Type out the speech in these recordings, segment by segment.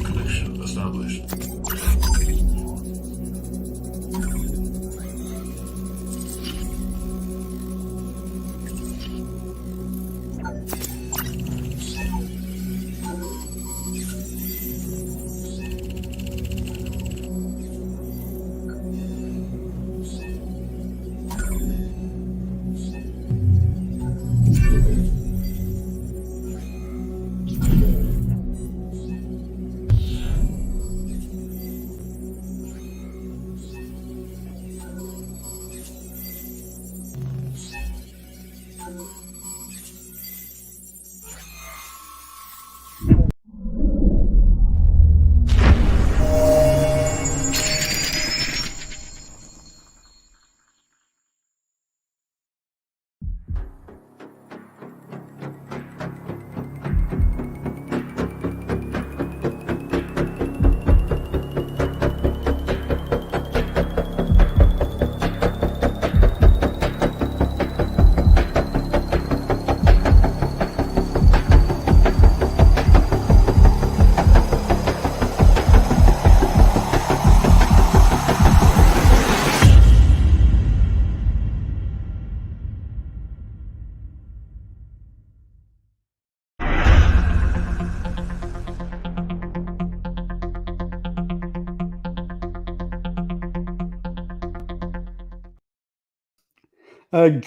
Connection established.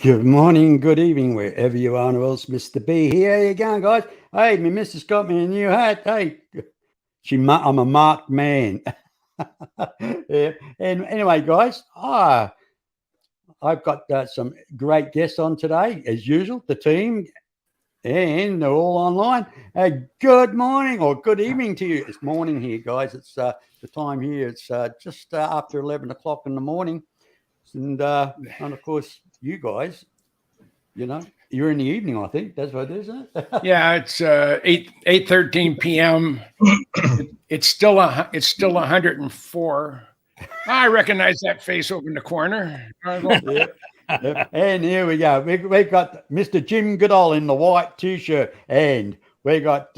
Good morning, good evening, wherever you are in the world. It's Mr. B here. How you going, guys? Hey, my missus got me a new hat. Hey, I'm a marked man. Yeah. And anyway, guys, I've got some great guests on today, as usual, the team, and they're all online. Good morning or good evening to you. It's morning here, guys. It's the time here. It's just after 11 o'clock in the morning. And of course, you guys, you're in the evening, I think. That's what it is, isn't it? Yeah, it's 8:13 p.m. It's still 104. I recognize that face over in the corner. Yeah. And here we go. We got Mr. Jim Goodall in the white t-shirt, and we got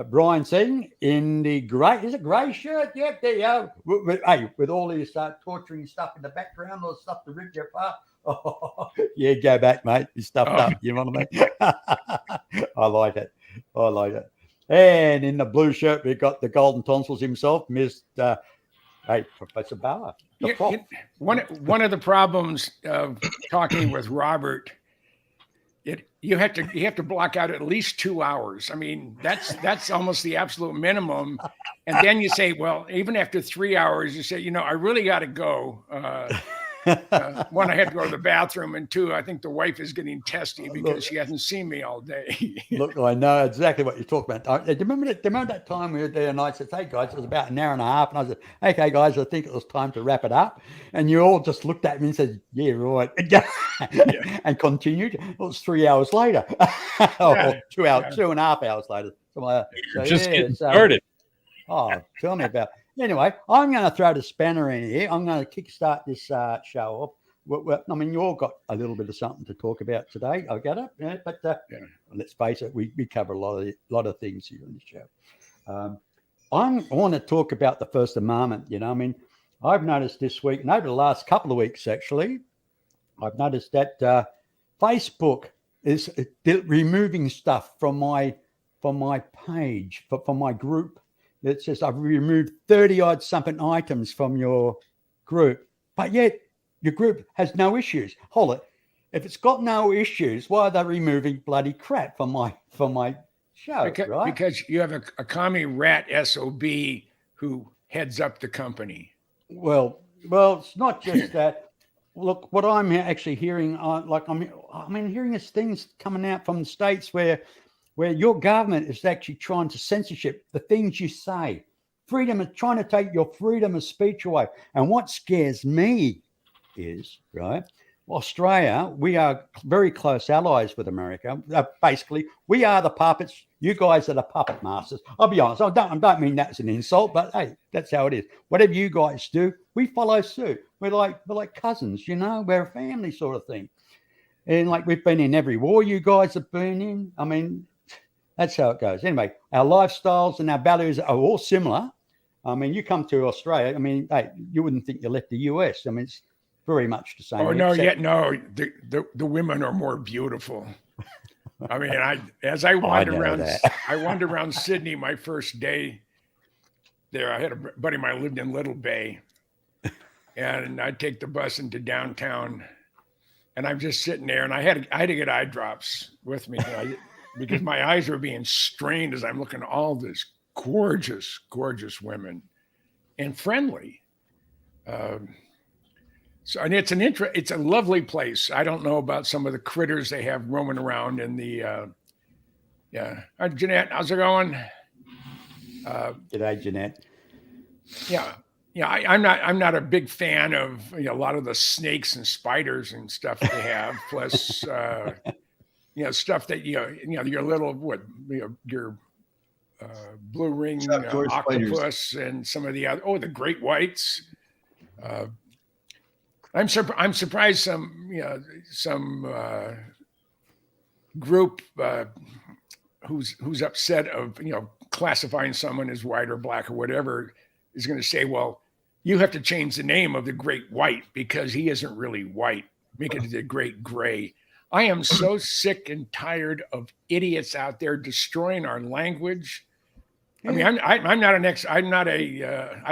Brian Singh in the grey shirt. Yep, there you go. With all this torturing stuff in the background, all the stuff to rip you apart. Oh, yeah, go back, mate. You're stuffed up. You know what I mean? I like it. And in the blue shirt, we got the golden tonsils himself, Mr. Professor Bauer. One of the problems of talking with Robert, you have to block out at least 2 hours. I mean, that's almost the absolute minimum. And then you say, well, even after 3 hours, you say, I really got to go. One, I had to go to the bathroom, and two, I think the wife is getting testy because she hasn't seen me all day. Look, I know exactly what you're talking about. Do you remember that time we were there and I said, hey, guys, it was about an hour and a half. And I said, okay, guys, I think it was time to wrap it up. And you all just looked at me and said, yeah, right. And continued. It was 3 hours later. Or 2 hours, 2.5 hours later. Just getting started. Tell me about it. Anyway, I'm going to throw the spanner in here. I'm going to kickstart this show off. I mean, you all got a little bit of something to talk about today. I get it, but let's face it, we cover a lot of things here on the show. I want to talk about the First Amendment. I mean, I've noticed this week, and over the last couple of weeks, actually, I've noticed that Facebook is removing stuff from my page, from my group. It says I've removed 30-odd something items from your group, but yet your group has no issues. Hold it. If it's got no issues, why are they removing bloody crap from my show? Right? Because you have a commie rat SOB who heads up the company. Well, it's not just that. Look, what I'm actually hearing, I'm hearing is things coming out from the States where your government is actually trying to censorship the things you say. Trying to take your freedom of speech away. And what scares me is, right, Australia, we are very close allies with America. Basically, we are the puppets. You guys are the puppet masters. I'll be honest. I don't mean that's an insult, but hey, that's how it is. Whatever you guys do, we follow suit. We're like cousins, we're a family sort of thing. And like we've been in every war you guys have been in. I mean, that's how it goes. Anyway, our lifestyles and our values are all similar. I mean, you come to Australia. I mean, hey, you wouldn't think you left the US. I mean, it's very much the same. Oh no, yet no. The women are more beautiful. I mean, I wandered around Sydney my first day there. I had a buddy of mine lived in Little Bay, and I'd take the bus into downtown, and I'm just sitting there, and I had to get eye drops with me because my eyes were being strained as I'm looking at all this gorgeous, gorgeous women, and friendly. So, and it's a lovely place. I don't know about some of the critters they have roaming around in the, Hi, Jeanette, how's it going? G'day, Jeanette. Yeah. I'm not a big fan of a lot of the snakes and spiders and stuff they have. Plus, stuff that your little your blue ring octopus spiders. And some of the other the great whites. I'm surprised some group who's upset of classifying someone as white or black or whatever is going to say, well, you have to change the name of the great white because he isn't really white. Make it the great gray. I am so sick and tired of idiots out there destroying our language. I mean, I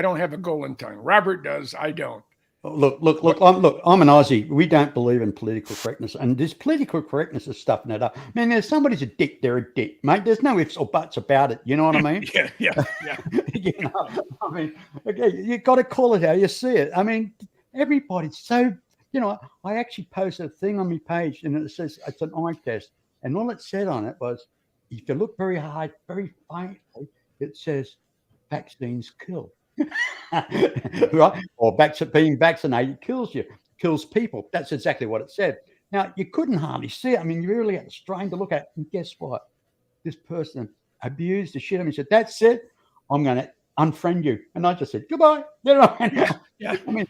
don't have a golden tongue. Robert does. I don't. Look, I'm an Aussie. We don't believe in political correctness. And this political correctness is stuffing it up. Man, if somebody's a dick, they're a dick, mate. There's no ifs or buts about it. You know what I mean? Yeah. I mean, okay, you got to call it how you see it. I mean, everybody's so, I actually posted a thing on my page and it says it's an eye test. And all it said on it was, if you look very hard, very faintly, it says vaccines kill. Right? Or being vaccinated kills people. That's exactly what it said. Now, you couldn't hardly see it. I mean, you really had to strain to look at it. And guess what? This person abused the shit out of me. Said, that's it. I'm going to unfriend you. And I just said, goodbye. Yeah. I mean,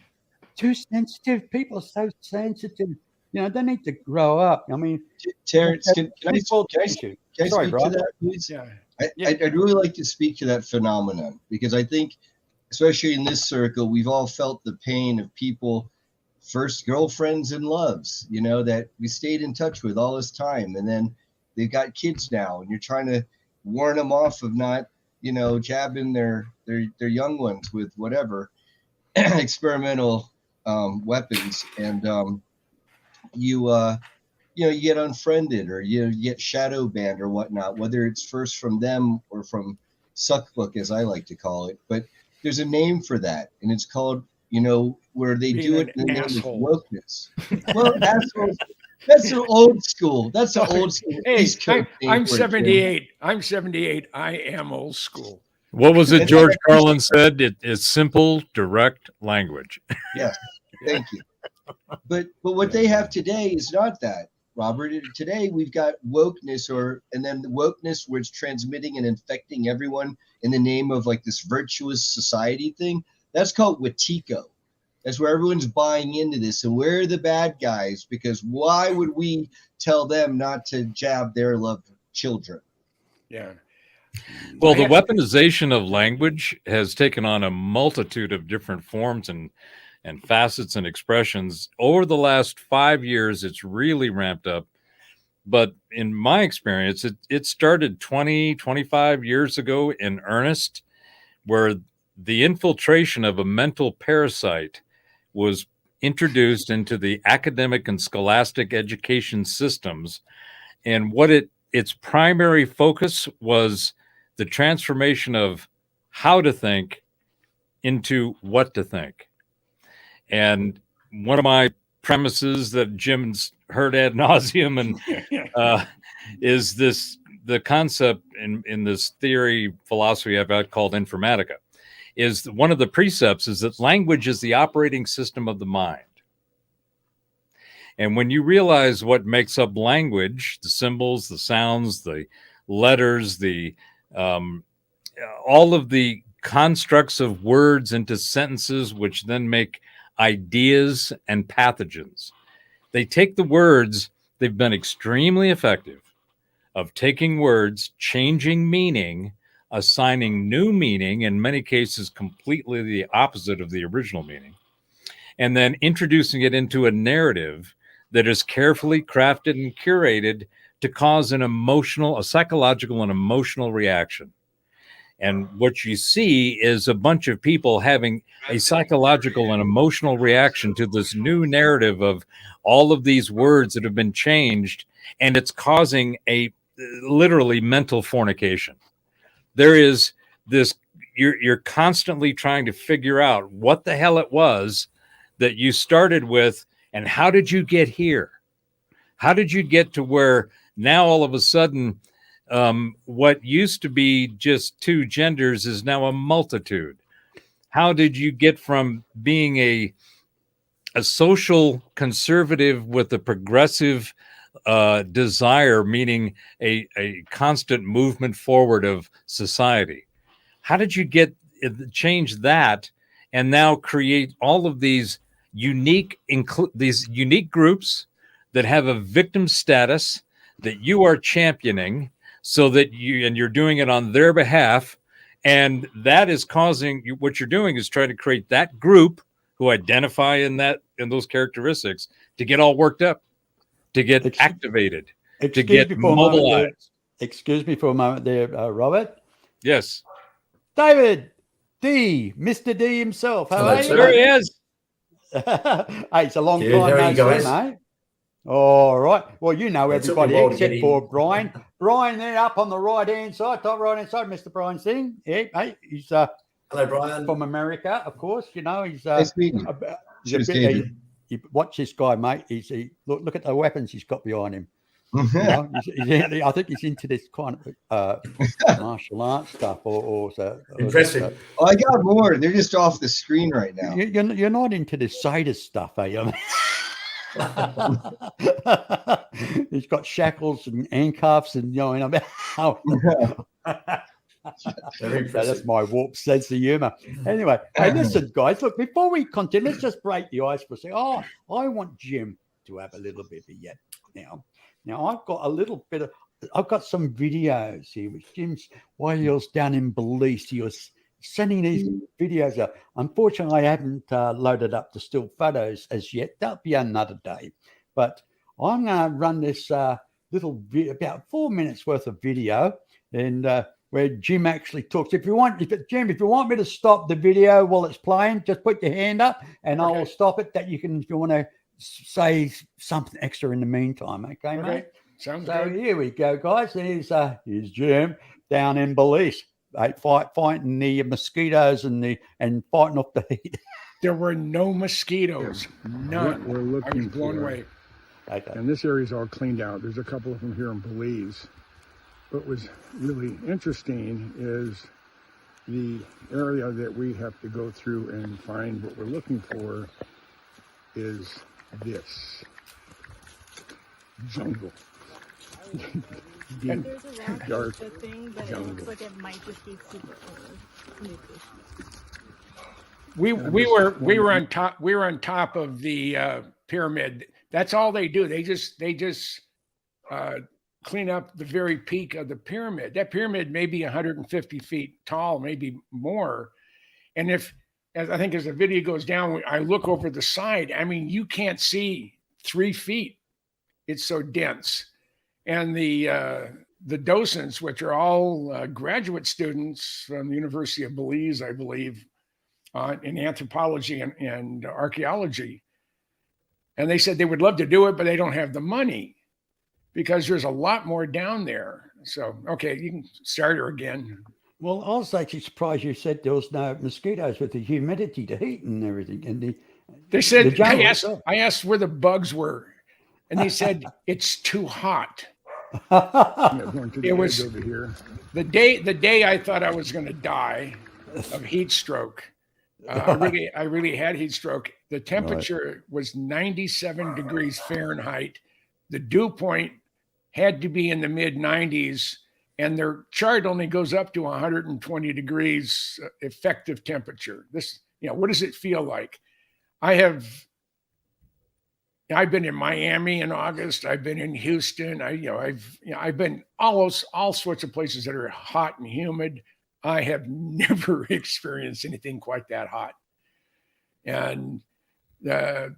too sensitive. People are so sensitive. They need to grow up. I mean, Terrence, can I speak to that, please? Yeah. I'd really like to speak to that phenomenon because I think, especially in this circle, we've all felt the pain of people, first girlfriends and loves, that we stayed in touch with all this time. And then they've got kids now and you're trying to warn them off of not, jabbing their young ones with whatever experimental weapons. And you get unfriended or you get shadow banned or whatnot, whether it's first from them or from Suckbook, as I like to call it. But there's a name for that, and it's called, where they do it in the name of wokeness. Well, assholes, that's an old school. That's an old school. Hey, I'm 78. I'm 78. I am old school. What was it George Carlin said? It's simple, direct language. Yes, thank you. But what they have today is not that, Robert. Today we've got wokeness, and then the wokeness where it's transmitting and infecting everyone in the name of like this virtuous society thing. That's called Wetiko. That's where everyone's buying into this, and we're the bad guys because why would we tell them not to jab their loved children? Yeah. Well, the weaponization of language has taken on a multitude of different forms and facets and expressions. Over the last 5 years, it's really ramped up. But in my experience, it started 20, 25 years ago in earnest, where the infiltration of a mental parasite was introduced into the academic and scholastic education systems. And what its primary focus was the transformation of how to think into what to think. And one of my premises that Jim's heard ad nauseum and is the concept in this theory philosophy I've got called informatica, is one of the precepts is that language is the operating system of the mind. And when you realize what makes up language, the symbols, the sounds, the letters, the all of the constructs of words into sentences, which then make ideas and pathogens. They take the words they've been extremely effective of taking words, changing meaning, assigning new meaning, in many cases completely the opposite of the original meaning, and then introducing it into a narrative that is carefully crafted and curated to cause a psychological and emotional reaction. And what you see is a bunch of people having a psychological and emotional reaction to this new narrative of all of these words that have been changed, and it's causing a literally mental fornication. There is this, you're constantly trying to figure out what the hell it was that you started with, and how did you get here? How did you get to where now all of a sudden what used to be just two genders is now a multitude? How did you get from being a social conservative with a progressive desire, meaning a constant movement forward of society? How did you change that and now create all of these unique groups that have a victim status that you are championing, so that you're doing it on their behalf, and that is causing what you're doing is trying to create that group who identify in those characteristics to get all worked up, to get activated, to get mobilized. Excuse me for a moment there, Robert. Yes. David D, Mr. D himself. How are you? There he is. Hey, it's a long Dude, time how are no you see, guys? mate. All right. Well, you know It took me everybody a while to except get for in. Brian. Brian there up on the right-hand side, top right-hand side, Mr. Brian Singh. Yeah, hey, he's Hello, Brian. from America, of course. You know, he's Nice meeting you. he's a Cheers, bit, David. you watch this guy, mate. Look at the weapons he's got behind him. You know, I think he's into this kind of martial arts stuff, or Impressive. Oh, I got more. They're just off the screen right now. You're not into this sadist stuff, are you? He's got shackles and handcuffs, and Very so impressive. that's my warped sense of humor. Anyway, hey, listen, guys. Look, before we continue, let's just break the ice for a second. Oh, I want Jim to have a little bit of yet now. Now, I've got some videos here with Jim's while he was down in Belize. He was sending these videos out. Unfortunately, I haven't loaded up the still photos as yet. That'll be another day. But I'm going to run this little about 4 minutes worth of video, and where Jim actually talks. Jim, if you want me to stop the video while it's playing, just put your hand up, and I will stop it. That you can, if you want to say something extra in the meantime. Okay, mate. Sounds So good. here we go, guys. Here's Jim down in Belize, fighting the mosquitoes and fighting off the heat. There were no mosquitoes. None. We're I was looking blown for, away. Okay. and this area's all cleaned out. There's a couple of them here in Belize. What was really interesting is the area that we have to go through and find what we're looking for is this jungle. Deep, There's a rock dark the thing, but it jungle. looks like it might just be super old. We were on top of the pyramid. That's all they do. They just clean up the very peak of the pyramid. That pyramid may be 150 feet tall, maybe more. And as the video goes down, I look over the side. I mean, you can't see 3 feet. It's so dense. And the docents, which are all graduate students from the University of Belize, I believe, in anthropology and archaeology. And they said they would love to do it, but they don't have the money because there's a lot more down there. So, okay, you can start her again. Well, I was actually surprised you said there was no mosquitoes with the humidity, the heat, and everything. And They said, The jungle I asked where the bugs were, and they said, it's too hot. Yeah, going to the It edge was- over here. The day I thought I was going to die of heat stroke, I really had heat stroke. The temperature was 97 degrees Fahrenheit. The dew point had to be in the mid 90s, and their chart only goes up to 120 degrees effective temperature. What does it feel like? I have I've been in Miami in August. I've been in Houston. I've been all sorts of places that are hot and humid. I have never experienced anything quite that hot. And the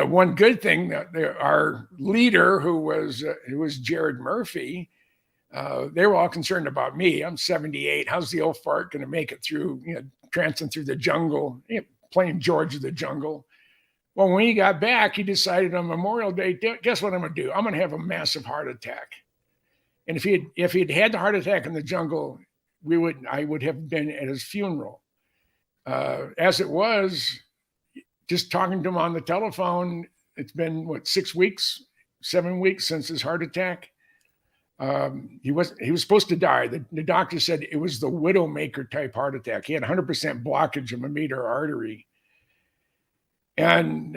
one good thing that our leader, who was Jared Murphy, they were all concerned about me. I'm 78. How's the old fart going to make it through, trancing through the jungle, playing George of the Jungle? Well, when he got back, he decided on Memorial Day, guess what I'm going to do? I'm going to have a massive heart attack. And if he'd had the heart attack in the jungle, I would have been at his funeral. As it was, just talking to him on the telephone, it's been 7 weeks since his heart attack. He was supposed to die. The doctor said it was the Widowmaker type heart attack. He had 100% blockage of a meter artery. And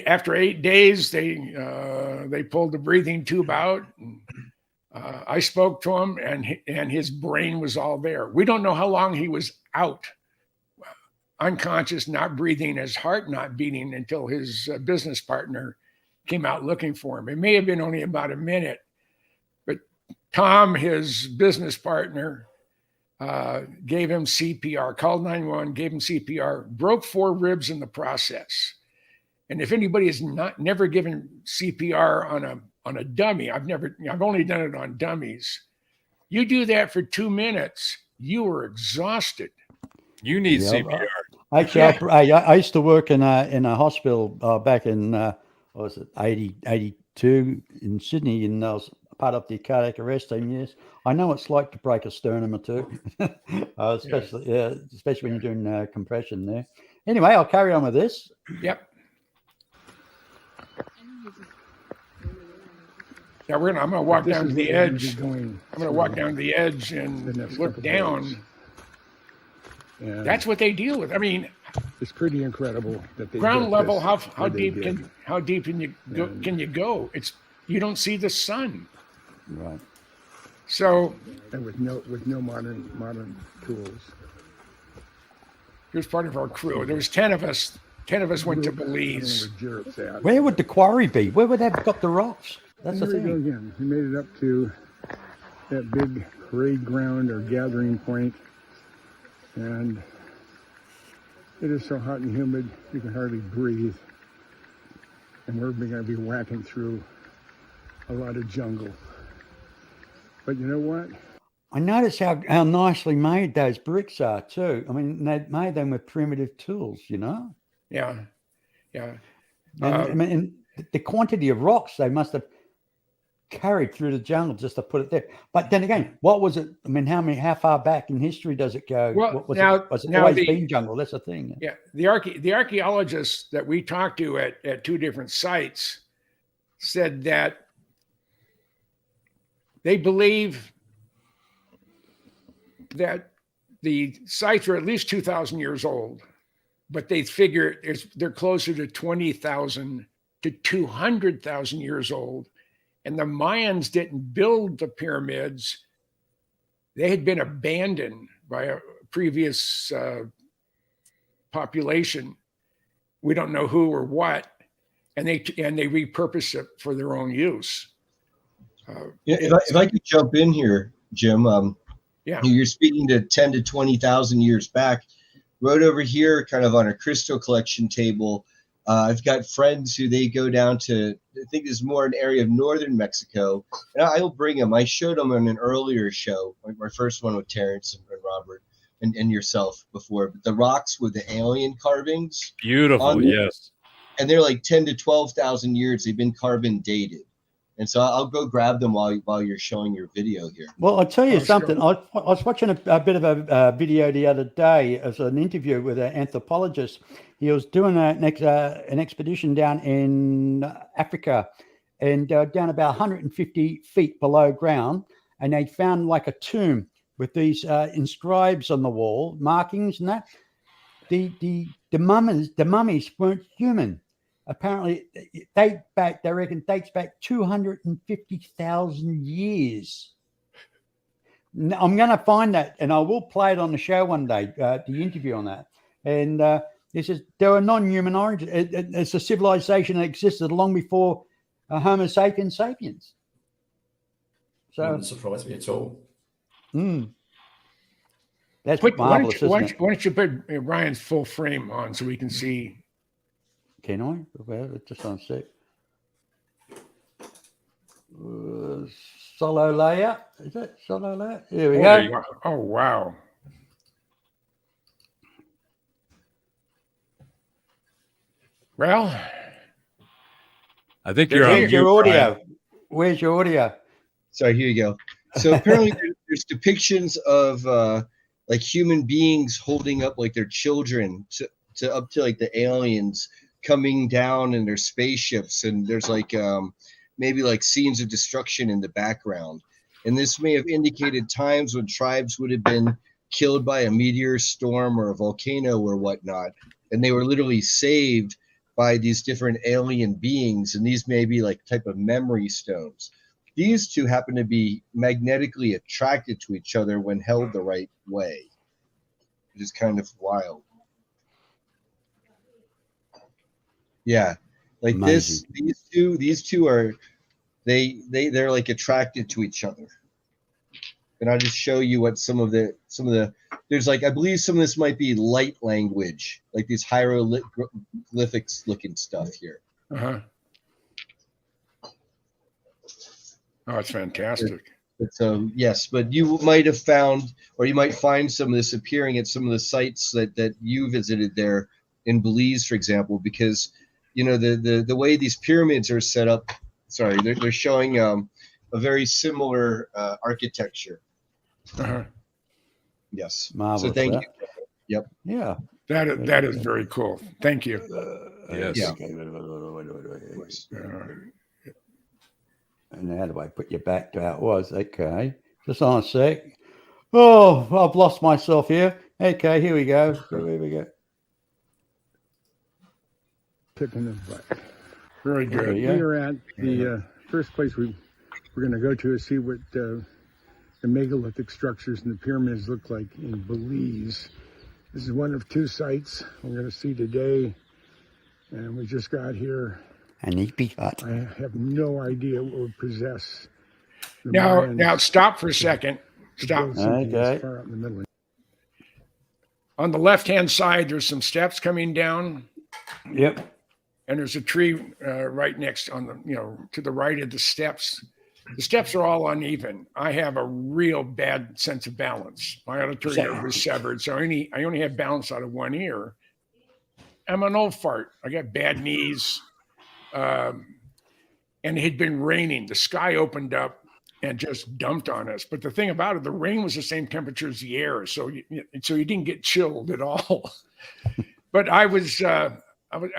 after 8 days, they pulled the breathing tube out. And, I spoke to him, and his brain was all there. We don't know how long he was out, unconscious, not breathing, his heart not beating, until his business partner came out looking for him. It may have been only about a minute, but Tom, his business partner, gave him CPR, called 911, gave him CPR, broke 4 ribs in the process. And if anybody has never given CPR on a dummy, I've only done it on dummies. You do that for 2 minutes, you are exhausted. You need Yeah, CPR. Actually, I used to work in a hospital back in what was it, 82 in Sydney, and I was part of the cardiac arrest team. Yes, I know what it's like to break a sternum or two, especially when you're doing compression there. Anyway, I'll carry on with this. Yep. Yeah, I'm gonna walk down to the edge. I'm gonna walk down to the edge and look down. And that's what they deal with. I mean, it's pretty incredible that they ground did level. this How the way deep they did. can you go? And- Can you go? You don't see the sun. Right. So And with no modern tools. here's part of our crew. There was 10 of us. 10 of us went to I don't know Belize. where Jarrett's at. Where would the quarry be? Where would they have got the rocks? That's the There we go thing. again. He made it up to that big parade ground or gathering point, and it is so hot and humid you can hardly breathe. And we're going to be whacking through a lot of jungle. But you know what? I notice how nicely made those bricks are too. I mean, they made them with primitive tools, Yeah. And, I mean, and the quantity of rocks they must have carried through the jungle just to put it there. But then again, what was it? I mean, how far back in history does it go? Well, was now- it now always the- been jungle? That's the thing. Yeah. The archaeologists that we talked to at 2 different sites said that they believe that the sites are at least 2,000 years old, but they figure they're closer to 20,000 to 200,000 years old. And the Mayans didn't build the pyramids. They had been abandoned by a previous population. We don't know who or what. And they repurposed it for their own use. If I could jump in here, Jim, Yeah. you're speaking to 10 to 20,000 years back. Right over here, kind of on a crystal collection table, I've got friends who they go down to, I think there's more an area of northern Mexico, and I'll bring them. I showed them on an earlier show, like my first one with Terrence and Robert and yourself before, but the rocks with the alien carvings, Beautiful, yes. and they're like 10 to 12,000 years. They've been carbon dated. And so I'll go grab them while you're showing your video here. Well, I'll tell you Oh, something. sure. I was watching a bit of a video the other day as an interview with an anthropologist. He was doing an expedition down in Africa and down about 150 feet below ground. And they found like a tomb with these inscribes on the wall, markings and that. The mummies weren't human. Apparently, they reckon dates back 250,000 years. I'm going to find that, and I will play it on the show one day, the interview on that. And He says there are non-human origin. It's a civilization that existed long before Homo sapiens sapiens. So Wouldn't surprise me at all. that's Why marvelous, don't isn't it? you put Ryan's full frame on so we can see? Can I? Well, just on a sec. Solo layout. Is that solo layout? Here we There you go. are. Oh, wow. Well, I think There you're you on Where's mute, your Brian. audio? Where's your audio? Sorry, here you go. So apparently there's depictions of like human beings holding up like their children to up to like the aliens coming down in their spaceships, and there's like maybe like scenes of destruction in the background. And this may have indicated times when tribes would have been killed by a meteor storm or a volcano or whatnot, and they were literally saved by these different alien beings, and these may be like type of memory stones. These two happen to be magnetically attracted to each other when held the right way, which is kind of wild. Yeah, like Amazing. these two are they're like attracted to each other. And I'll just show you what some of the there's like, I believe some of this might be light language, like these hieroglyphics looking stuff here. uh-huh. Oh, it's fantastic. But so yes, but you might have found, or you might find some of this appearing at some of the sites that you visited there in Belize, for example, because you know the way these pyramids are set up. Sorry, they're showing a very similar architecture. Uh-huh. Yes. Marvelous. So thank that. you. Yeah. That is very cool. Thank you. Yes. Yeah. Okay. Of course. And how do I put you back to how it was? Okay. Just on a sec. Oh, I've lost myself here. Okay, here we go. Here we go. Kicking the butt. Very There good. you We go. are at the first place we're going to go to is see what the megalithic structures and the pyramids look like in Belize. This is one of two sites we're going to see today, and we just got here. An hippie hut. I have no idea what would possess the Mayans Now stop for a second. to Stop. build something this Okay. far out in the middle. On the left-hand side, there's some steps coming down, Yep. and there's a tree right next on the, to the right of the steps. The steps are all uneven. I have a real bad sense of balance. My auditory nerve was severed, so I only have balance out of one ear. I'm an old fart. I got bad knees, and it had been raining. The sky opened up and just dumped on us. But the thing about it, the rain was the same temperature as the air, so you didn't get chilled at all. But I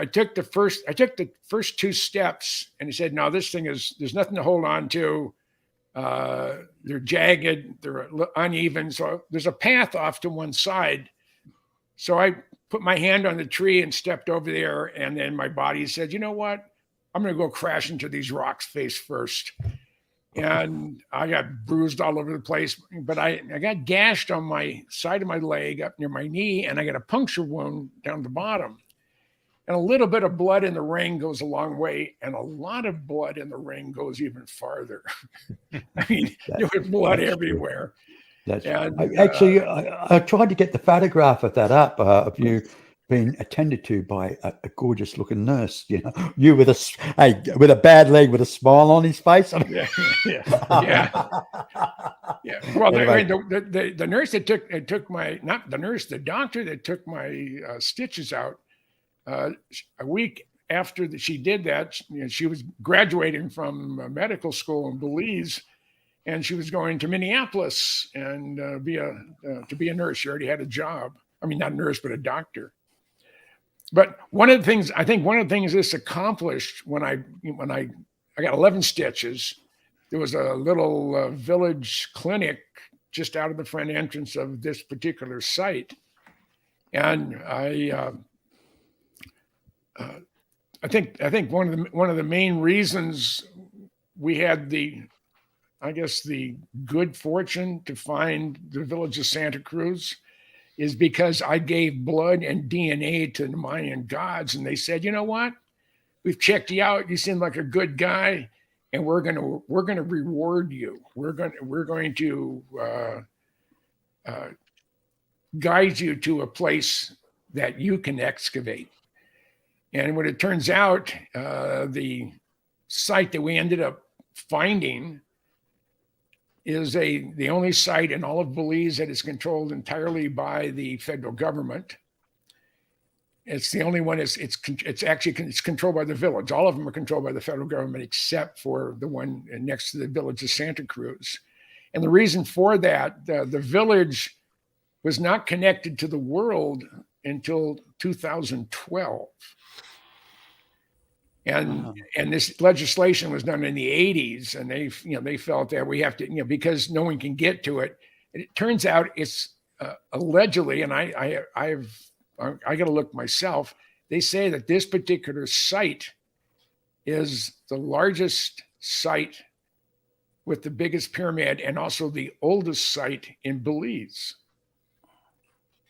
took the first two steps, and he said, "No, there's nothing to hold on to. They're jagged, they're uneven. So there's a path off to one side." So I put my hand on the tree and stepped over there, and then my body said, "You know what? I'm going to go crash into these rocks face first." And I got bruised all over the place, but I got gashed on my side of my leg up near my knee, and I got a puncture wound down the bottom. And a little bit of blood in the ring goes a long way, and a lot of blood in the ring goes even farther. I mean, there was blood everywhere. That's And, I tried to get the photograph of that up of you being attended to by a gorgeous looking nurse. You with a bad leg with a smile on his face. Yeah. Well, Anyway. the nurse that took my, not the nurse, the doctor that took my stitches out, a week after she did that, she was graduating from medical school in Belize, and she was going to Minneapolis and to be a nurse. She already had a job. I mean, not a nurse, but a doctor. But one of the things this accomplished when I got 11 stitches, there was a little village clinic just out of the front entrance of this particular site, and I think one of the main reasons we had the good fortune to find the village of Santa Cruz is because I gave blood and DNA to the Mayan gods, and they said, you know what? We've checked you out. You seem like a good guy, and we're gonna reward you. We're going to guide you to a place that you can excavate. And when it turns out, the site that we ended up finding is the only site in all of Belize that is controlled entirely by the federal government. It's the only one. It's controlled by the village. All of them are controlled by the federal government, except for the one next to the village of Santa Cruz. And the reason for that, the village was not connected to the world until 2012. And this legislation was done in the 80s, and they felt that we have to, because no one can get to it. It turns out it's allegedly, and I got to look myself. They say that this particular site is the largest site with the biggest pyramid and also the oldest site in Belize.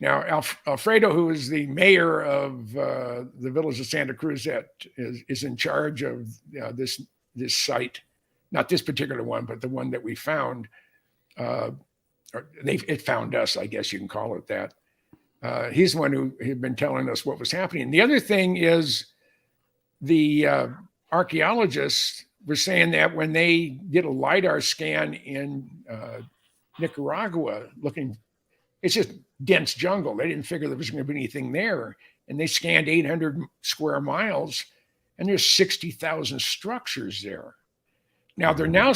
Now, Alfredo, who is the mayor of the village of Santa Cruz, that is in charge of this site, not this particular one, but the one that we found. It found us, I guess you can call it that. He's the one who had been telling us what was happening. The other thing is the archaeologists were saying that when they did a LiDAR scan in Nicaragua, it's just dense jungle. They didn't figure there was going to be anything there. And they scanned 800 square miles, and there's 60,000 structures there. Now they're now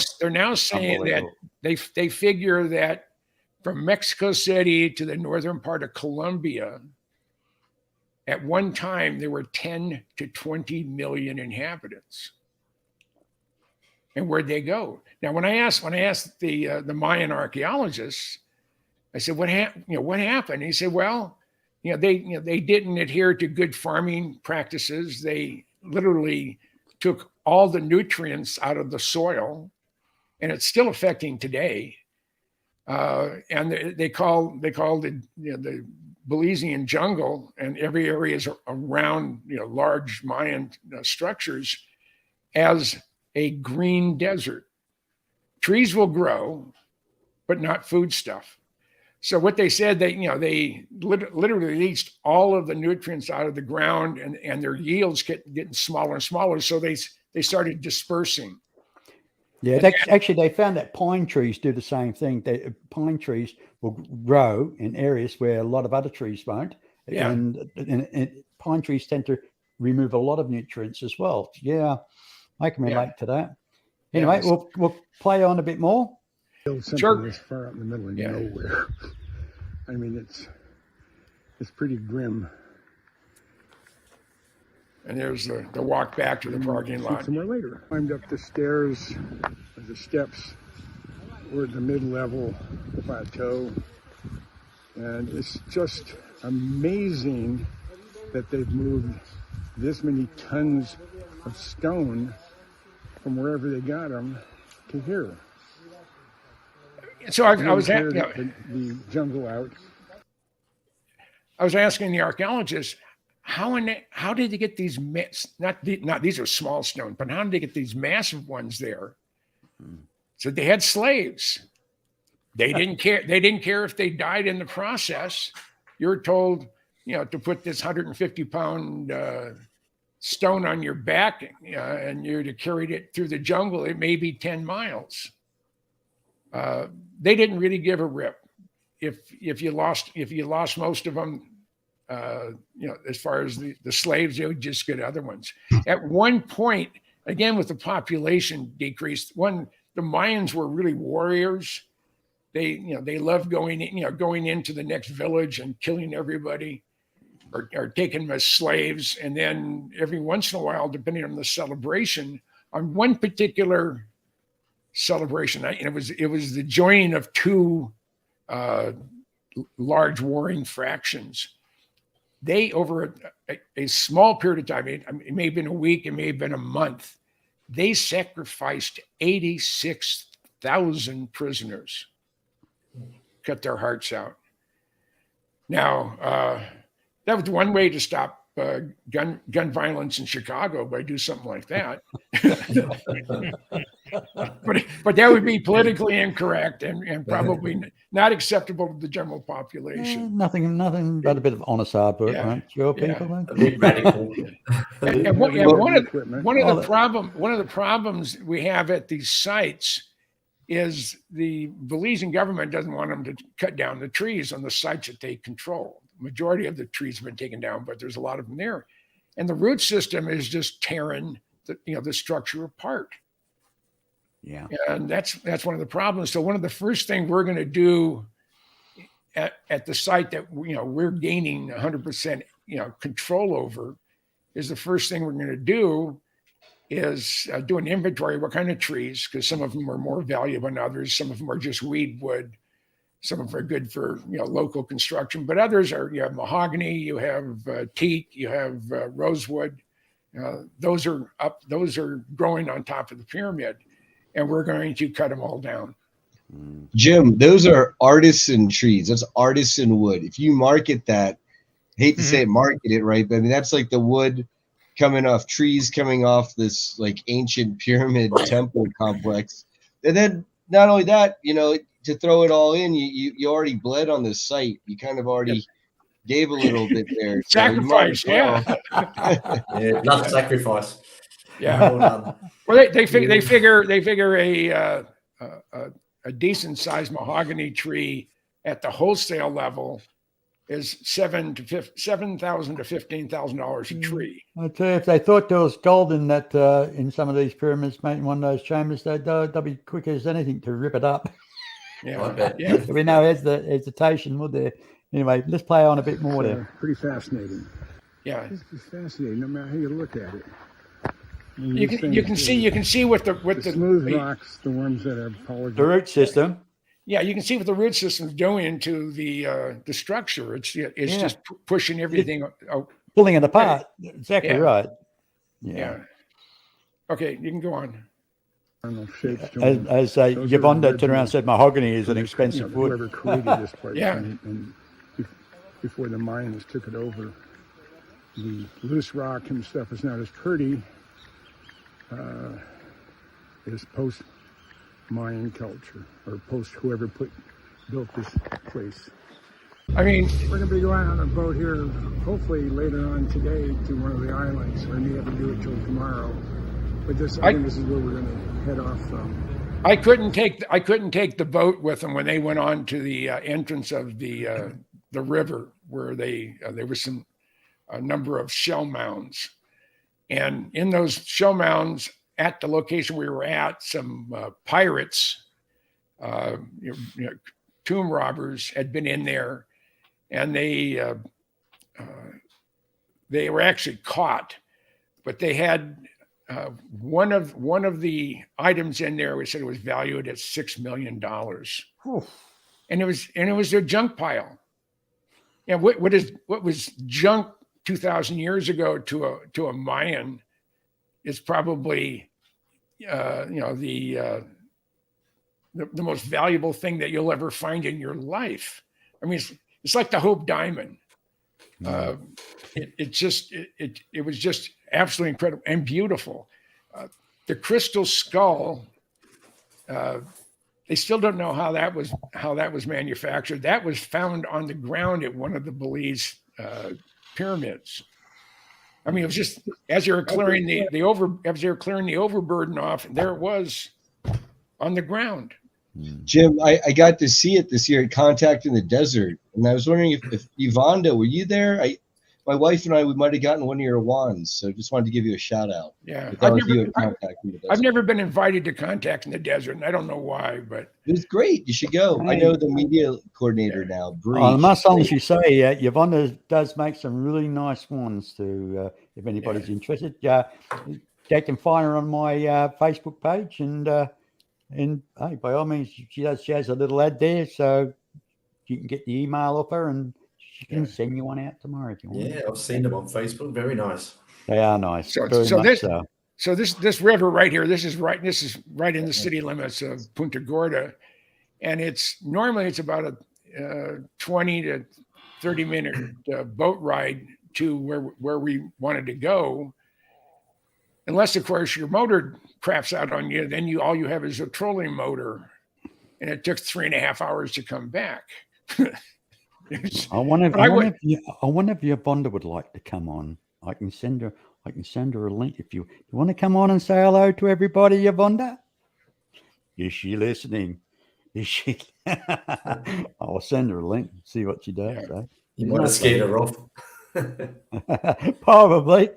saying that they figure that from Mexico City to the northern part of Colombia, at one time there were 10 to 20 million inhabitants. And where'd they go? Now, when I asked the Mayan archaeologists, I said, what happened? He said, well, they didn't adhere to good farming practices. They literally took all the nutrients out of the soil, and it's still affecting today. And they call the Belizean jungle and every area is around large Mayan structures as a green desert. Trees will grow, but not food stuff. So what they said, they literally leached all of the nutrients out of the ground, and their yields getting smaller and smaller. So they started dispersing. Yeah, actually, they found that pine trees do the same thing. Pine trees will grow in areas where a lot of other trees won't. Yeah. And pine trees tend to remove a lot of nutrients as well. Yeah, I can relate to that. Anyway, we'll play on a bit more. Sure. This far out in the middle of nowhere. I mean, it's pretty grim. And there's the walk back to the parking lot. Somewhere later. Climbed up the stairs, the steps. We're at the mid-level plateau. And it's just amazing that they've moved this many tons of stone from wherever they got them to here. So I was the jungle out. I was asking the archaeologists, how did they get these these are small stones, but how did they get these massive ones there? So they had slaves. They didn't care. They didn't care if they died in the process. You're told, to put this 150-pound stone on your back, and you're to carry it through the jungle. It may be 10 miles. They didn't really give a rip if you lost most of them. As far as the slaves, they would just get other ones. At one point, again with the population decrease, the Mayans were really warriors. They loved going into the next village and killing everybody, or taking them as slaves. And then every once in a while, depending on the celebration, on one particular celebration, it was the joining of two large warring fractions. They, over a small period of time, it may have been a week, it may have been a month, they sacrificed 86,000 prisoners, cut their hearts out. Now, that was one way to stop gun violence in Chicago, by do something like that. but that would be politically incorrect and probably not acceptable to the general population. Nothing but a bit of honest hard work, Yeah. right? Sure, Yeah. people. A bit radical. And one of the problems we have at these sites is the Belizean government doesn't want them to cut down the trees on the sites that they control. Majority of the trees have been taken down, but there's a lot of them there, and the root system is just tearing the structure apart. Yeah. And that's one of the problems. So one of the first things we're going to do at the site that we're gaining 100% control over is the first thing we're going to do is do an inventory of what kind of trees, because some of them are more valuable than others. Some of them are just weed wood. Some of them are good for local construction, but others are, you have mahogany, you have teak, you have rosewood. Those are growing on top of the pyramid, and we're going to cut them all down. Jim, those are artisan trees. That's artisan wood. If you market that, hate to say it, market it right, but I mean that's like the wood coming off trees coming off this like ancient pyramid temple complex. And then not only that, to throw it all in, you already bled on this site. You kind of already gave a little bit there. Sacrifice, Yeah, love sacrifice. Yeah. Well, they figure a decent sized mahogany tree at the wholesale level is $7,000 to $15,000 a tree. I tell you, if they thought there was gold in that in some of these pyramids, mate, in one of those chambers, they'd be quick as anything to rip it up. Yeah, I bet. yeah. There'd be no hesitation, would there? Anyway, let's play on a bit more there. Pretty fascinating. Yeah. It's fascinating, no matter how you look at it. You can see with the smooth rocks, the ones that have polygon. The root system. Yeah, you can see what the root system is doing to the structure. It's just pushing everything. Pulling it apart. Exactly Yeah. right. Yeah. Okay, you can go on. As Yvonne turned around and said, mahogany is an expensive wood. Whoever created this place, Yeah. and before the Mayans took it over, the loose rock and stuff is not as pretty as post-Mayan culture or post whoever built this place. I mean, We're going to be going on a boat here, hopefully later on today, to one of the islands. We may have to do it till tomorrow, but I think this is where we're going to head off from. I couldn't take the boat with them when they went on to the entrance of the river, where there was a number of shell mounds, and in those shell mounds at the location we were at, some pirates, tomb robbers, had been in there, and they were actually caught, but they had. One of the items in there, we said it was valued at $6 million, and it was their junk pile. And what was junk 2,000 years ago to a Mayan is probably the most valuable thing that you'll ever find in your life. I mean, it's like the Hope Diamond. It was just absolutely incredible and beautiful. The crystal skull, they still don't know how that was manufactured. That was found on the ground at one of the Belize pyramids. I mean, it was just as they were clearing the overburden off, there it was on the ground. Jim, I got to see it this year at Contact in the Desert, and I was wondering if Yvonne, were you there? My wife and I, we might have gotten one of your wands, so just wanted to give you a shout out. Yeah, I've never been invited to Contact in the Desert, and I don't know why, but it was great. You should go. I know the media coordinator now. I must honestly say, Yvonne does make some really nice ones. If anybody's interested, they can find her on my Facebook page, and hey, by all means, she has a little ad there, so you can get the email off her, and she can send you one out tomorrow if you want. Yeah, I've seen them on Facebook. Very nice. They are nice. So this river right here, this is right in the city limits of Punta Gorda, and it's about a 20 to 30-minute boat ride to where we wanted to go. Unless, of course, your motor craps out on you, then all you have is a trolling motor, and it took 3.5 hours to come back. I wonder But I would- if Yvonne would like to come on. I can send her a link if you want to come on and say hello to everybody, Yvonne. Is she listening? Is she? I'll send her a link and see what she does. Yeah. Eh? You might have scared her off. Probably.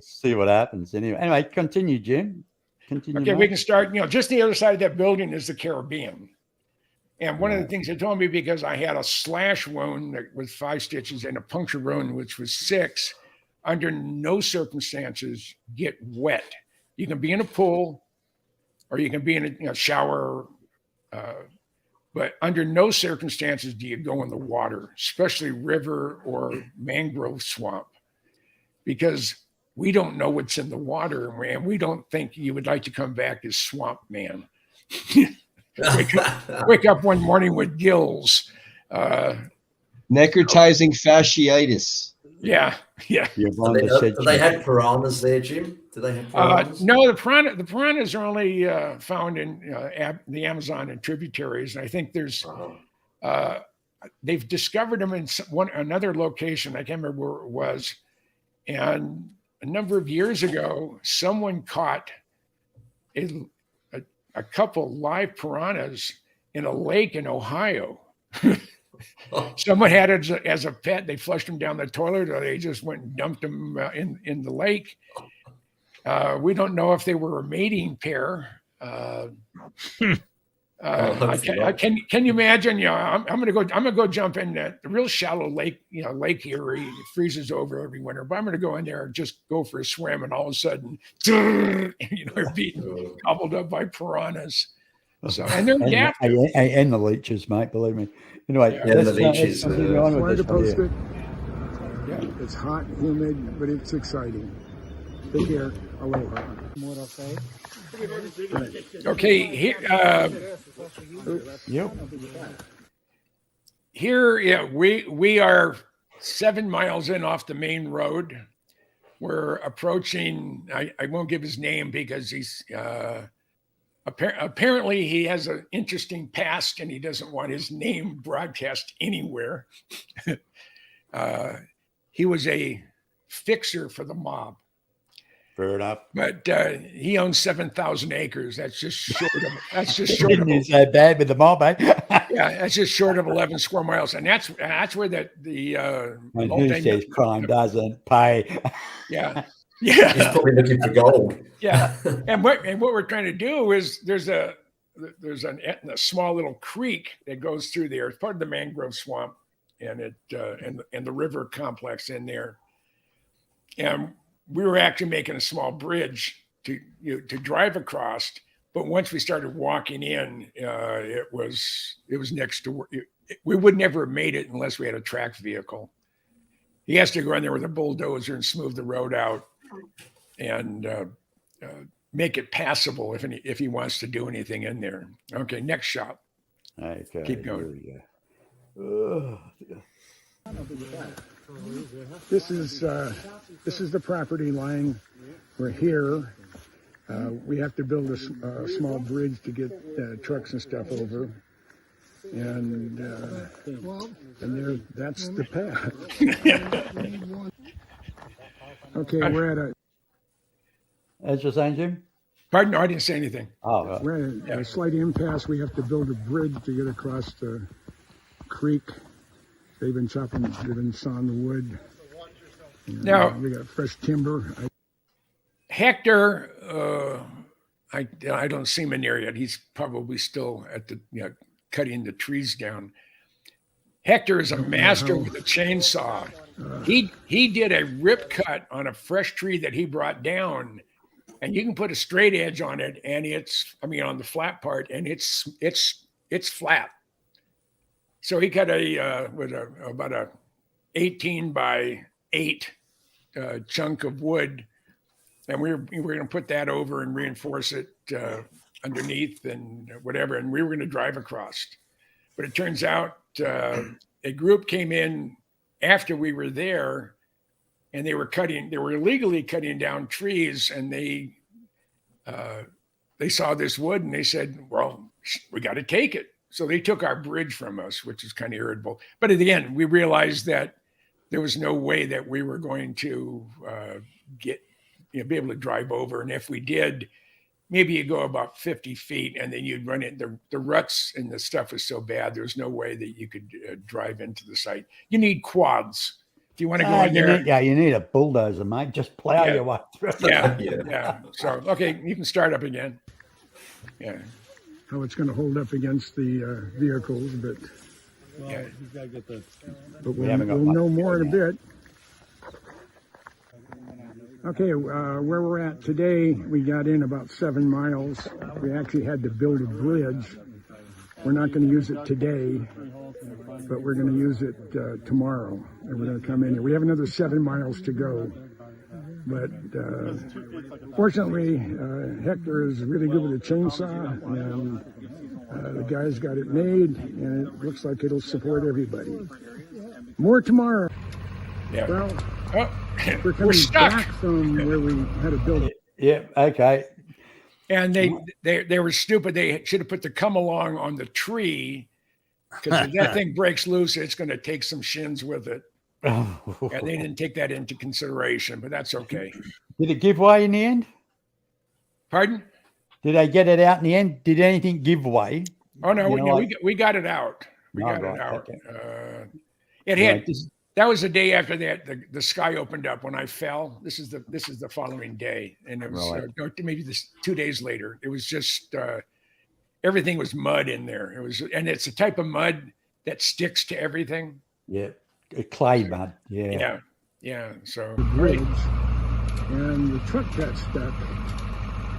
See what happens. Anyway, continue, Jim. Continue. Okay, mate. we can start. Just the other side of that building is the Caribbean. And one of the things they told me, because I had a slash wound that was 5 stitches and a puncture wound, which was 6, under no circumstances get wet. You can be in a pool or you can be in a shower, but under no circumstances do you go in the water, especially river or mangrove swamp, because we don't know what's in the water, and we don't think you would like to come back as swamp man. Wake up one morning with gills. Necrotizing fasciitis. Yeah. Yvonne said Do they have piranhas there, Jim? Do they have piranhas? No, the piranhas are only found in the Amazon and tributaries, and I think there's they've discovered them in another location. I can't remember where it was, and a number of years ago, someone caught a couple live piranhas in a lake in Ohio. Someone had it as a pet. They flushed them down the toilet, or they just went and dumped them in the lake. We don't know if they were a mating pair. Can you imagine? I'm gonna go jump in that real shallow lake. Lake Erie, it freezes over every winter. But I'm gonna go in there and just go for a swim, and all of a sudden, you're being gobbled up by piranhas. So, and they're adaptive. and the leeches, mate. Believe me. Anyway, Yeah, the leeches, let's continue on Why with to this post one, it? It's hot, humid, but it's exciting. Take care. Aloha. What I'll say. Okay, here, we are 7 miles in off the main road. We're approaching. I won't give his name because he's apparently he has an interesting past and he doesn't want his name broadcast anywhere. He was a fixer for the mob. Fair enough. But he owns 7,000 acres. That's just short of. Didn't so bad with the mob, eh? Yeah, that's just short of 11 square miles, and that's where the And who says crime doesn't pay? yeah. He's probably looking for gold. Yeah, and what we're trying to do is there's a small little creek that goes through there. It's part of the mangrove swamp, and and the river complex in there, and we were actually making a small bridge to drive across. But once we started walking in, it was next to. We would never have made it unless we had a tracked vehicle. He has to go in there with a bulldozer and smooth the road out and make it passable if he wants to do anything in there. Okay, next shot. Okay, Keep going. here we go. This is the property line. We're here. We have to build a small bridge to get trucks and stuff over. And there, that's the path. Okay, we're at As you're saying, Jim? Pardon? No, I didn't say anything. Oh, we're at a slight impasse. We have to build a bridge to get across the creek. They've been sawing the wood. And Now- we got fresh timber. Hector, I don't see him in there yet. He's probably still at the cutting the trees down. Hector is a master with a chainsaw. He did a rip cut on a fresh tree that he brought down, and you can put a straight edge on it, and on the flat part, and it's flat. So he cut about a 18 by 8 chunk of wood, and we were going to put that over and reinforce it underneath and whatever, and we were going to drive across. But it turns out a group came in after we were there, and they were illegally cutting down trees, and they saw this wood and they said, well, we got to take it. So they took our bridge from us, which is kind of irritable. But at the end, we realized that there was no way that we were going to be able to drive over. And if we did, maybe you go about 50 feet and then you'd run it. The ruts and the stuff was so bad, there's no way that you could drive into the site. You need quads. If you want to go in there. You need a bulldozer, mate. Just plow your way through. Yeah. So, okay, you can start up again. Yeah. How it's going to hold up against the vehicles, but we'll know more in a bit. Okay, where we're at today, we got in about 7 miles. We actually had to build a bridge. We're not going to use it today, but we're going to use it tomorrow. And we're going to come in here. We have another 7 miles to go. But fortunately, Hector is really good with a chainsaw, and the guy's got it made, and it looks like it'll support everybody. More tomorrow. Yeah. Well, we're coming back from where we had to build it. Yeah, okay. And they were stupid. They should have put the come along on the tree, because if that thing breaks loose, it's going to take some shins with it. And they didn't take that into consideration, but that's okay. Did it give way in the end? Pardon? Did they get it out in the end? Did anything give way? Oh no, we got it out. We got it out. Okay. It had. That was the day after that the sky opened up when I fell. This is the following day, and it was maybe 2 days later. It was just everything was mud in there. It was, and it's a type of mud that sticks to everything. Yeah. A clay mud, yeah. So the bridge, and the truck got stuck.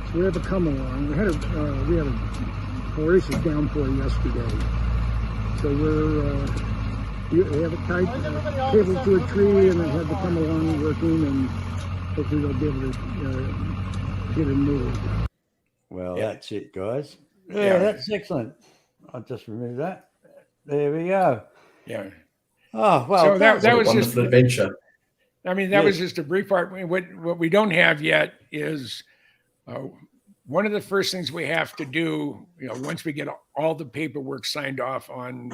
So we had to come along. We had a voracious downpour yesterday, so we have it tied cable to a tree, and it had to come along working, and hopefully they'll be able to get it moved. Well, that's it, guys. Yeah, that's excellent. I'll just remove that. There we go. Yeah. Oh, well, so that was just an adventure. I mean, that was just a brief part. What we don't have yet is one of the first things we have to do, once we get all the paperwork signed off on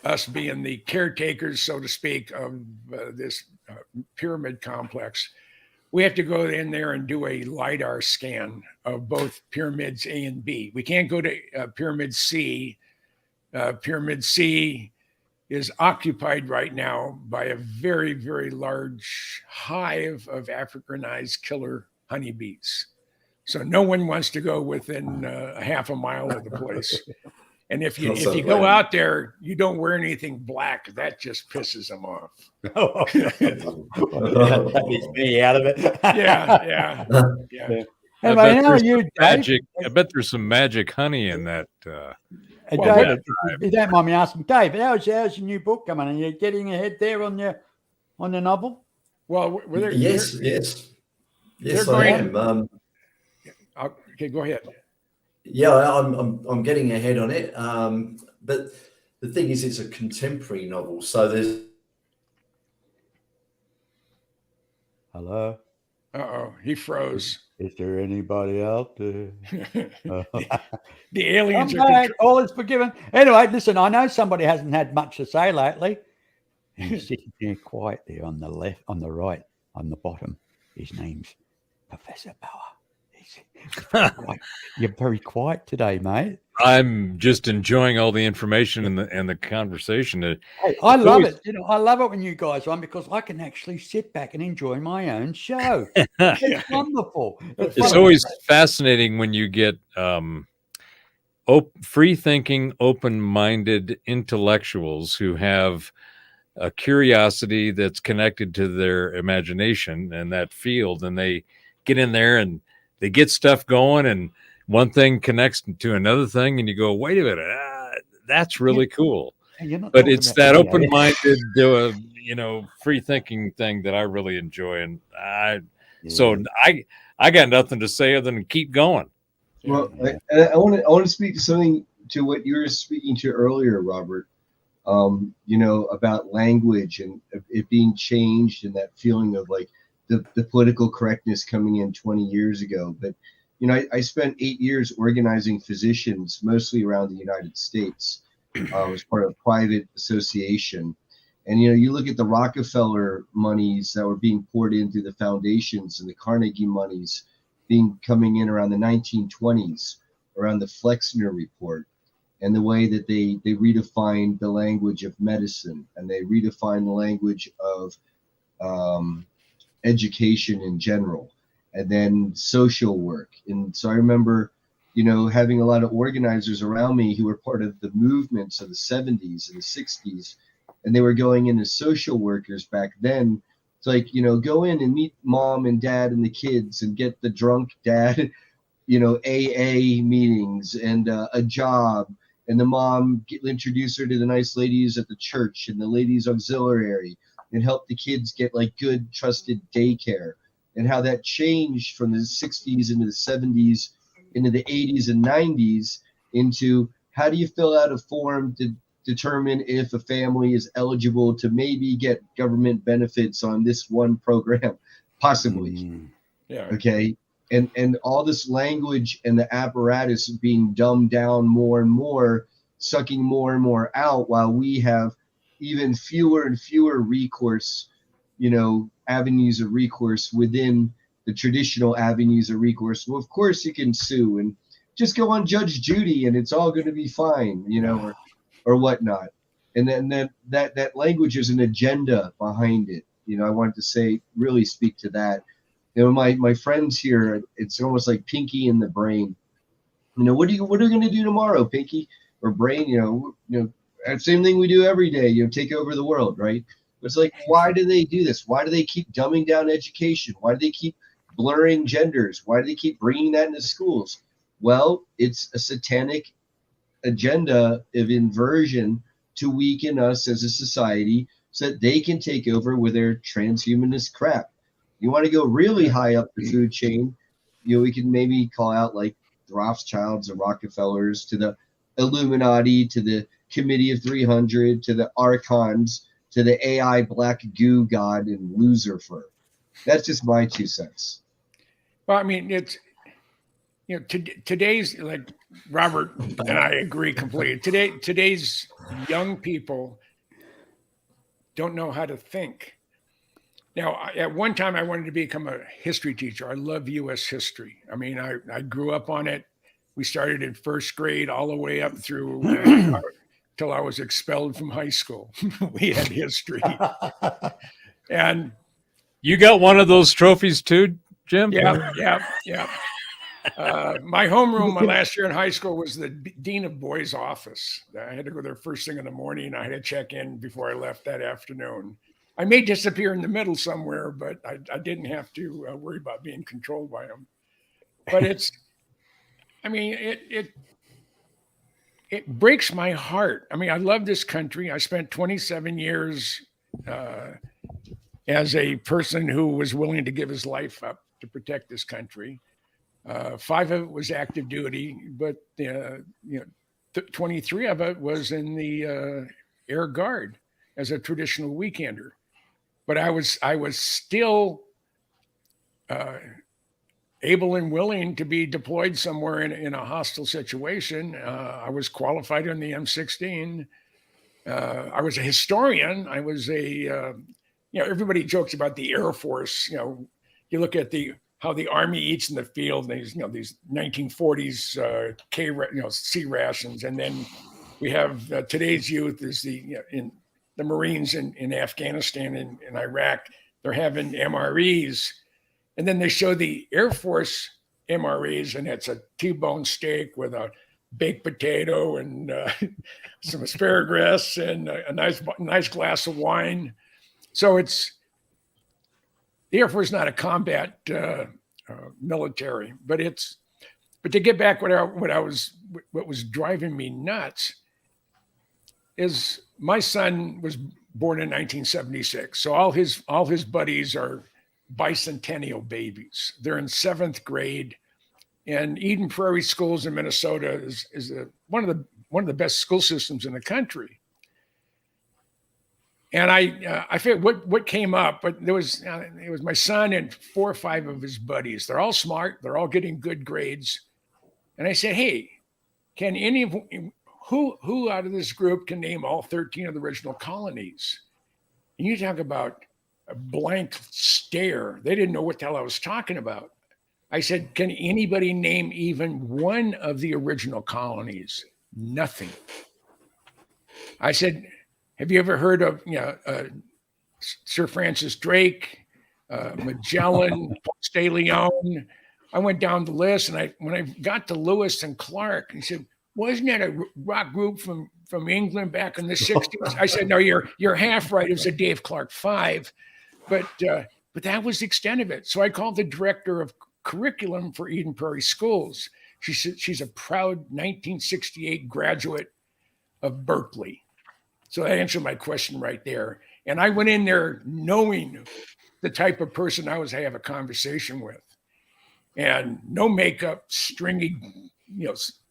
us being the caretakers, so to speak, of this pyramid complex, we have to go in there and do a LiDAR scan of both pyramids A and B. We can't go to Pyramid C. Pyramid C is occupied right now by a very, very large hive of Africanized killer honeybees. So no one wants to go within a half a mile of the place. And if you go out there, you don't wear anything black. That just pisses them off. That is me out of it. Yeah. Hey, mate, how are you, magic? I bet there's some magic honey in that. David, if you don't mind me asking, Dave, how's your new book coming? Are you getting ahead there on the novel? Well, yes, I am. Okay, go ahead. Yeah, I'm getting ahead on it. But the thing is, it's a contemporary novel, so there's. Hello. He froze. Is there anybody out there? The aliens all is forgiven. Anyway, listen, I know somebody hasn't had much to say lately. He's sitting there quietly on the left, on the right, on the bottom. His name's Professor Bauer. You're very quiet today, mate. I'm just enjoying all the information and the conversation. Hey, I love it. I love it when you guys are on, because I can actually sit back and enjoy my own show. It's wonderful. It's always fascinating when you get free-thinking, open-minded intellectuals who have a curiosity that's connected to their imagination and that field, and they get in there and they get stuff going, and one thing connects to another thing, and you go, wait a minute, that's really cool. But it's that open-minded, free-thinking thing that I really enjoy, and so I got nothing to say other than keep going. Well, I want to speak to something, to what you were speaking to earlier, Robert. about language and it being changed and that feeling of like the political correctness coming in 20 years ago. But, I spent 8 years organizing physicians, mostly around the United States. I was part of a private association. And, you look at the Rockefeller monies that were being poured in through the foundations and the Carnegie monies coming in around the 1920s, around the Flexner Report, and the way that they redefined the language of medicine and they redefined the language of education in general, and then social work. And so I remember, having a lot of organizers around me who were part of the movements of the 70s and the 60s, and they were going in as social workers back then. It's like, go in and meet mom and dad and the kids and get the drunk dad, AA meetings and a job. And the mom introduce her to the nice ladies at the church and the ladies auxiliary and help the kids get like good, trusted daycare. And how that changed from the 60s into the 70s, into the 80s and 90s, into how do you fill out a form to determine if a family is eligible to maybe get government benefits on this one program, possibly. Yeah. Okay. And all this language and the apparatus being dumbed down more and more, sucking more and more out, while we have even fewer and fewer recourse, avenues of recourse within the traditional avenues of recourse. Well, of course you can sue and just go on Judge Judy and it's all going to be fine, or whatnot. And then that language is an agenda behind it. I wanted to really speak to that. My friends here, it's almost like Pinky in the Brain. What are you going to do tomorrow, Pinky or Brain? Same thing we do every day. Take over the world, right? It's like, why do they do this? Why do they keep dumbing down education? Why do they keep blurring genders? Why do they keep bringing that into schools? Well, it's a satanic agenda of inversion to weaken us as a society so that they can take over with their transhumanist crap. You want to go really high up the food chain, we can maybe call out like the Rothschilds, the Rockefellers, to the Illuminati, to the Committee of 300, to the Archons, to the AI black goo god and Lucifer. That's just my 2 cents. Well, I mean, it's, today's, like Robert and I agree completely. Today's young people don't know how to think. Now, at one time, I wanted to become a history teacher. I love U.S. history. I mean, I grew up on it. We started in first grade all the way up through till I was expelled from high school. We had history. And you got one of those trophies too, Jim? Yeah. My homeroom my last year in high school was the dean of boys' office. I had to go there first thing in the morning. I had to check in before I left that afternoon. I may disappear in the middle somewhere, but I didn't have to worry about being controlled by them. But it breaks my heart. I mean, I love this country. I spent 27 years as a person who was willing to give his life up to protect this country. 5 of it was active duty, but 23 of it was in the Air Guard as a traditional weekender. But I was still able and willing to be deployed somewhere in a hostile situation. I was qualified in the M16. I was a historian. I was everybody jokes about the Air Force. You look at how the Army eats in the field. These 1940s C rations, and then we have today's youth is in the Marines in Afghanistan and Iraq. They're having MREs. And then they show the Air Force MREs, and it's a T-bone steak with a baked potato and some asparagus and a nice glass of wine. So the Air Force is not a combat military, but to get back what was driving me nuts is my son was born in 1976. So all his buddies are bicentennial babies. They're in 7th grade, and Eden Prairie Schools in Minnesota is one of the best school systems in the country. And I forget what came up, but it was my son and 4 or 5 of his buddies. They're all smart. They're all getting good grades. And I said, hey, can any of who out of this group can name all 13 of the original colonies? And you talk about a blank stare. They didn't know what the hell I was talking about. I said, can anybody name even one of the original colonies? Nothing. I said, have you ever heard of Sir Francis Drake, Magellan, Ponce de Leon? I went down the list, and when I got to Lewis and Clark, he said, wasn't that a rock group from England back in the 60s? I said, no, you're half right. It was a Dave Clark 5, but that was the extent of it. So I called the director of curriculum for Eden Prairie Schools. She said she's a proud 1968 graduate of Berkeley. So that answered my question right there. And I went in there knowing the type of person I was to have a conversation with. And no makeup, stringy,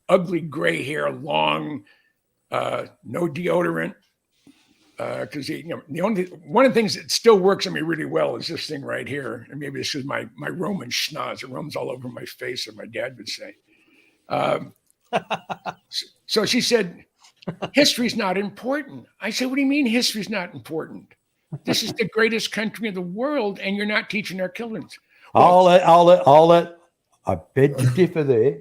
ugly gray hair, long, no deodorant. Because one of the things that still works on me really well is this thing right here. And maybe this is my Roman schnoz. It runs all over my face, as my dad would say. So she said, history's not important. I said, what do you mean history's not important? This is the greatest country in the world, and you're not teaching our children. Well, all that. I beg to differ there.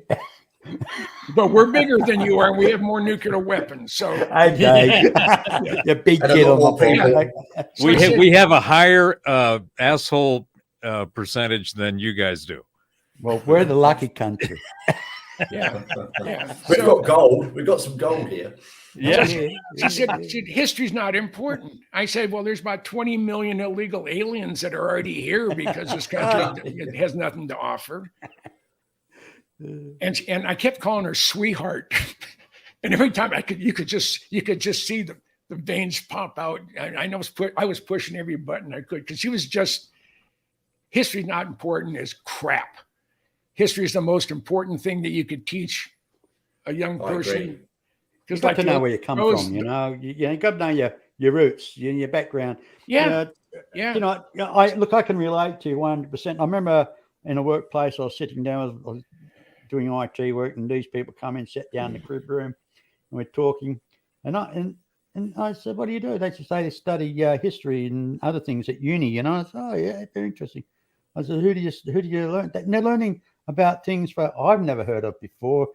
But we're bigger than you are, and we have more nuclear weapons. So, okay, you big And a kid lot on more the people. ball. We have a higher asshole percentage than you guys do. Well, we're the lucky country. yeah. We've So- got gold. We've got some gold here. Yeah. She said, history's not important. I said, well, there's about 20 million illegal aliens that are already here because this country has nothing to offer. And I kept calling her sweetheart. And every time you could just see the veins pop out. I was pushing every button I could because she was just, history's not important is crap. History is the most important thing that you could teach a young I person. agree. You've got to know where you come from. You got to know your roots, your background. Yeah. I can relate to you 100%. I remember in a workplace, I was sitting down, I was doing IT work, and these people come in, sat down in the crib room, and we're talking. And I said, "What do you do?" They just say they study history and other things at uni. And I said, "Oh yeah, very interesting." I said, "Who do you learn?" And they're learning about things I've never heard of before.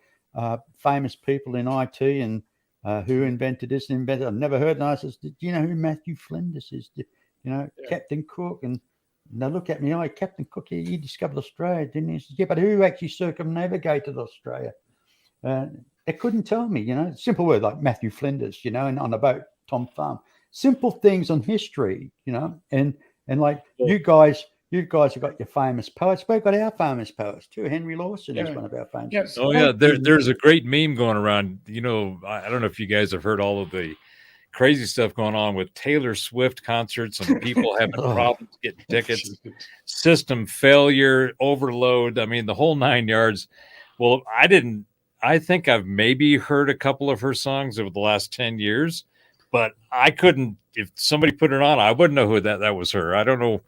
Famous people in IT and who invented this and invented. I've never heard. And I said, "Do you know who Matthew Flinders is? Captain Cook?" And they look at me, Captain Cook, he discovered Australia, didn't he? I said, yeah, but who actually circumnavigated Australia? They couldn't tell me, simple word like Matthew Flinders, and on a boat, Tom Thumb. Simple things on history, and like you guys have got your famous poets, but we've got our famous poets too. Henry Lawson is one of our famous. Yes. Oh yeah, there's a great meme going around. I don't know if you guys have heard all of the crazy stuff going on with Taylor Swift concerts and people having problems getting tickets, system failure, overload. I mean, the whole 9 yards. Well, I think I've maybe heard a couple of her songs over the last 10 years, but I couldn't, if somebody put it on, I wouldn't know who that was her. I don't know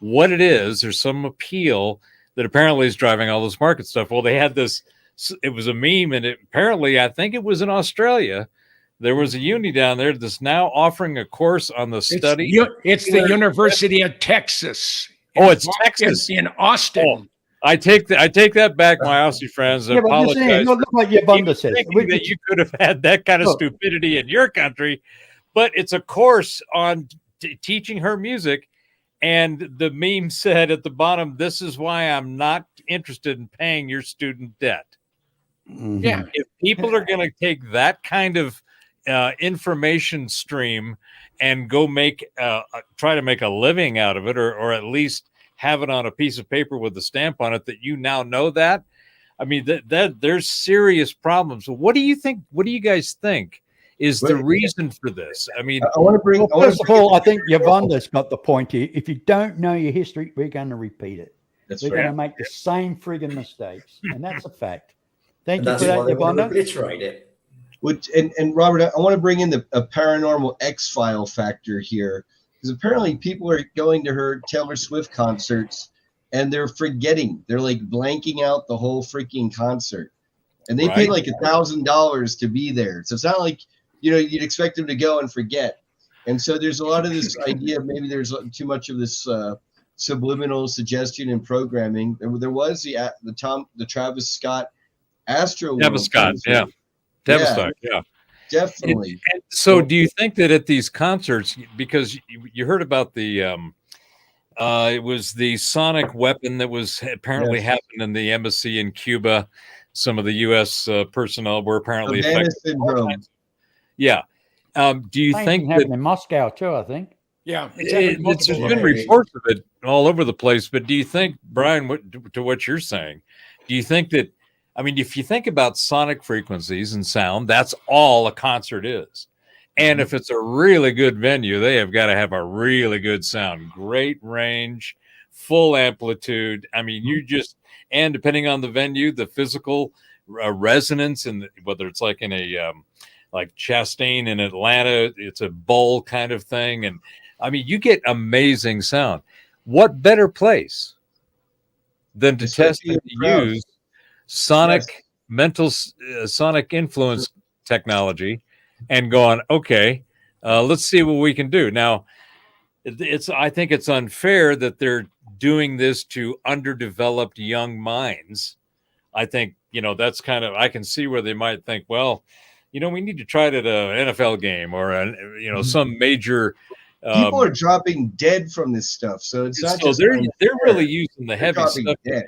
what it is. There's some appeal that apparently is driving all this market stuff. Well, they had this, it was a meme, and apparently, I think it was in Australia. There was a uni down there that's now offering a course on the study. It's the University of Texas. It's Texas in Austin. Oh, I take that back, my Aussie friends. I apologize. Look like your bunda says. That you could have had that kind of stupidity in your country, but it's a course on teaching her music. And the meme said at the bottom, "This is why I'm not interested in paying your student debt." Mm-hmm. Yeah. If people are going to take that kind of information stream and go try to make a living out of it, or at least have it on a piece of paper with a stamp on it that you now know that, I mean, that there's serious problems. So what do you think? What do you guys think is the reason for this? I mean, I want to bring. First of all, I think Yvonne's got the point here. If you don't know your history, we're going to repeat it. We're going to make the same friggin' mistakes, and that's a fact. Thank you for that, Yvonne. Yvonne. Obliterate it. Which and Robert, I want to bring in a paranormal X-file factor here, because apparently people are going to her Taylor Swift concerts and they're forgetting. They're like blanking out the whole freaking concert, and they paid like $1,000 to be there. So it's not like, you know, you'd expect them to go and forget. And so there's a lot of this idea of maybe there's too much of this subliminal suggestion and programming. There was the Travis Scott Astro Travis Scott, yeah. Devastating, yeah. Definitely. And so do you think that at these concerts, because you heard about the it was the sonic weapon that was apparently happened in the embassy in Cuba, some of the U.S. Personnel were apparently affected. Yeah. Do you think that in Moscow too? I think. Yeah, there's been reports of it all over the place. But do you think, Brian, to what you're saying, do you think that, I mean, if you think about sonic frequencies and sound, that's all a concert is. And if it's a really good venue, they have got to have a really good sound, great range, full amplitude. I mean, and depending on the venue, the physical resonance, and whether it's like in a like Chastain in Atlanta, it's a bowl kind of thing. And I mean, you get amazing sound. What better place than to test and use sonic sonic influence technology and going, okay, let's see what we can do. Now, I think it's unfair that they're doing this to underdeveloped young minds. I think, that's kind of, I can see where they might think, well, we need to try it at an NFL game or some major. People are dropping dead from this stuff, so it's not. So they're really using the heavy stuff. Dead.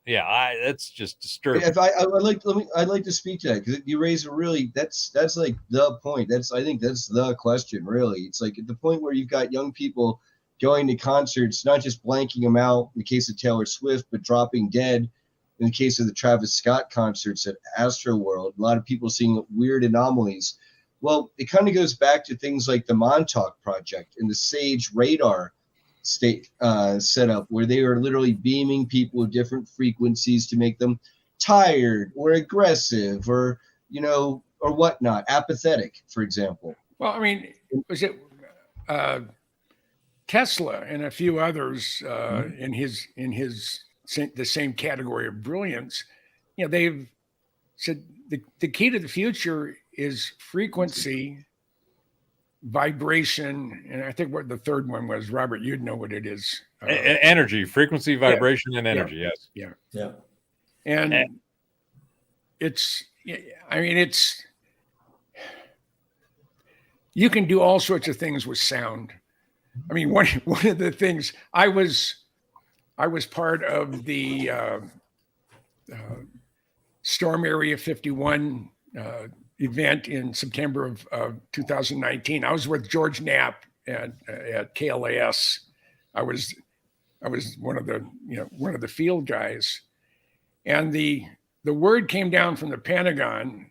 Yeah, that's just disturbing. I'd like to speak to that, because you raise a really that's like the point. I think that's the question. Really, it's like at the point where you've got young people going to concerts, not just blanking them out in the case of Taylor Swift, but dropping dead in the case of the Travis Scott concerts at Astroworld. A lot of people seeing weird anomalies. Well, it kind of goes back to things like the Montauk Project and the SAGE radar setup, where they were literally beaming people with different frequencies to make them tired or aggressive or whatnot, apathetic, for example. Well, I mean, was it Tesla and a few others in the same category of brilliance? They've said the key to the future is frequency, vibration, and I think what the third one was, Robert, you'd know what it is. Energy, frequency, vibration, and energy. Yes. Yeah. And it's, you can do all sorts of things with sound. I mean, one of the things I was part of the Storm Area 51 event in September of 2019. I was with George Knapp at KLAS. I was one of the field guys, and the word came down from the Pentagon.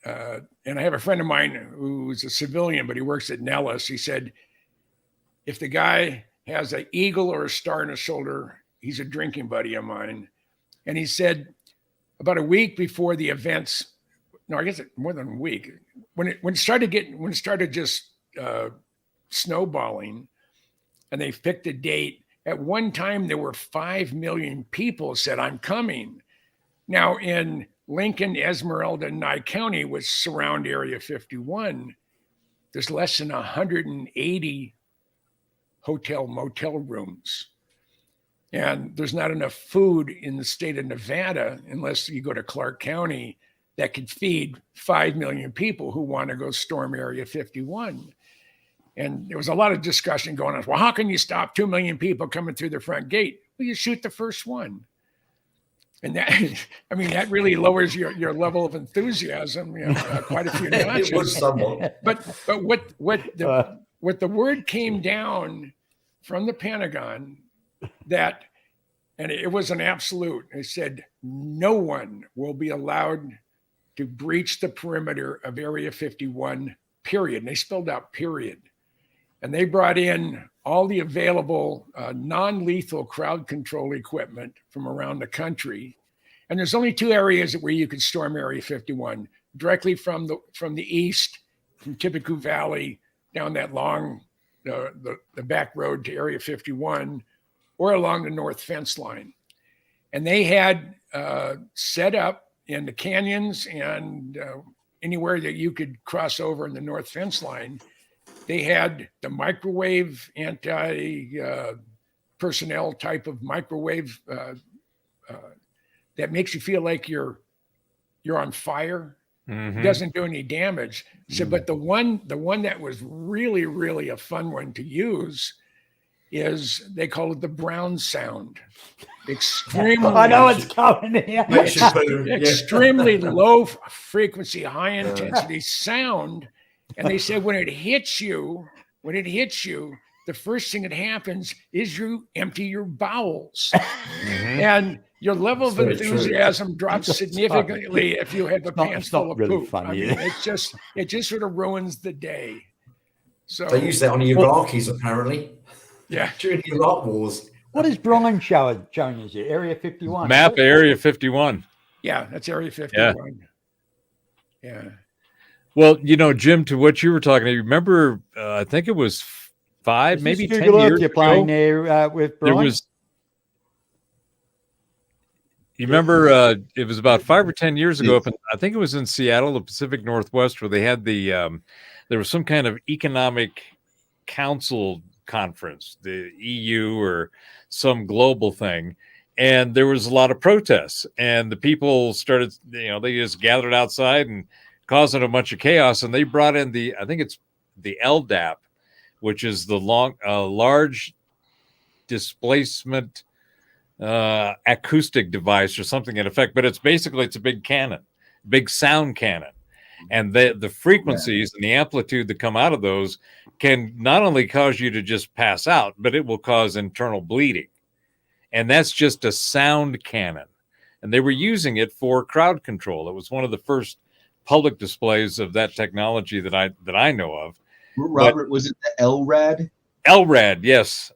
And I have a friend of mine who's a civilian, but he works at Nellis. He said, if the guy has an eagle or a star in his shoulder, he's a drinking buddy of mine. And he said, about a week before the events, no, I guess more than a week, when it started just snowballing, and they picked a date. At one time, there were 5 million people said, "I'm coming." Now in Lincoln, Esmeralda, and Nye County, which surround Area 51, there's less than 180 hotel motel rooms. And there's not enough food in the state of Nevada, unless you go to Clark County, that could feed 5 million people who want to go storm Area 51. And there was a lot of discussion going on. Well, how can you stop 2 million people coming through the front gate? Well, you shoot the first one. And that, I mean, that really lowers your level of enthusiasm, quite a few notches. It was somewhat. But what the word came down from the Pentagon that, and it was an absolute, it said, no one will be allowed to breach the perimeter of Area 51, period. And they spelled out period. And they brought in all the available non-lethal crowd control equipment from around the country. And there's only two areas where you could storm Area 51: directly from the east, from Tippecanoe Valley down that long the back road to Area 51, or along the north fence line. And they had set up in the canyons and anywhere that you could cross over in the north fence line, they had the microwave personnel type of microwave that makes you feel like you're on fire. Mhm. Doesn't do any damage. So, but the one that was really, really a fun one to use is, they call it the Brown sound. Extremely, I know it's coming here. Makes you boo. Yeah. extremely low frequency, high intensity sound. And they said when it hits you, the first thing that happens is you empty your bowels. And your level of That's very true. enthusiasm drops That's significantly if you have a It's not- pants it's not full of really poop. funny, I mean, is it just sort of ruins the day. So They used that on the Iraqis apparently yeah. during the Iraq wars. What is Brian showing us here? Area 51. Map Area 51. Yeah, that's Area 51. Yeah. Well, Jim, to what you were talking, you remember, I think it was 5, Is maybe this 10 Google Earth years you're playing ago. there with There Brian? was, you remember, it was about 5 or 10 years ago, up in, I think it was in Seattle, the Pacific Northwest, where they had there was some kind of economic council conference, the EU or some global thing. And there was a lot of protests, and the people started, they just gathered outside and causing a bunch of chaos. And they brought in I think it's the LDAP, which is the large displacement acoustic device or something in effect. But it's a big cannon, big sound cannon. And the frequencies and the amplitude that come out of those can not only cause you to just pass out, but it will cause internal bleeding. And that's just a sound cannon. And they were using it for crowd control. It was one of the first public displays of that technology that I know of. Robert, was it the LRAD? LRAD, yes.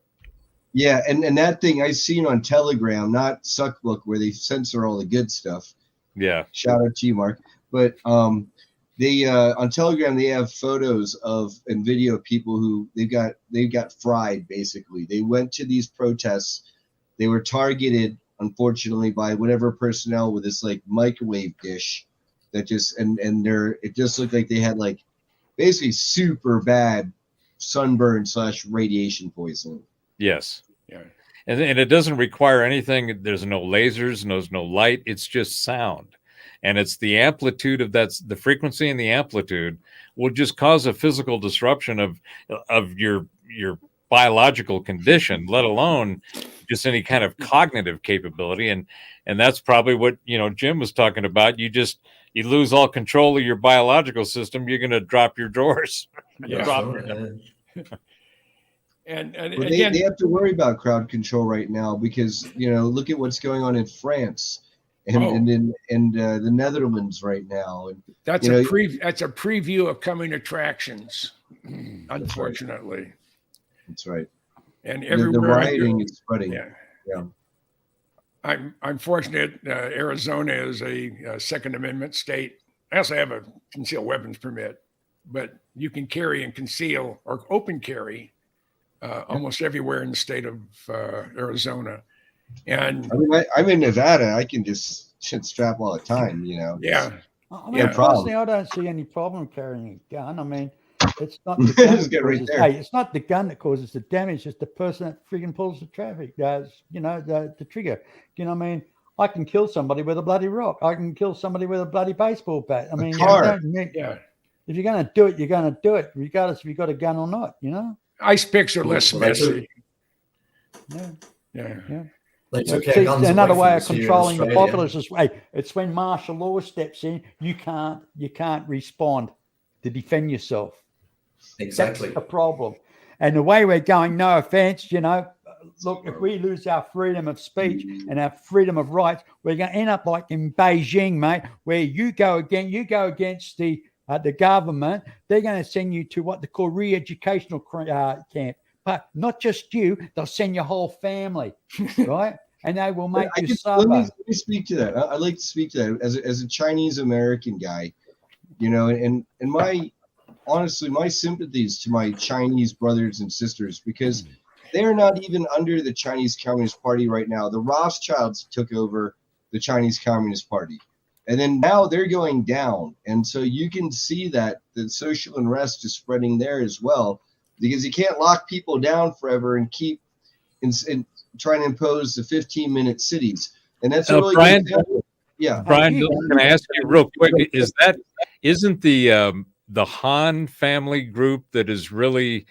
Yeah, and that thing I seen on Telegram, not Suckbook, where they censor all the good stuff. Yeah. Shout out to you, Mark. But they on Telegram they have photos of and video of people who they got fried. Basically, they went to these protests. They were targeted, unfortunately, by whatever personnel with this like microwave dish that just it just looked like they had like basically super bad sunburn / radiation poisoning. Yes. Yeah. And it doesn't require anything. There's no lasers, there's no light. It's just sound. And it's the amplitude of the frequency and the amplitude will just cause a physical disruption of your biological condition, let alone just any kind of cognitive capability. And that's probably what, Jim was talking about. You lose all control of your biological system. You're going to drop your drawers. Yeah. And Well, again, they have to worry about crowd control right now because look at what's going on in France and the Netherlands right now. And that's a preview of coming attractions, unfortunately. That's right. And The everywhere rioting is spreading. Yeah. I'm fortunate. Arizona is a Second Amendment state. I also have a concealed weapons permit, but you can carry and conceal or open carry almost everywhere in the state of Arizona. And I mean, I'm in Nevada. I can just strap all the time. yeah, I mean, Yeah. personally, I don't see any problem carrying a gun. I mean, it's not the gun Just get that right causes, there. it's not the gun that causes the damage. It's the person that friggin' pulls the traffic. The trigger. You know what I mean? I can kill somebody with a bloody rock. I can kill somebody with a bloody baseball bat. I mean, car. yeah. If you're going to do it, you're going to do it, regardless if you got a gun or not. Ice picks are less Well, they took- messy. Yeah. Yeah. They took See, our guns another away way from of us here in controlling the Australia. populace is it's when martial law steps in. You can't respond to defend yourself. Exactly. That's the problem. And the way we're going, no offense, look, if we lose our freedom of speech and our freedom of rights, we're going to end up like in Beijing, mate, where you go against the government. They're going to send you to what they call re-educational camp. But not just you, they'll send your whole family, right? and they will make I you guess- suffer. let me speak to that. I'd like to speak to that as a Chinese American guy, you know, and my honestly, my sympathies to my Chinese brothers and sisters, because they're not even under the Chinese Communist Party right now. The Rothschilds took over the Chinese Communist Party, and then now they're going down. And so you can see that the social unrest is spreading there as well, because you can't lock people down forever and keep and trying to impose the 15-minute cities. And that's a really Brian, good example. Yeah. Brian, can I ask you real quick? Isn't the Han family group that is really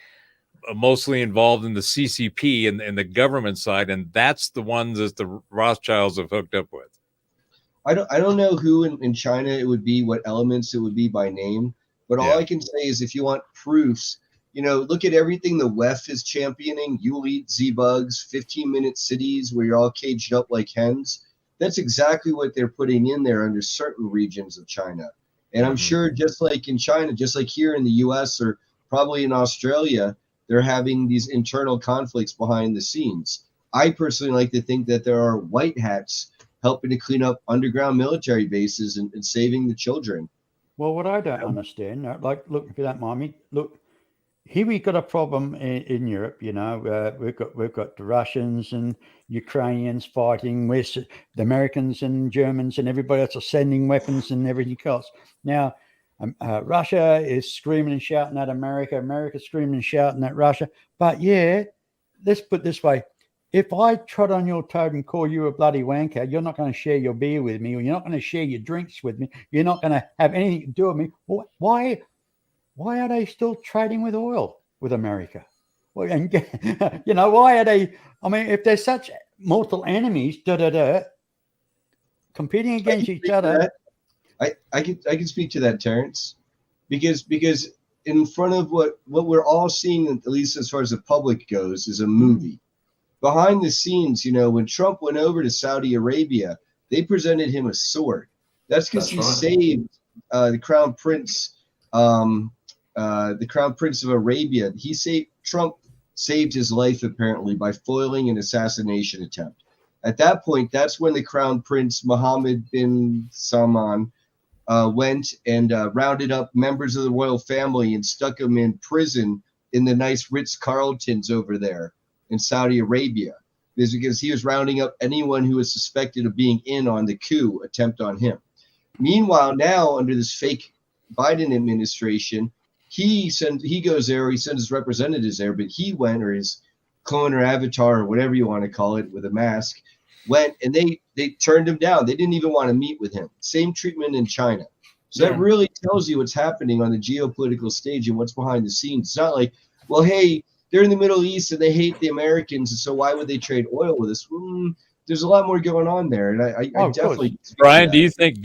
mostly involved in the CCP and the government side, and that's the ones that the Rothschilds have hooked up with? I don't know who in China it would be, what elements it would be by name, but all I can say is if you want proofs, you know, look at everything the WEF is championing. You'll eat Z-Bugs, 15-minute cities where you're all caged up like hens. That's exactly what they're putting in there under certain regions of China. And I'm sure just like in China, just like here in the US or probably in Australia, they're having these internal conflicts behind the scenes. I personally like to think that there are white hats helping to clean up underground military bases and saving the children. Well, what I don't understand, like, look, if you don't mind me, look, here we got a problem in Europe. You know, we've got the Russians and Ukrainians fighting with the Americans and Germans and everybody else are sending weapons and everything else. Now, Russia is screaming and shouting at America. America's screaming and shouting at Russia. But yeah, let's put it this way. If I trot on your toe and call you a bloody wanker, you're not going to share your beer with me, or you're not going to share your drinks with me. You're not going to have anything to do with me. Why are they still trading with oil with America? Well, and you know, why are they? I mean, if they're such mortal enemies, competing against each other. I can speak to that, Terrence, because in front of what we're all seeing, at least as far as the public goes, is a movie. Behind the scenes, you know, when Trump went over to Saudi Arabia, they presented him a sword. That's because he saved the Crown Prince, the Crown Prince of Arabia. Trump saved his life apparently by foiling an assassination attempt. At that point, that's when the Crown Prince Mohammed bin Salman went and rounded up members of the royal family and stuck them in prison in the nice Ritz-Carltons over there in Saudi Arabia. Is because he was rounding up anyone who was suspected of being in on the coup attempt on him. Meanwhile, now under this fake Biden administration, he goes there, or he sends his representatives there, but he went, or his clone or avatar or whatever you want to call it, with a mask, went, and they turned him down. They didn't even want to meet with him. Same treatment in China. So that really tells you what's happening on the geopolitical stage and what's behind the scenes. It's not like, well, hey, they're in the Middle East and they hate the Americans, and so why would they trade oil with us? There's a lot more going on there, and I definitely. Brian, do you think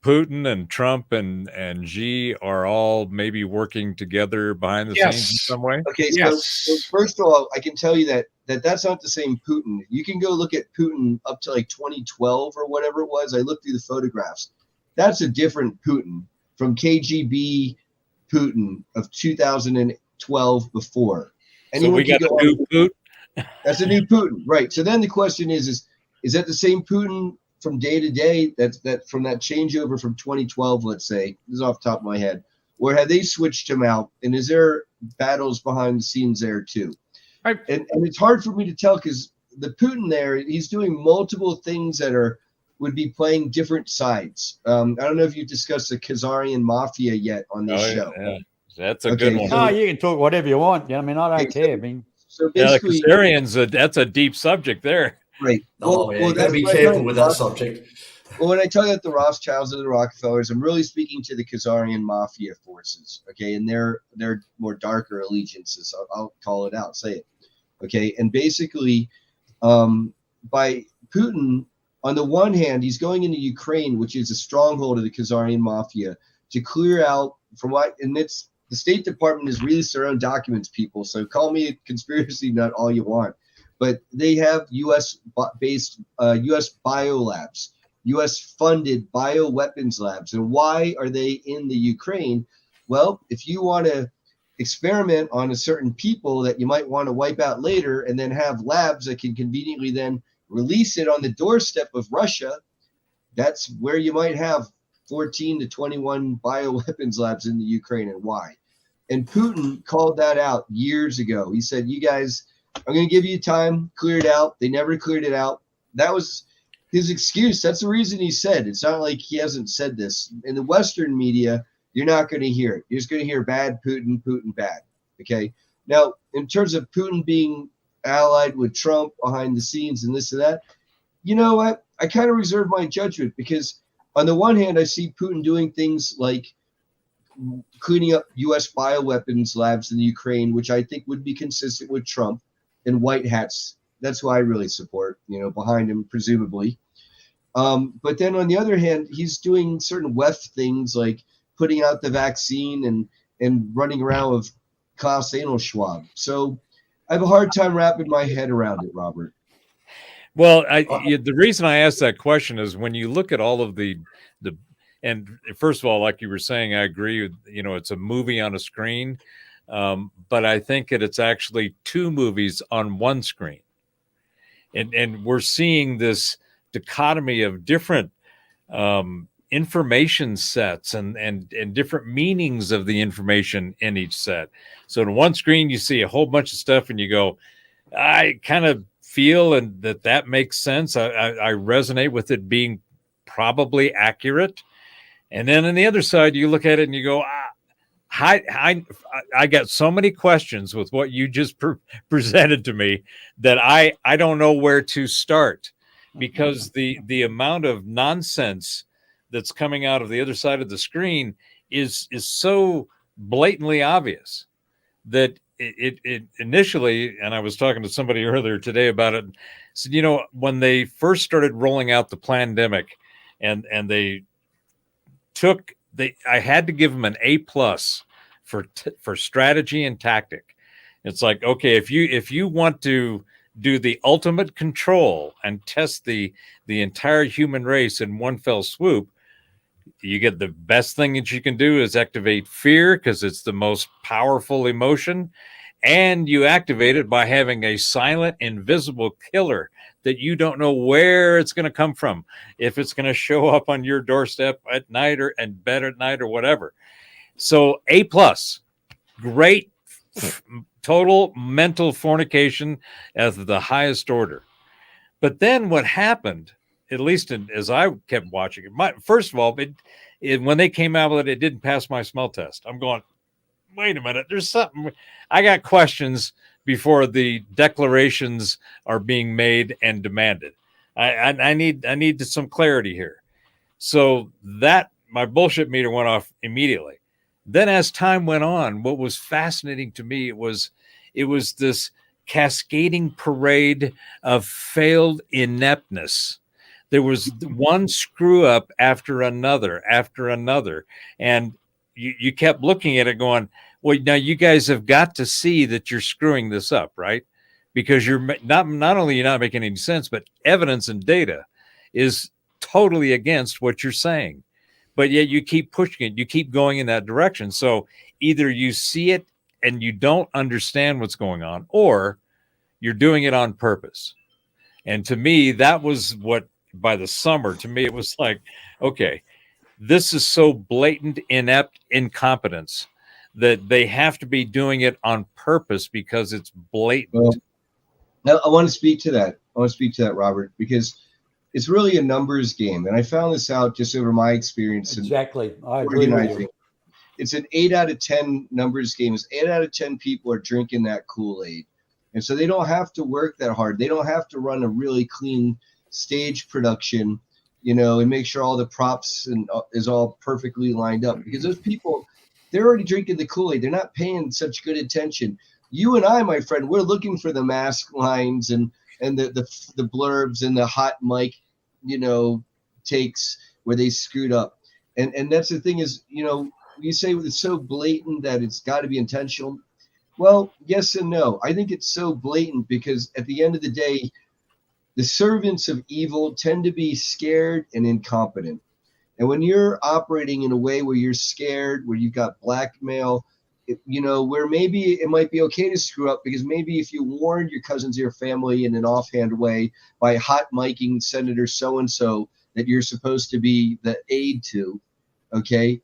Putin and Trump and Xi are all maybe working together behind the scenes in some way? Okay, so first of all, I can tell you that's not the same Putin. You can go look at Putin up to like 2012 or whatever it was. I looked through the photographs. That's a different Putin from KGB Putin of 2012 before. So we got a new Putin. That's a new Putin, right? So then the question is that the same Putin from day to day? That from that changeover from 2012, let's say, this is off the top of my head, or have they switched him out? And is there battles behind the scenes there too? And it's hard for me to tell because the Putin there, he's doing multiple things that would be playing different sides. I don't know if you've discussed the Khazarian mafia yet on this show. Yeah. That's a good one. Oh, you can talk whatever you want. I mean, I don't care. I mean, so basically, the Khazarians, that's a deep subject there. Right. Well, gotta be careful with that subject. Well, when I tell you that the Rothschilds and the Rockefellers, I'm really speaking to the Khazarian mafia forces, okay, and their more darker allegiances. I'll call it out, say it, okay. And basically, by Putin, on the one hand, he's going into Ukraine, which is a stronghold of the Khazarian mafia, to clear out from what, and it's. The State Department has released their own documents, people. So call me a conspiracy nut all you want. But they have U.S.-based U.S. biolabs, U.S.-funded bioweapons labs. And why are they in the Ukraine? Well, if you want to experiment on a certain people that you might want to wipe out later and then have labs that can conveniently then release it on the doorstep of Russia, that's where you might have 14 to 21 bioweapons labs in the Ukraine, and why. And Putin called that out years ago. He said, you guys, I'm going to give you time, clear it out. They never cleared it out. That was his excuse. That's the reason he said. It's not like he hasn't said this. In the Western media, you're not going to hear it. You're just going to hear bad Putin, Putin bad. Okay. Now, in terms of Putin being allied with Trump behind the scenes and this and that, you know what? I kind of reserve my judgment, because on the one hand, I see Putin doing things like cleaning up U.S. bioweapons labs in the Ukraine, which I think would be consistent with Trump and white hats. That's who I really support, behind him, presumably. But then on the other hand, he's doing certain WEF things like putting out the vaccine and running around with Klaus Anal Schwab. So I have a hard time wrapping my head around it, Robert. Well, the reason I asked that question is when you look at all of the and first of all, like you were saying, I agree. It's a movie on a screen, but I think that it's actually two movies on one screen, and we're seeing this dichotomy of different information sets and different meanings of the information in each set. So in one screen, you see a whole bunch of stuff, and you go, I kind of feel and that makes sense. I resonate with it being probably accurate. And then on the other side, you look at it and you go, I got so many questions with what you just presented to me that I don't know where to start, because the amount of nonsense that's coming out of the other side of the screen is so blatantly obvious that it initially, and I was talking to somebody earlier today about it, said, when they first started rolling out the pandemic and I had to give them an A+ for strategy and tactic. It's like, okay, if you want to do the ultimate control and test the entire human race in one fell swoop, you get the best thing that you can do is activate fear, because it's the most powerful emotion. And you activate it by having a silent, invisible killer that you don't know where it's going to come from. If it's going to show up on your doorstep at night or in bed at night or whatever. So A+, great, total mental fornication at the highest order. But then what happened, at least as I kept watching it, first of all, when they came out with it, it didn't pass my smell test. I'm going, wait a minute, there's something. I got questions before the declarations are being made and demanded. I need some clarity here. So that my bullshit meter went off immediately. Then as time went on, what was fascinating to me was this cascading parade of failed ineptness. There was one screw up after another, and you kept looking at it going, well, now you guys have got to see that you're screwing this up, right? Because you're not only you're not making any sense, but evidence and data is totally against what you're saying. But yet you keep pushing it, you keep going in that direction. So either you see it and you don't understand what's going on, or you're doing it on purpose. And to me, that was what, by the summer, to me, it was like, okay, this is so blatant, inept incompetence that they have to be doing it on purpose because it's blatant. Well, now I want to speak to that. Robert, because it's really a numbers game. And I found this out just over my experience. Exactly. I agree with you. It's an 8 out of 10 numbers game. It's 8 out of 10 people are drinking that Kool-Aid. And so they don't have to work that hard. They don't have to run a really clean stage production, and make sure all the props and is all perfectly lined up, because those people, they're already drinking the Kool-Aid. They're not paying such good attention. You and I, my friend, we're looking for the mask lines and the blurbs and the hot mic, takes where they screwed up. And that's the thing is, you say it's so blatant that it's got to be intentional. Well, yes and no. I think it's so blatant because at the end of the day, the servants of evil tend to be scared and incompetent. And when you're operating in a way where you're scared, where you've got blackmail, where maybe it might be okay to screw up, because maybe if you warned your cousins or your family in an offhand way by hot miking Senator so-and-so that you're supposed to be the aide to, okay,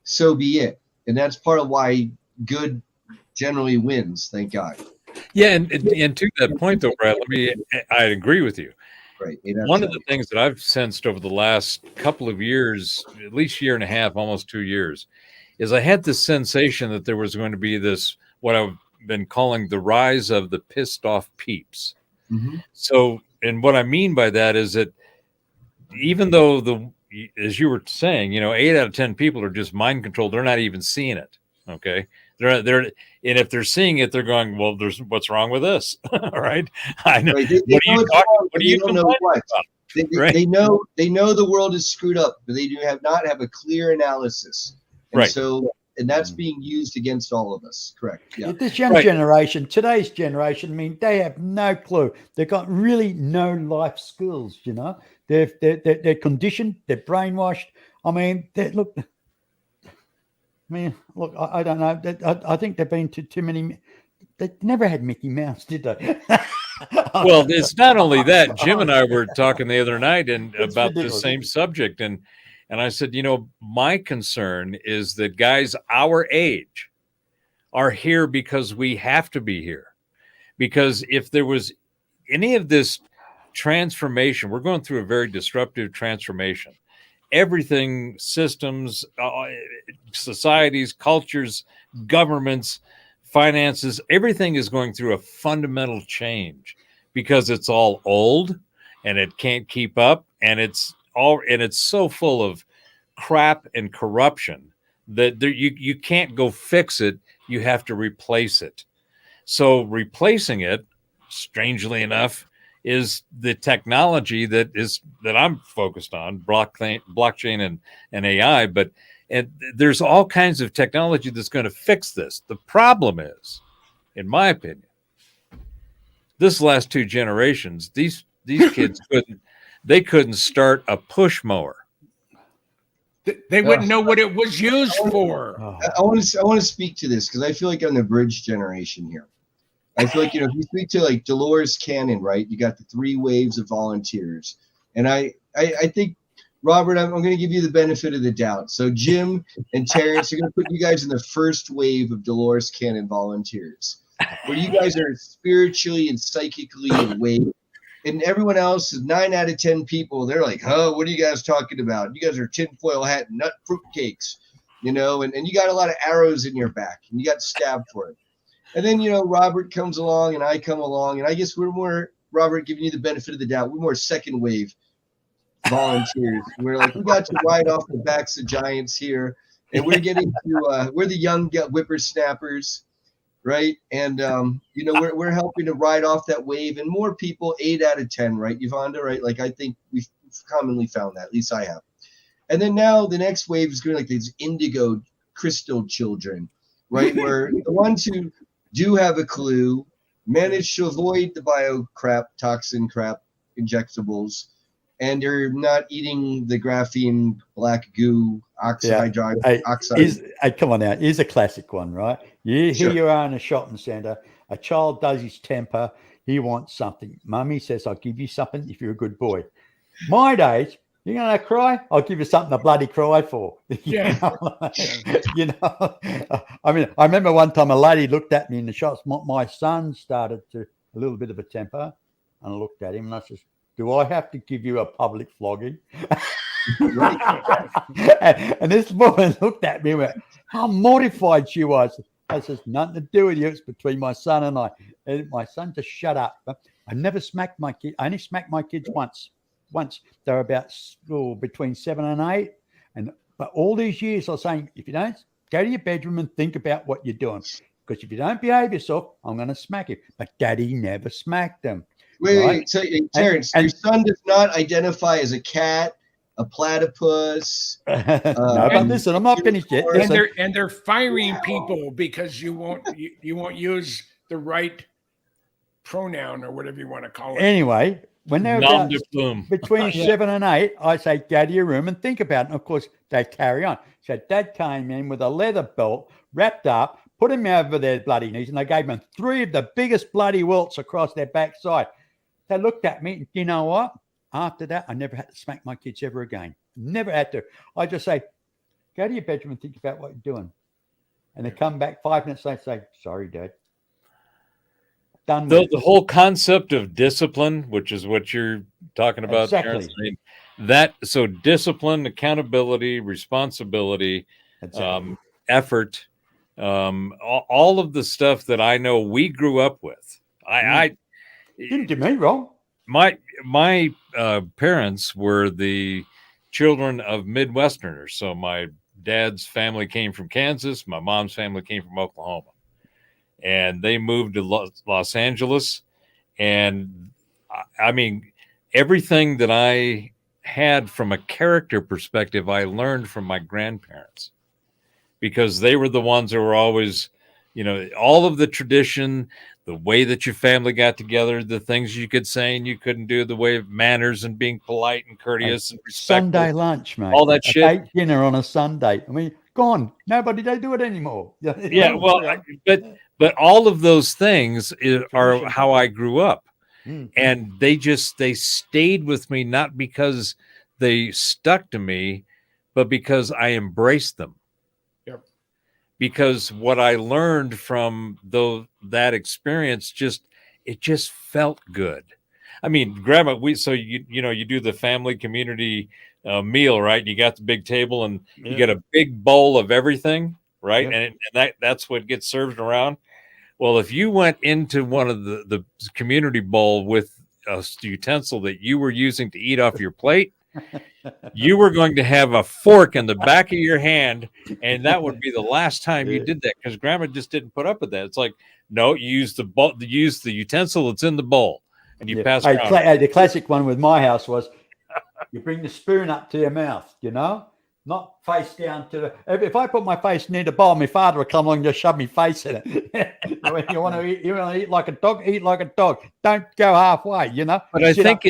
so be it. And that's part of why good generally wins, thank God. Yeah, and to that point though, Brad, I agree with you. Right. One of the things that I've sensed over the last couple of years, at least year and a half, almost 2 years, is I had this sensation that there was going to be this, what I've been calling the rise of the pissed off peeps. Mm-hmm. So, and what I mean by that is that even though as you were saying, 8 out of 10 people are just mind controlled. They're not even seeing it. Okay. And if they're seeing it, they're going, well, what's wrong with this? All right. I know. Right. What are you complaining about? They know the world is screwed up, but they not have a clear analysis. And right. So, and that's being used against all of us. Correct. Yeah. This young generation, today's generation, I mean, they have no clue. They've got really no life skills, They're conditioned, they're brainwashed. I mean, I don't know. I think they've been to too many. They never had Mickey Mouse, did they? Well, it's not only that. Jim and I were talking the other night about the same subject, and I said, my concern is that guys our age are here because we have to be here. Because if there was any of this transformation, we're going through a very disruptive transformation. Everything, systems, societies, cultures, governments, finances, everything is going through a fundamental change because it's all old and it can't keep up, and it's so full of crap and corruption that you can't go fix it. You have to replace it. So replacing it, strangely enough, is the technology that I'm focused on, blockchain and AI. And there's all kinds of technology that's going to fix this. The problem is, in my opinion, this last 2 generations, these kids couldn't start a push mower. They wouldn't know what it was used for. I want to speak to this because I feel like I'm the bridge generation here. I feel like, if you speak to like Dolores Cannon, right, you got the 3 waves of volunteers. And I think, Robert, I'm going to give you the benefit of the doubt. So Jim and Terrence are going to put you guys in the first wave of Dolores Cannon volunteers, where you guys are spiritually and psychically awake. And everyone else is 9 out of 10 people. They're like, oh, what are you guys talking about? You guys are tinfoil hat and nut fruitcakes, and you got a lot of arrows in your back and you got stabbed for it. And then, Robert comes along and I come along, and I guess we're more, Robert, giving you the benefit of the doubt. We're more second wave volunteers. We're like, we got to ride off the backs of giants here, and we're getting to, we're the young whippersnappers, right? And, we're helping to ride off that wave, and more people, 8 out of 10, right, Yvonne, right? Like, I think we've commonly found that, at least I have. And then now the next wave is going to like these indigo crystal children, right? Where the ones who do have a clue, manage to avoid the bio crap, toxin crap, injectables, and they're not eating the graphene black goo oxide. Come on now, here's a classic one, right? Here Sure. you are in a shopping center. A child does his temper. He wants something. Mummy says, I'll give you something if you're a good boy. My days, you're going to cry? I'll give you something to bloody cry for. Yeah. I mean, I remember one time a lady looked at me in the shops. My son started to a little bit of a temper, and I looked at him and I said, do I have to give you a public flogging? and this woman looked at me and went, how mortified she was. I said, nothing to do with you. It's between my son and I. And my son just shut up. I never smacked my kid. I only smacked my kids once. They were about between 7 and 8. But all these years I was saying, if you don't, go to your bedroom and think about what you're doing. Because if you don't behave yourself, I'm going to smack you. But Daddy never smacked them. Wait. So, Terrence, your son does not identify as a cat, a platypus. No, but listen, I'm not finished yet. And they're firing people because you won't use the right pronoun or whatever you want to call it. Anyway, when they're about between 7 7 and 8, I say, go to your room and think about it. And of course, they carry on. So Dad came in with a leather belt, wrapped up, put him over their bloody knees, and they gave him 3 of the biggest bloody welts across their backside. They looked at me, and you know what? After that, I never had to smack my kids ever again. Never had to. I just say, go to your bedroom and think about what you're doing. And they come back 5 minutes later and say, sorry, Dad. Done with The whole concept of discipline, which is what you're talking about, Exactly. Terrence, I mean, so discipline, accountability, responsibility, Exactly. effort, all of the stuff that I know we grew up with. I Didn't do me wrong. my parents were the children of Midwesterners. So my dad's family came from Kansas. My mom's family came from Oklahoma. And they moved to Los Angeles. And I mean, everything that I had from a character perspective, I learned from my grandparents, because they were the ones who were always, you know, all of the tradition, the way that your family got together, the things you could say and you couldn't do, the way of manners and being polite and courteous and respectful. Sunday lunch, mate. All that A shit. cake dinner on a Sunday. I mean, gone. Nobody, they do it anymore. Yeah, well, but all of those things are how I grew up. And they stayed with me, not because they stuck to me, but because I embraced them. Yep. Because what I learned from that experience just felt good. I mean, Grandma, you do the family community meal, right? You got the big table and you get a big bowl of everything, right? Yep. And that's what gets served around. Well, if you went into one of the community bowl with a utensil that you were using to eat off your plate, you were going to have a fork in the back of your hand, and that would be the last time you did that, because Grandma just didn't put up with that. It's like, no, you use the utensil that's in the bowl, and you pass it around. The classic one with my house was you bring the spoon up to your mouth, you know, not face down to the. If I put my face near the bowl, my father would come along and just shove my face in it. When you want to eat like a dog, eat like a dog. Don't go halfway, you know. But I think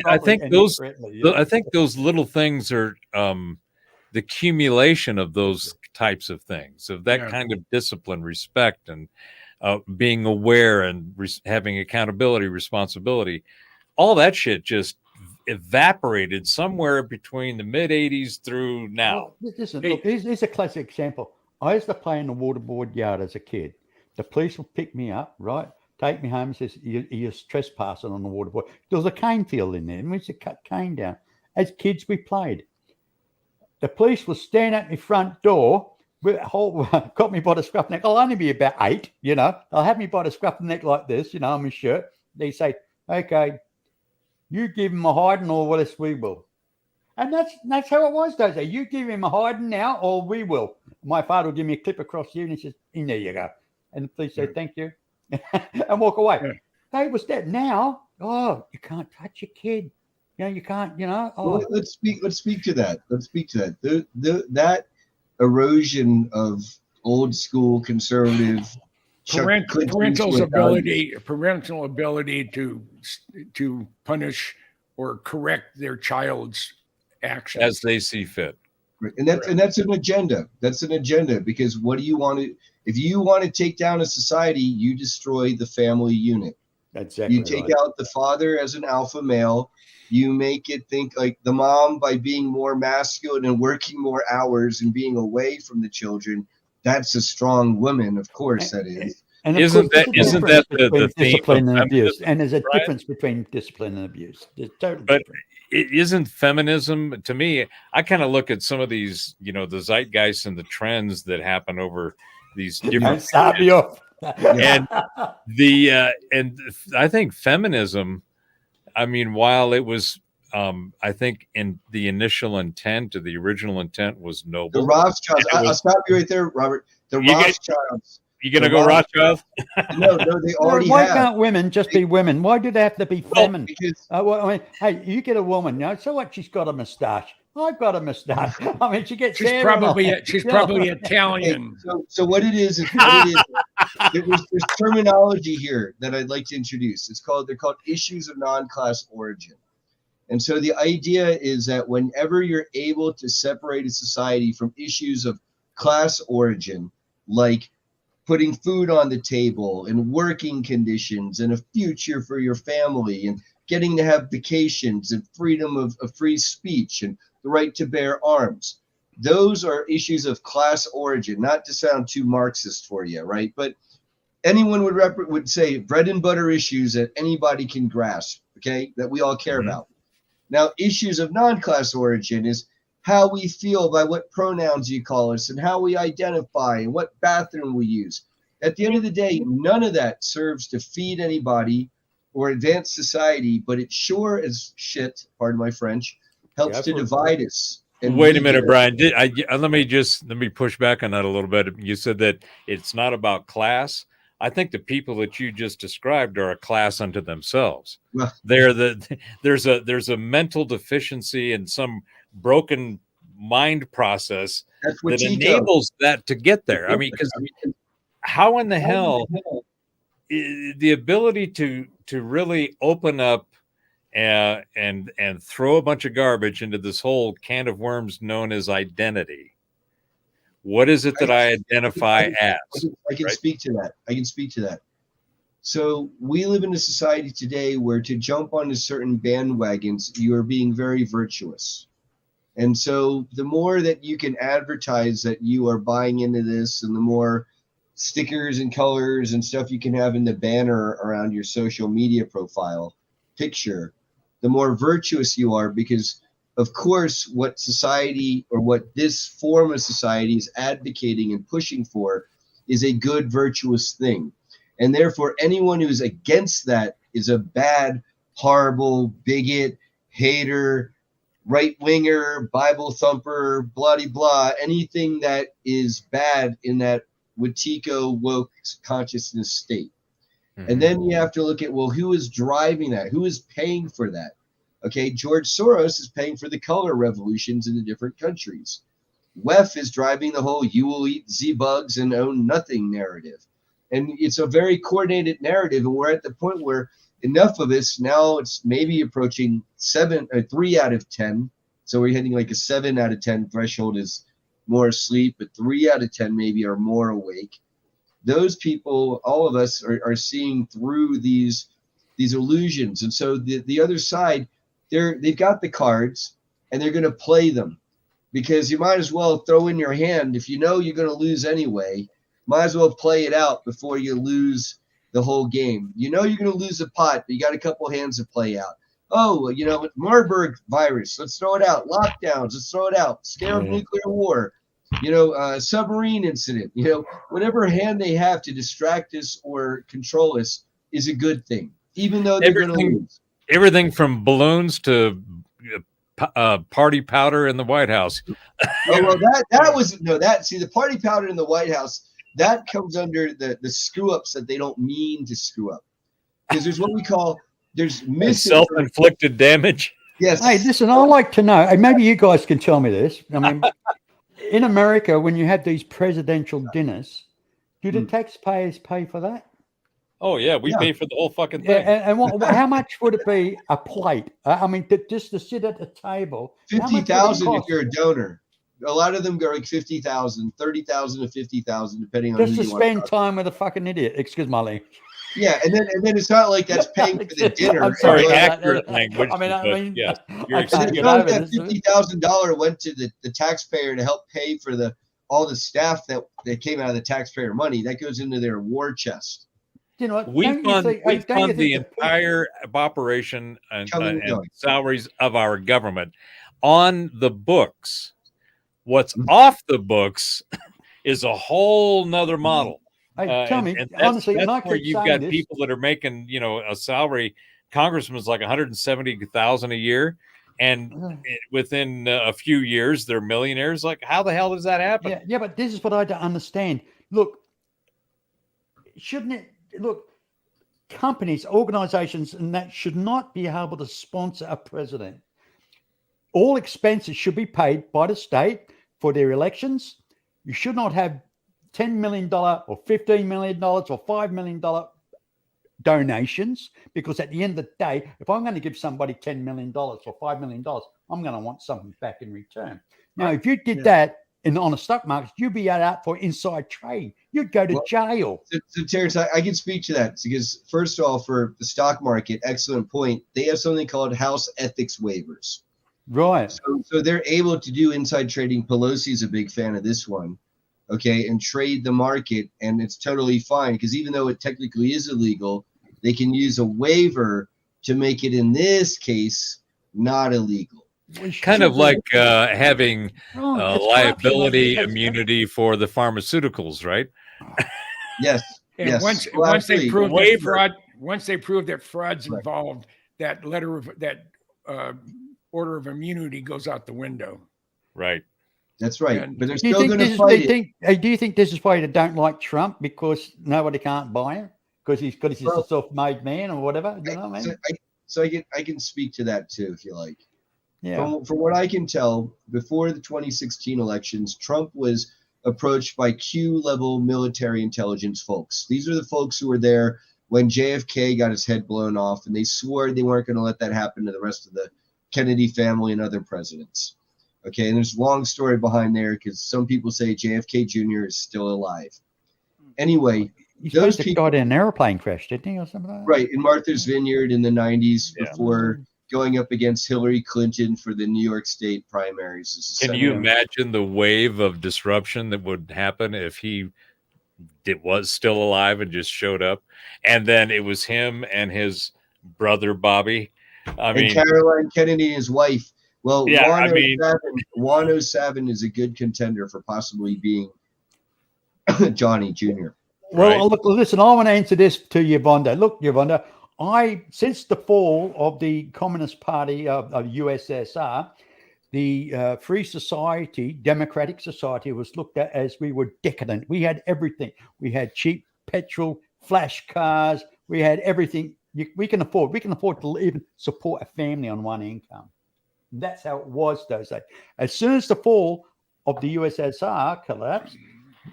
those yeah. those little things are the accumulation of those types of things, of that kind of discipline, respect, and being aware and having accountability, responsibility. All that shit just evaporated somewhere between the mid 80s through now. Well, listen, look, here's a classic example. I used to play in the waterboard yard as a kid. The police would pick me up, right? Take me home and says, you're trespassing on the waterboard. There was a cane field in there, and we used to cut cane down. As kids, we played. The police would stand at my front door, got me by the scruff neck. I'll only be about 8, you know. They'll have me by the scruff neck like this, you know, on my shirt. They say, okay, you give him a hiding or else we will. And that's how it was those days. You give him a hiding now or we will. My father would give me a clip across here and he says, in there you go. And the police say, thank you, and walk away. Yeah. They was that. Now, you can't touch your kid. You know, you can't, you know. Well, let's speak to that. That erosion of old school conservative parental ability to punish or correct their child's actions as they see fit. And that's an agenda. That's an agenda, because what do you want to? If you want to take down a society, you destroy the family unit. Exactly. You take out the father as an alpha male. You make it think like the mom by being more masculine and working more hours and being away from the children. That's a strong woman, of course. That is. And isn't that the discipline and abuse? Feminism, and there's a right? difference between discipline and abuse. There's totally but different. It isn't feminism to me. I kind of look at some of these, you know, the zeitgeist and the trends that happen over these different. Stop you up. And and I think feminism, I mean, while it was I think in the initial intent or the original intent was noble. The Rothschilds. I'll stop you right there, Robert. The Rothschilds. You gonna go Rothschild? No, they already Why have. can't women just be women? Why do they have to be feminine? Because Well, I mean, hey, you get a woman, you know, so what? She's got a moustache. I've got a moustache. I mean, she gets she's hair probably on. she's probably Italian. so what it is what it is. There's terminology here that I'd like to introduce. They're called issues of non-class origin. And so the idea is that whenever you're able to separate a society from issues of class origin, like putting food on the table and working conditions and a future for your family and getting to have vacations and freedom of free speech and the right to bear arms. Those are issues of class origin, not to sound too Marxist for you, right? But anyone would say bread and butter issues that anybody can grasp, okay, that we all care about. Now, issues of non-class origin is how we feel by what pronouns you call us and how we identify and what bathroom we use. At the end of the day, none of that serves to feed anybody or advance society, but it sure as shit, pardon my French, helps to divide us. And Wait a minute, Brian. Let me push back on that a little bit. You said that it's not about class. I think the people that you just described are a class unto themselves. Well, There's a mental deficiency and some broken mind process that enables that to get there. I mean, because how in the hell the ability to really open up and throw a bunch of garbage into this whole can of worms known as identity. What is it that I identify as? I can speak to that. I can speak to that. So we live in a society today where to jump onto certain bandwagons, you are being very virtuous. And so the more that you can advertise that you are buying into this, and the more stickers and colors and stuff you can have in the banner around your social media profile picture, the more virtuous you are, because of course what society or what this form of society is advocating and pushing for is a good, virtuous thing. And therefore anyone who's against that is a bad, horrible, bigot, hater, right-winger, Bible thumper, blah, blah, anything that is bad in that Wetiko woke consciousness state. And then you have to look at, well, who is driving that? Who is paying for that? Okay, George Soros is paying for the color revolutions in the different countries. WEF is driving the whole "you will eat Z-bugs and own nothing" narrative. And it's a very coordinated narrative. And we're at the point where enough of us, now it's maybe approaching 3 out of 10. So we're hitting like a 7 out of 10 threshold is more asleep, but 3 out of 10 maybe are more awake. Those people, all of us, are seeing through these illusions. And so the other side, they've got the cards and they're going to play them, because you might as well throw in your hand. If you know you're going to lose anyway, might as well play it out before you lose the whole game. You know you're going to lose a pot, but you got a couple hands to play out. Oh, Marburg virus, let's throw it out. Lockdowns, let's throw it out. Scare of nuclear war. Submarine incident, whatever hand they have to distract us or control us is a good thing, even though they're going to lose. Everything from balloons to party powder in the White House. Oh, well, the party powder in the White House, that comes under the screw ups that they don't mean to screw up. Because there's what we call, there's self-inflicted damage. Yes. Hey, listen, I'd like to know, and maybe you guys can tell me this. I mean, in America, when you have these presidential dinners, do the taxpayers pay for that? Oh, yeah, we pay for the whole fucking thing. Yeah, and how much would it be a plate? I mean, just to sit at the table. 50,000 if you're a donor. A lot of them go like 50,000, 30,000 to 50,000, depending on just who to you spend time with a fucking idiot. Excuse my language. Yeah, and then it's not like that's paying for the dinner. I'm sorry, Very accurate language. Yeah, you're I can't It's get not over that this. $50,000 went to the taxpayer to help pay for all the staff that came out of the taxpayer money. That goes into their war chest. You know what? We fund the entire entire operation and salaries of our government on the books. What's off the books is a whole nother model. Hey, tell me, and honestly, that's where you've got people that are making, a salary. Congressman's like $170,000 a year, and within a few years they're millionaires. Like, how the hell does that happen? Yeah, but this is what I don't understand. Look, companies, organizations, and that should not be able to sponsor a president. All expenses should be paid by the state for their elections. You should not have $10 million or $15 million or $5 million donations, because at the end of the day, if I'm going to give somebody $10 million or $5 million, I'm going to want something back in return. Now, if you did that, on the stock market, you'd be out for inside trade. You'd go to Well, jail. So Terrence, I can speak to that because first of all, for the stock market, excellent point. They have something called House ethics waivers. Right. So they're able to do inside trading. Pelosi's a big fan of this one, okay, and trade the market, and it's totally fine because even though it technically is illegal, they can use a waiver to make it, in this case, not illegal. Kind of like having Right, it's liability corruption. immunity for the pharmaceuticals, right? Yes. And Yes. once Well, once they absolutely. prove that Waiver. fraud, once they prove that fraud's Right. involved, that letter of that order of immunity goes out the window. Right. That's right. And But they're Do you still think going this to is fight it. do you think this is why they don't like Trump, because nobody can't buy him because he's Well, a self-made man or whatever? You know what I mean? So I can speak to that too, if you like. Yeah. From what I can tell, before the 2016 elections, Trump was approached by Q-level military intelligence folks. These are the folks who were there when JFK got his head blown off, and they swore they weren't going to let that happen to the rest of the Kennedy family and other presidents. Okay, and there's a long story behind there because some people say JFK Jr. is still alive. Anyway, He's those supposed to people- died in an airplane crash, didn't he, or something like that? right, in Martha's Vineyard in the 90s Yeah. before going up against Hillary Clinton for the New York State primaries. as a Can you senator. imagine the wave of disruption that would happen if he was still alive and just showed up, and then it was him and his brother Bobby? I And mean, Caroline Kennedy and his wife. Well, Yeah, I Juan mean- Juan 07 is a good contender for possibly being Johnny Jr. Well, Right. look, listen, I want to answer this to Yvonne. Look, Yvonne, since the fall of the Communist Party of USSR, the Free Society, Democratic Society, was looked at as we were decadent. We had everything. We had cheap petrol, flash cars. We had everything we can afford. We can afford to even support a family on one income. That's how it was those days. As soon as the fall of the USSR collapsed,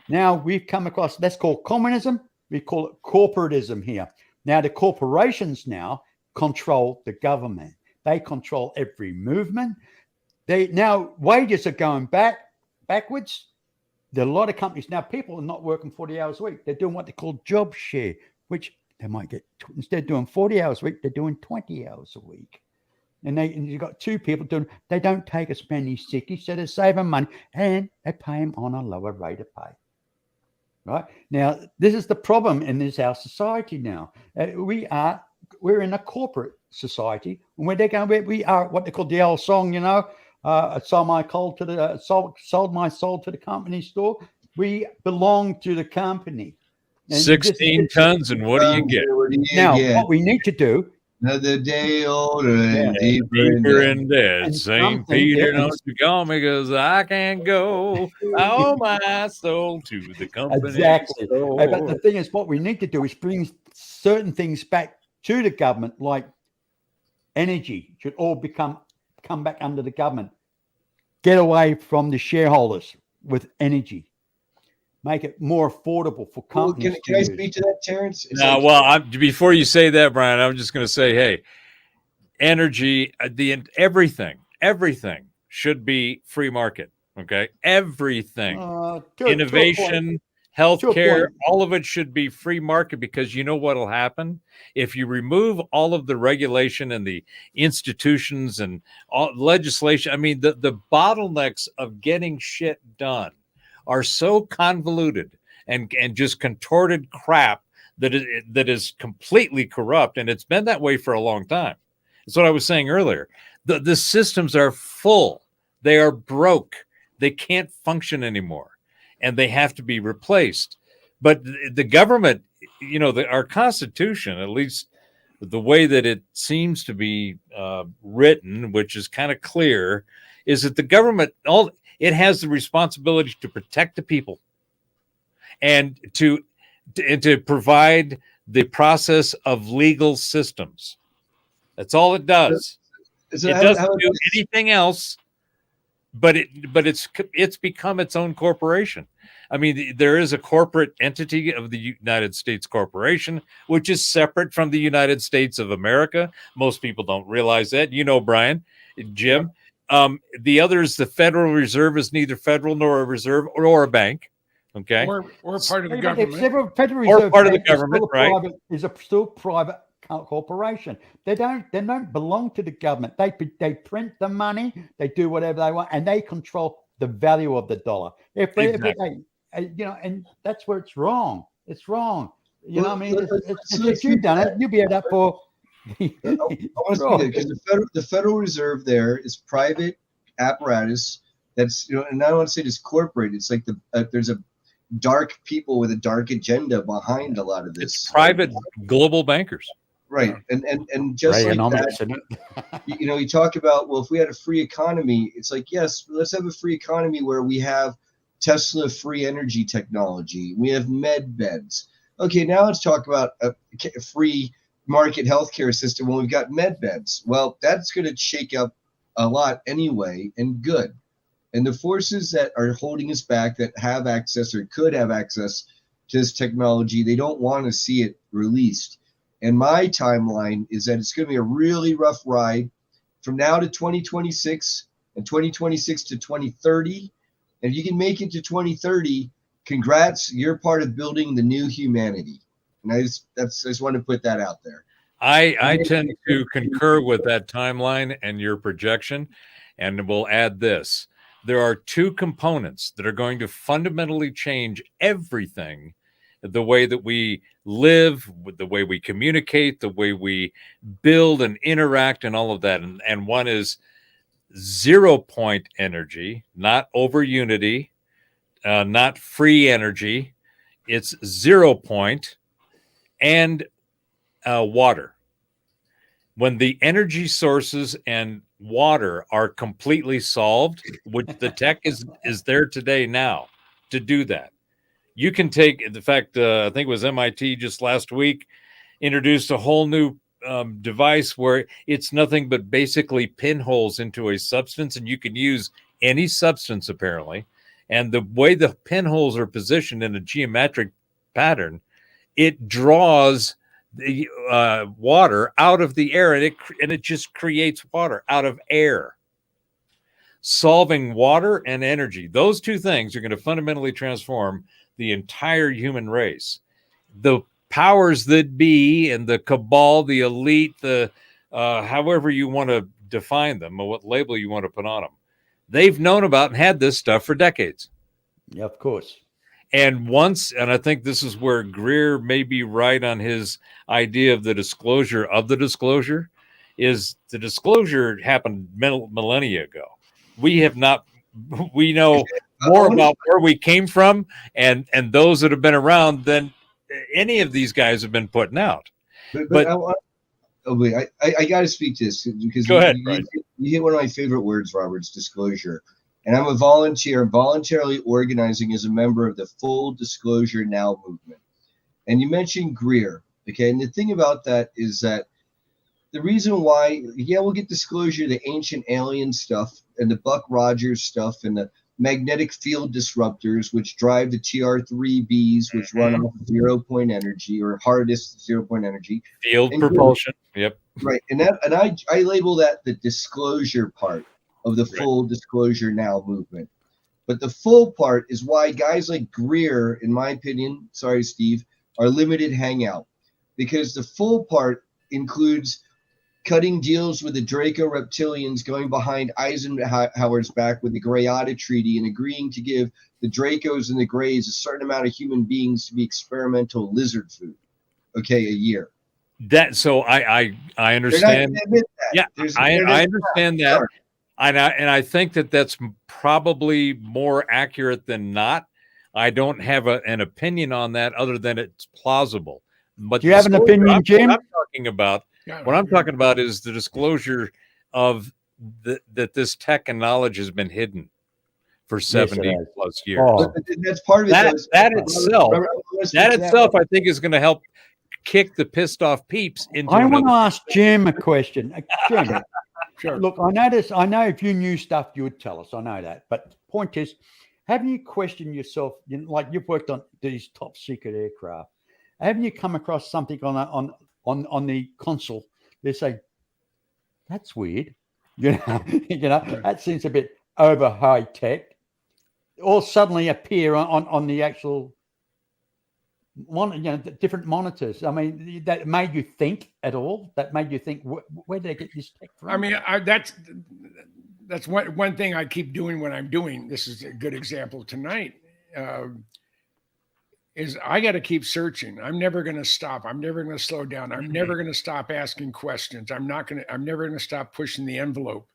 now we've come across, that's called communism. We call it corporatism here. Now the corporations now control the government. They control every movement. Now wages are going backwards. There are a lot of companies now. People are not working 40 hours a week. They're doing what they call job share, which they might get instead of doing 40 hours a week, they're doing 20 hours a week. And you've got two people doing. They don't take as many sickies, so they're saving money, and they pay them on a lower rate of pay. Right now, this is the problem in our society now. We're in a corporate society, and where they're going, we are what they call the old song, sold my soul to the company store. We belong to the company. And 16 tons, and what do you get? What do you Now, get? what we need to do, Another day older and Yeah. deeper in Deeper debt. in debt. And St. something Peter, that- don't you call me because I can't go. I owe my soul to the company. Exactly. store. But the thing is, what we need to do is bring certain things back to the government, like energy should all come back under the government. Get away from the shareholders with energy. Make it more affordable for Well, companies. can I to speak use. to that, Terrence? It's No, like- well, before you say that, Brian, I'm just going to say, hey, energy, everything should be free market. Okay, everything, To a point. innovation, To a healthcare, point. all of it should be free market, because you know what'll happen if you remove all of the regulation and the institutions and all legislation. I mean, the bottlenecks of getting shit done are so convoluted and just contorted crap that is completely corrupt, and it's been that way for a long time. That's what I was saying earlier. The systems are full. They are broke. They can't function anymore, and they have to be replaced. But the government, our Constitution, at least the way that it seems to be written, which is kind of clear, is that the government it has the responsibility to protect the people and to provide the process of legal systems. That's all it does. So It how- doesn't how- do anything else, but it's become its own corporation. I mean, there is a corporate entity of the United States Corporation, which is separate from the United States of America. Most people don't realize that. Brian, Jim, The other is the Federal Reserve is neither federal nor a reserve or a bank. Okay. or part of the But government. Federal Or Reserve part of the Bank is government, still a right? Is a still private corporation. They don't belong to the government. They print the money. They do whatever they want, and they control the value of the dollar. If Exactly. and that's where it's wrong. It's wrong. You know Well, what I mean? let's If you've done it, you'll be head up for. I want to speak because the Federal Reserve there is private apparatus that's, and I don't want to say it's corporate. It's like there's a dark people with a dark agenda behind a lot of this. It's private global bankers. Right. And just like Reaganomics, that, isn't it? you talk about, well, if we had a free economy, it's like, yes, let's have a free economy where we have Tesla free energy technology. We have med beds. Okay, now let's talk about a free market healthcare system when we've got med beds. Well, that's going to shake up a lot anyway, and good. And the forces that are holding us back, that have access or could have access to this technology, they don't want to see it released. And my timeline is that it's going to be a really rough ride from now to 2026 and 2026 to 2030. And if you can make it to 2030, congrats, you're part of building the new humanity. And I just want to put that out there. I tend to concur with that timeline and your projection, and we'll add this. There are two components that are going to fundamentally change everything, the way that we live, the way we communicate, the way we build and interact and all of that. And one is 0 point energy, not over unity, not free energy. It's 0 point and water. When the energy sources and water are completely solved, which the tech is there today now to do that. You can take, in fact, I think it was MIT just last week, introduced a whole new device where it's nothing but basically pinholes into a substance, and you can use any substance apparently. And the way the pinholes are positioned in a geometric pattern, it draws the water out of the air, and it just creates water out of air. Solving water and energy, those two things are going to fundamentally transform the entire human race. The powers that be and the cabal, the elite, the however you want to define them or what label you want to put on them, they've known about and had this stuff for decades. Yeah, of course. And I think this is where Greer may be right on his idea of the disclosure, is the disclosure happened millennia ago. We know more about where we came from and those that have been around than any of these guys have been putting out. But I got to speak to this because go ahead, you hit one of my favorite words, Robert's disclosure. And I'm a volunteer, voluntarily organizing as a member of the Full Disclosure Now movement. And you mentioned Greer, okay? And the thing about that is that the reason why, we'll get disclosure, the ancient alien stuff and the Buck Rogers stuff and the magnetic field disruptors, which drive the TR3Bs, which run off 0 point energy or hardest 0 point energy. Field propulsion. Yep. Right. And I label that the disclosure part of the Full Disclosure Now movement. But the full part is why guys like Greer, in my opinion, sorry, Steve, are limited hangout. Because the full part includes cutting deals with the Draco reptilians, going behind Eisenhower's back with the Greada Treaty and agreeing to give the Dracos and the Greys a certain amount of human beings to be experimental lizard food, a year. So I understand. Yeah, I understand that. And I think that that's probably more accurate than not. I don't have an opinion on that other than it's plausible. But do you have an opinion, Jim? What I'm talking about is the disclosure of that this tech and knowledge has been hidden for 70 plus years. Oh. That's part of it. That itself, I think, is going to help kick the pissed off peeps into. I want to ask Jim a question. Jim, Sure. look, I know if you knew stuff, you would tell us. I know that. But the point is, haven't you questioned yourself? Like you've worked on these top secret aircraft. Haven't you come across something on the console? They say, that's weird. That seems a bit over high tech. Or suddenly appear on the actual different monitors. I mean, that made you think at all? That made you think, where did they get this tech from? I mean, that's one thing I keep doing when I'm doing. This is a good example tonight. Is I got to keep searching. I'm never going to stop. I'm never going to slow down. I'm never going to stop asking questions. I'm never going to stop pushing the envelope.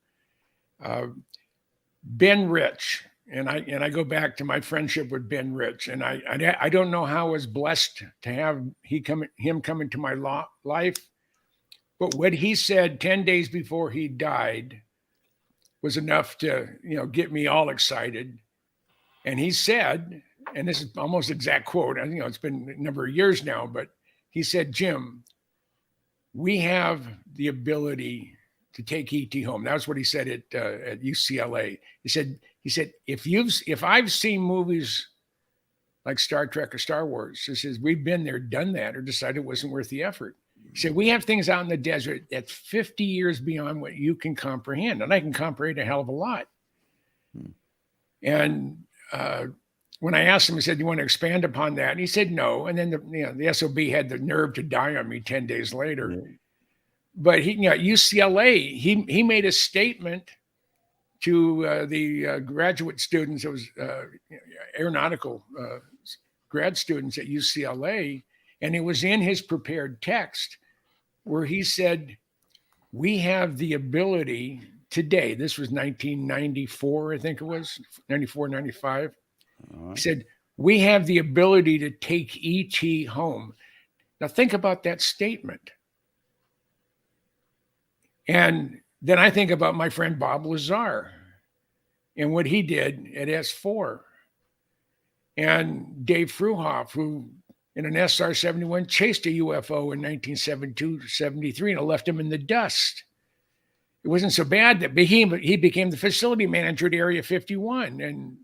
Ben Rich, and I go back to my friendship with Ben Rich, and I don't know how I was blessed to have him come into my life, but what he said 10 days before he died was enough to get me all excited. And he said, and this is almost exact quote, it's been a number of years now, but he said, "Jim, we have the ability to take ET home." That's what he said at UCLA. He said, if I've seen movies like Star Trek or Star Wars, he says, we've been there, done that, or decided it wasn't worth the effort. He said, we have things out in the desert that's 50 years beyond what you can comprehend. And I can comprehend a hell of a lot. And when I asked him, he said, "Do you want to expand upon that?" And he said, "No." And then the SOB had the nerve to die on me 10 days later. Yeah. But at UCLA, he made a statement to the graduate students. It was aeronautical grad students at UCLA. And it was in his prepared text where he said, we have the ability today. This was 1994, I think it was, 94, 95. Right. He said, we have the ability to take ET home. Now think about that statement. And then I think about my friend Bob Lazar and what he did at S4. And Dave Fruhoff, who in an SR-71 chased a UFO in 1972-73 and left him in the dust. It wasn't so bad that he became the facility manager at Area 51. And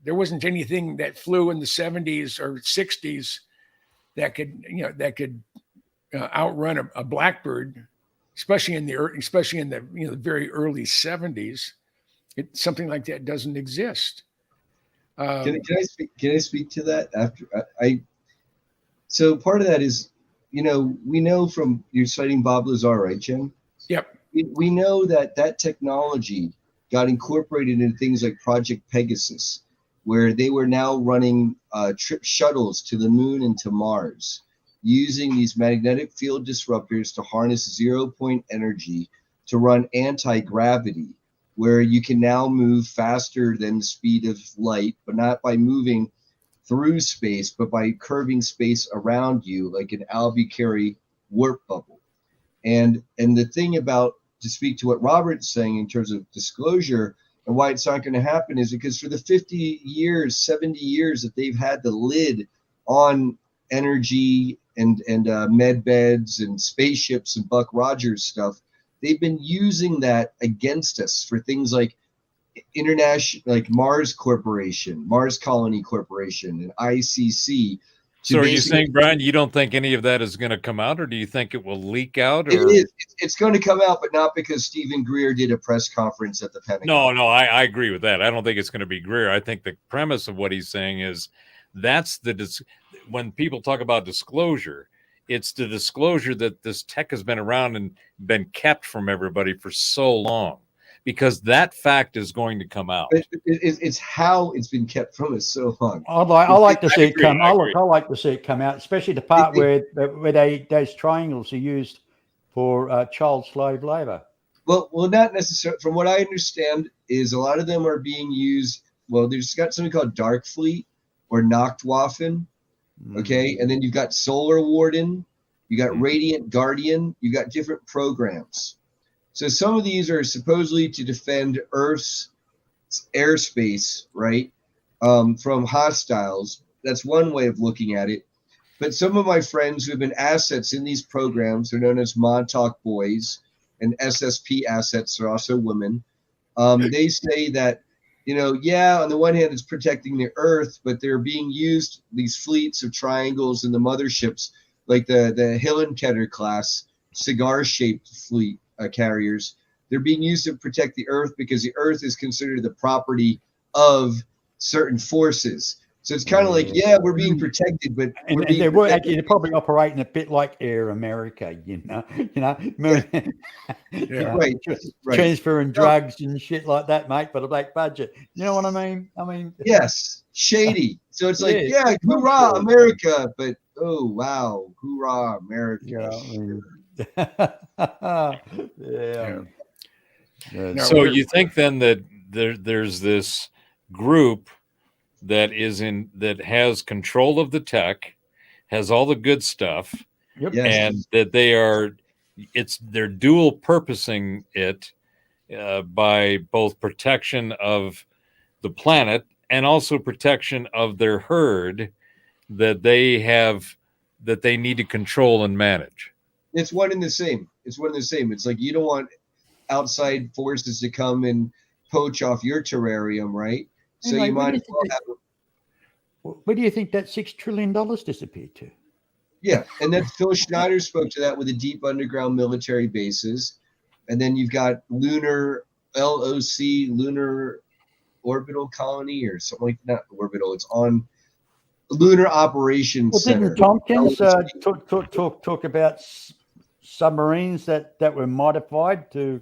there wasn't anything that flew in the 70s or 60s that could outrun a Blackbird, especially in the very early 70s. Something like that doesn't exist. Can I speak to that after So part of that is, we know from you're citing Bob Lazar, right, Jim? Yep. We know that technology got incorporated into things like Project Pegasus, where they were now running trip shuttles to the moon and to Mars, using these magnetic field disruptors to harness zero-point energy to run anti-gravity, where you can now move faster than the speed of light, but not by moving through space, but by curving space around you like an Albuquerque warp bubble. And the thing about, to speak to what Robert's saying in terms of disclosure and why it's not going to happen, is because for the 50 years, 70 years that they've had the lid on energy and med beds and spaceships and Buck Rogers stuff, they've been using that against us for things like international, like Mars Corporation, Mars Colony Corporation, and ICC. So are you saying, Brian, you don't think any of that is going to come out, or do you think it will leak out? Or? It's going to come out, but not because Stephen Greer did a press conference at the Pentagon. No, I agree with that. I don't think it's going to be Greer. I think the premise of what he's saying is when people talk about disclosure, it's the disclosure that this tech has been around and been kept from everybody for so long, because that fact is going to come out. It's how it's been kept from us so long. I like to see it come. I like to see it come out, especially the part where those triangles are used for child slave labor. Well, not necessarily. From what I understand, is a lot of them are being used. Well, there's got something called Dark Fleet or Nachtwaffen. Okay, and then you've got Solar Warden, you got Radiant Guardian, you got different programs. So some of these are supposedly to defend Earth's airspace, right, from hostiles. That's one way of looking at it. But some of my friends who have been assets in these programs, they're known as Montauk Boys, and SSP assets are also women. They say that, on the one hand, it's protecting the Earth, but they're being used, these fleets of triangles and the motherships, like the Hillenketter class, cigar-shaped fleet carriers. They're being used to protect the Earth because the Earth is considered the property of certain forces. So it's kind of like, yeah, we're being protected, but And, we're and being they were protected. actually they're probably operating a bit like Air America, Right, right. transferring drugs and shit like that, mate, for the black budget. You know what I mean? Yes, shady. So it's like, Yeah, yeah, hoorah, America, but oh wow, hoorah, America. you know, yeah. No, So we're- you think then that there's this group that has control of the tech, has all the good stuff, Yep. Yes. and that they're dual purposing it by both protection of the planet and also protection of their herd that they need to control and manage. It's one and the same. It's like you don't want outside forces to come and poach off your terrarium, right? So Anyway, you might as well have. Where do you think that $6 trillion disappeared to? Yeah, and then Phil Schneider spoke to that with the deep underground military bases, and then you've got lunar LOC, lunar orbital colony, or something like that. Not orbital. It's on lunar operations Well, center. didn't Tompkins LOC. talk about submarines that were modified to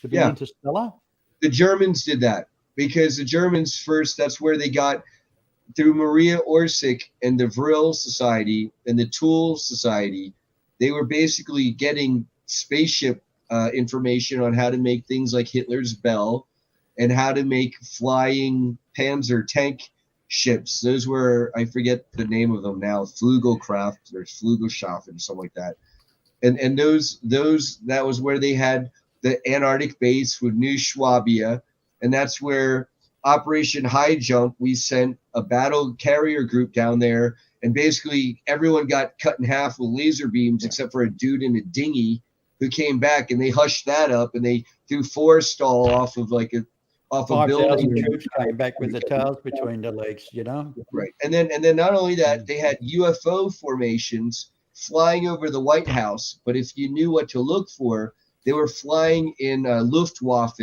be Yeah. interstellar? The Germans did that because the Germans first. That's where they got through Maria Orsic and the Vril Society and the Tool Society. They were basically getting spaceship information on how to make things like Hitler's Bell and how to make flying Panzer tank ships. Those were, I forget the name of them now, Flugelkraft or Flugelschaffen or something like that. And those that was where they had the Antarctic base with New Swabia, and that's where Operation High Jump, we sent a battle carrier group down there, and basically everyone got cut in half with laser beams except for a dude in a dinghy who came back, and they hushed that up, and they threw Forrestal off of a 5,000 building. troops came back with the tails between the legs, Right. And then not only that, they had UFO formations flying over the White House, but if you knew what to look for, they were flying in Luftwaffe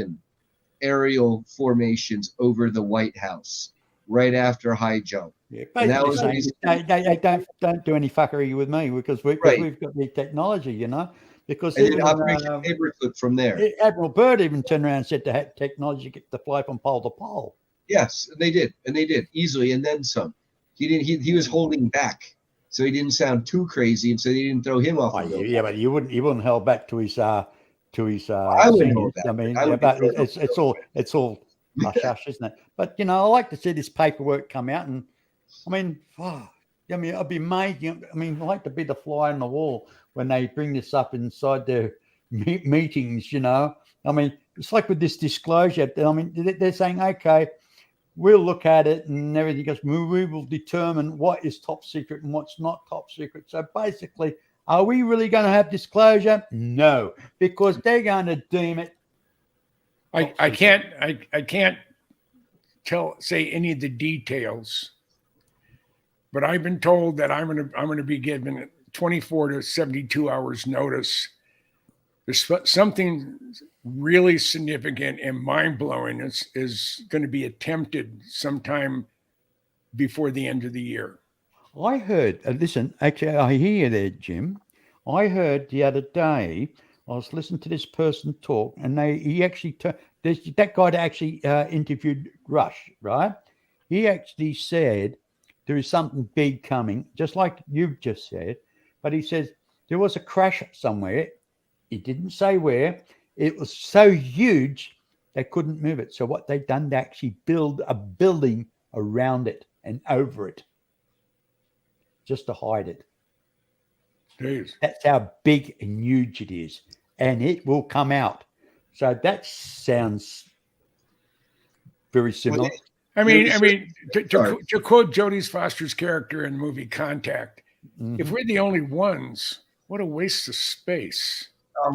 aerial formations over the White House right after High Jump. Yeah, And that basically was saying, they don't do any fuckery with me because we've got the technology, Because and then even, Operation Paperclip from there. Admiral Byrd even turned around and said to have technology to fly from pole to pole. Yes, and they did easily, and then some. He was holding back, so he didn't sound too crazy, and so they didn't throw him off. Oh, the building. yeah, but you wouldn't hold back to his I wouldn't hold back. I mean, I would but be it's all hush hush, isn't it? But I like to see this paperwork come out, and I'd be amazed. I'd like to be the fly on the wall when they bring this up inside their meetings. It's like with this disclosure. They're saying, okay, we'll look at it and everything goes. We will determine what is top secret and what's not top secret. So basically, are we really going to have disclosure? No, because they're going to deem it. I can't say any of the details, but I've been told that I'm gonna be given 24 to 72 hours notice. There's something really significant and mind-blowing is going to be attempted sometime before the end of the year. I heard, listen, actually, I hear you there, Jim. I heard the other day, I was listening to this person talk, and he actually, that guy that actually interviewed Rush, right? He actually said there is something big coming, just like you've just said, but he says there was a crash somewhere. He didn't say where. It was so huge they couldn't move it. So what they've done, they actually build a building around it and over it, just to hide it. Jeez. That's how big and huge it is, and it will come out. So that sounds very similar. I mean, to quote Jodie Foster's character in the movie Contact, if we're the only ones, what a waste of space.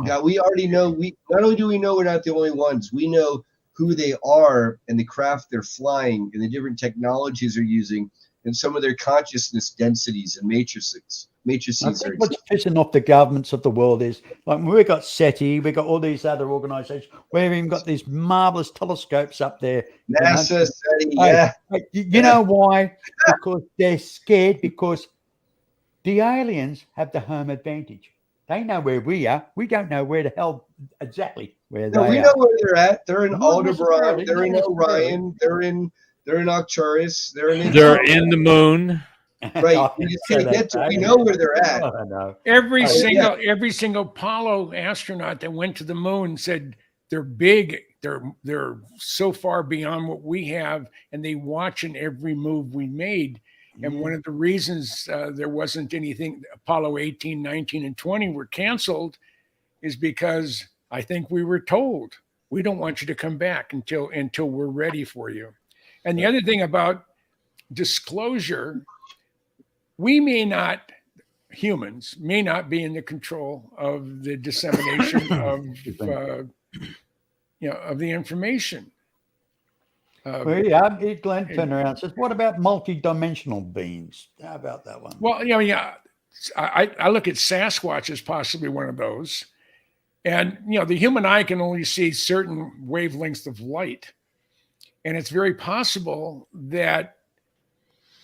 God, we already know. We not only do we know we're not the only ones, we know who they are and the craft they're flying and the different technologies they're using and some of their consciousness densities and matrices. matrices I are think what's pissing off the governments of the world is like we've got SETI, we've got all these other organisations. We've even got these marvelous telescopes up there. NASA, SETI, Hey, yeah. hey, you know why? Because they're scared. Because the aliens have the home advantage. They know where we are. We don't know where the hell exactly where No, they we are. know where they're at. They're in Not necessarily, Aldebaran. They're in not necessarily. Orion. They're in Arcturus. They're in. They're in the moon. Right. I We just said can't get that, to. We Dave. know where they're at. I know. Every Oh, yeah. single Apollo astronaut that went to the moon said they're big, they're so far beyond what we have, and they watching every move we made. And one of the reasons there wasn't anything, Apollo 18, 19, and 20 were canceled, is because I think we were told, we don't want you to come back until we're ready for you. And the other thing about disclosure, humans may not be in the control of the dissemination of of the information. Well, yeah, Glenn turned around and says, "What about multi-dimensional beings? How about that one?" Well, I look at Sasquatch as possibly one of those, and the human eye can only see certain wavelengths of light, and it's very possible that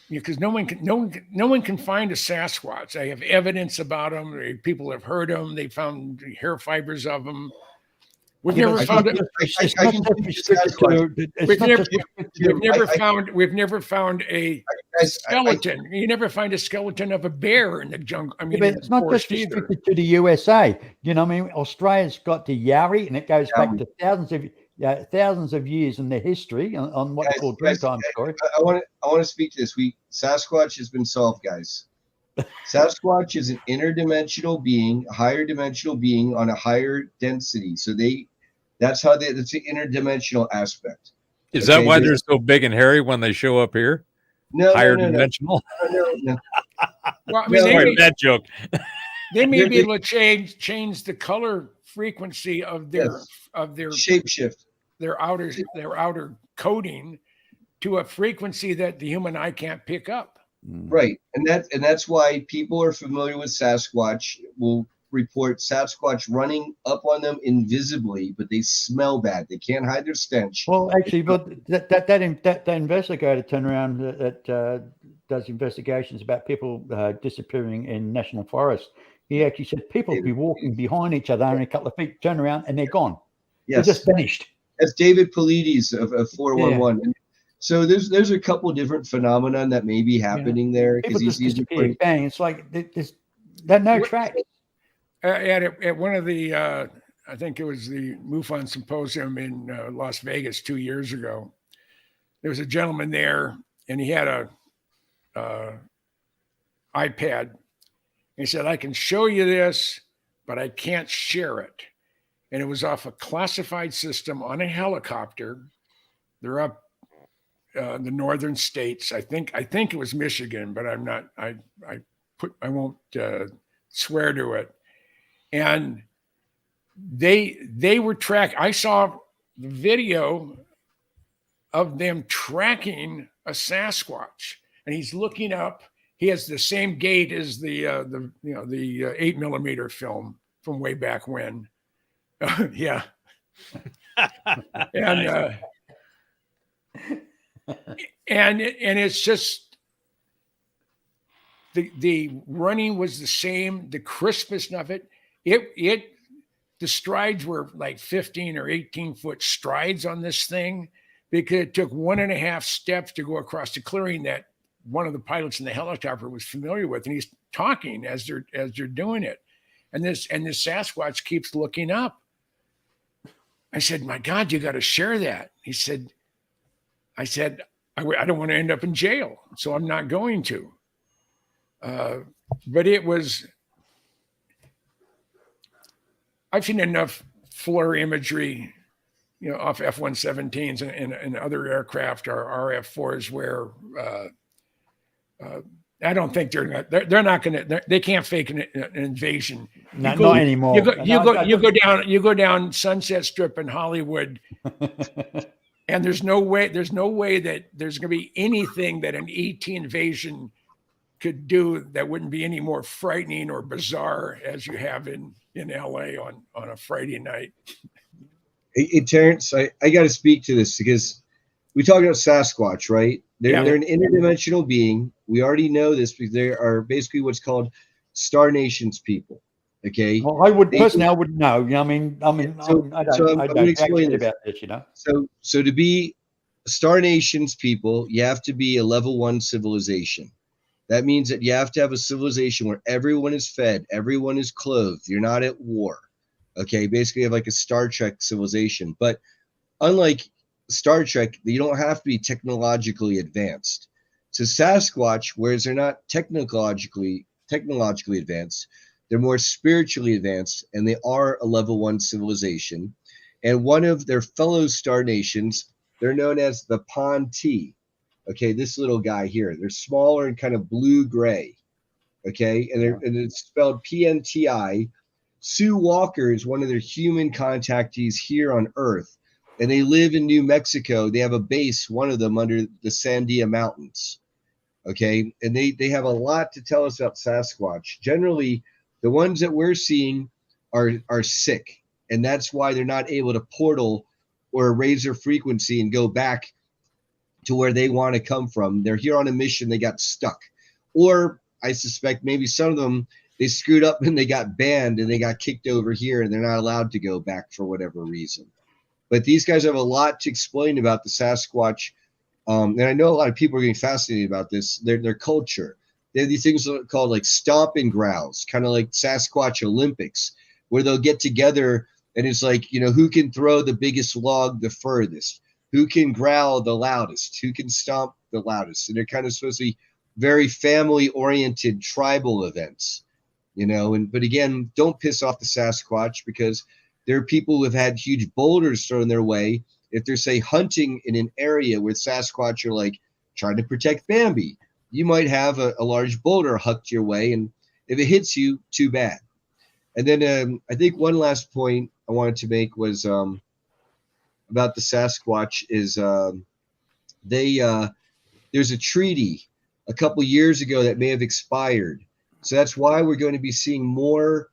because no one can find a Sasquatch. They have evidence about them. People have heard them. They found hair fibers of them. We've never found it. We've never found a skeleton. You never find a skeleton of a bear in the jungle. I mean, but it's not just restricted to the USA. You know, what I mean, Australia's got the Yari, and it goes back to thousands of years in their history on what they call Dreamtime story. I want to speak to this. Sasquatch has been solved, guys. Sasquatch is an interdimensional being, a higher dimensional being on a higher density. So that's the interdimensional aspect. Is that why they're so big and hairy when they show up here? No, higher dimensional. No. Well, I mean, that joke. They may be able to change the color frequency of their shapeshift, their outer coating to a frequency that the human eye can't pick up. Right, and that's why people are familiar with Sasquatch will report Sasquatch running up on them invisibly, but they smell bad. They can't hide their stench. Well, actually, but that investigator turned around that does investigations about people disappearing in national forests. He actually said people be walking behind each other only a couple of feet, turn around, and they're gone. Yes. They're just vanished. That's David Paulides of 411. Yeah. So there's a couple different phenomenon that may be happening there because just disappear. Bang! It's like there's no tracks. At one of the, I think it was the MUFON symposium in Las Vegas 2 years ago. There was a gentleman there, and he had a iPad. He said, "I can show you this, but I can't share it." And it was off a classified system on a helicopter. They're up the northern states. I think it was Michigan, but I'm not. I won't swear to it. And they were I saw the video of them tracking a Sasquatch, and he's looking up. He has the same gait as the 8mm film from way back when. Yeah. And it's just the running was the same, the crispness of it. The strides were like 15 or 18 foot strides on this thing because it took 1.5 steps to go across the clearing that one of the pilots in the helicopter was familiar with, and he's talking as they're doing it, and this Sasquatch keeps looking up. I said, "My God, you got to share that." I said, "I don't want to end up in jail, so I'm not going to." But I've seen enough FLIR imagery, off F-117s and other aircraft or RF-4s where I don't think they're not going to. They can't fake an invasion. Not anymore. You go down Sunset Strip in Hollywood, and there's no way that there's going to be anything that an ET invasion could do that wouldn't be any more frightening or bizarre as you have in LA on a Friday night. Hey, Terrence, I got to speak to this because we talk about Sasquatch, right? They're an interdimensional being. We already know this because they are basically what's called Star Nations people. Okay. Well, I wouldn't know. I mean, I don't explain about this, you know. So to be Star Nations people, you have to be a level 1 civilization. That means that you have to have a civilization where everyone is fed, everyone is clothed, you're not at war. Okay, basically you have like a Star Trek civilization. But unlike Star Trek, you don't have to be technologically advanced. So Sasquatch, whereas they're not technologically advanced, they're more spiritually advanced, and they are a level 1 civilization. And one of their fellow Star Nations, they're known as the Ponti. Okay, this little guy here. They're smaller and kind of blue-gray. Okay, and it's spelled PNTI. Sue Walker is one of their human contactees here on Earth, and they live in New Mexico. They have a base, one of them, under the Sandia Mountains. Okay, and they have a lot to tell us about Sasquatch. Generally, the ones that we're seeing are sick, and that's why they're not able to portal or raise their frequency and go back to where they want to come from. They're here on a mission. They got stuck, or I suspect maybe some of them, they screwed up and they got banned and they got kicked over here and they're not allowed to go back for whatever reason. But these guys have a lot to explain about the Sasquatch. And I know a lot of people are getting fascinated about this, their culture. They have these things called like stomping grounds, kind of like Sasquatch Olympics, where they'll get together and it's like, you know, who can throw the biggest log the furthest, who can growl the loudest, who can stomp the loudest. And they're kind of supposed to be very family-oriented tribal events, you know. But again, don't piss off the Sasquatch, because there are people who have had huge boulders thrown their way. If they're, say, hunting in an area where Sasquatch are like trying to protect Bambi, you might have a large boulder hucked your way, and if it hits you, too bad. And then I think one last point I wanted to make was about the Sasquatch is there's a treaty a couple years ago that may have expired. So that's why we're going to be seeing more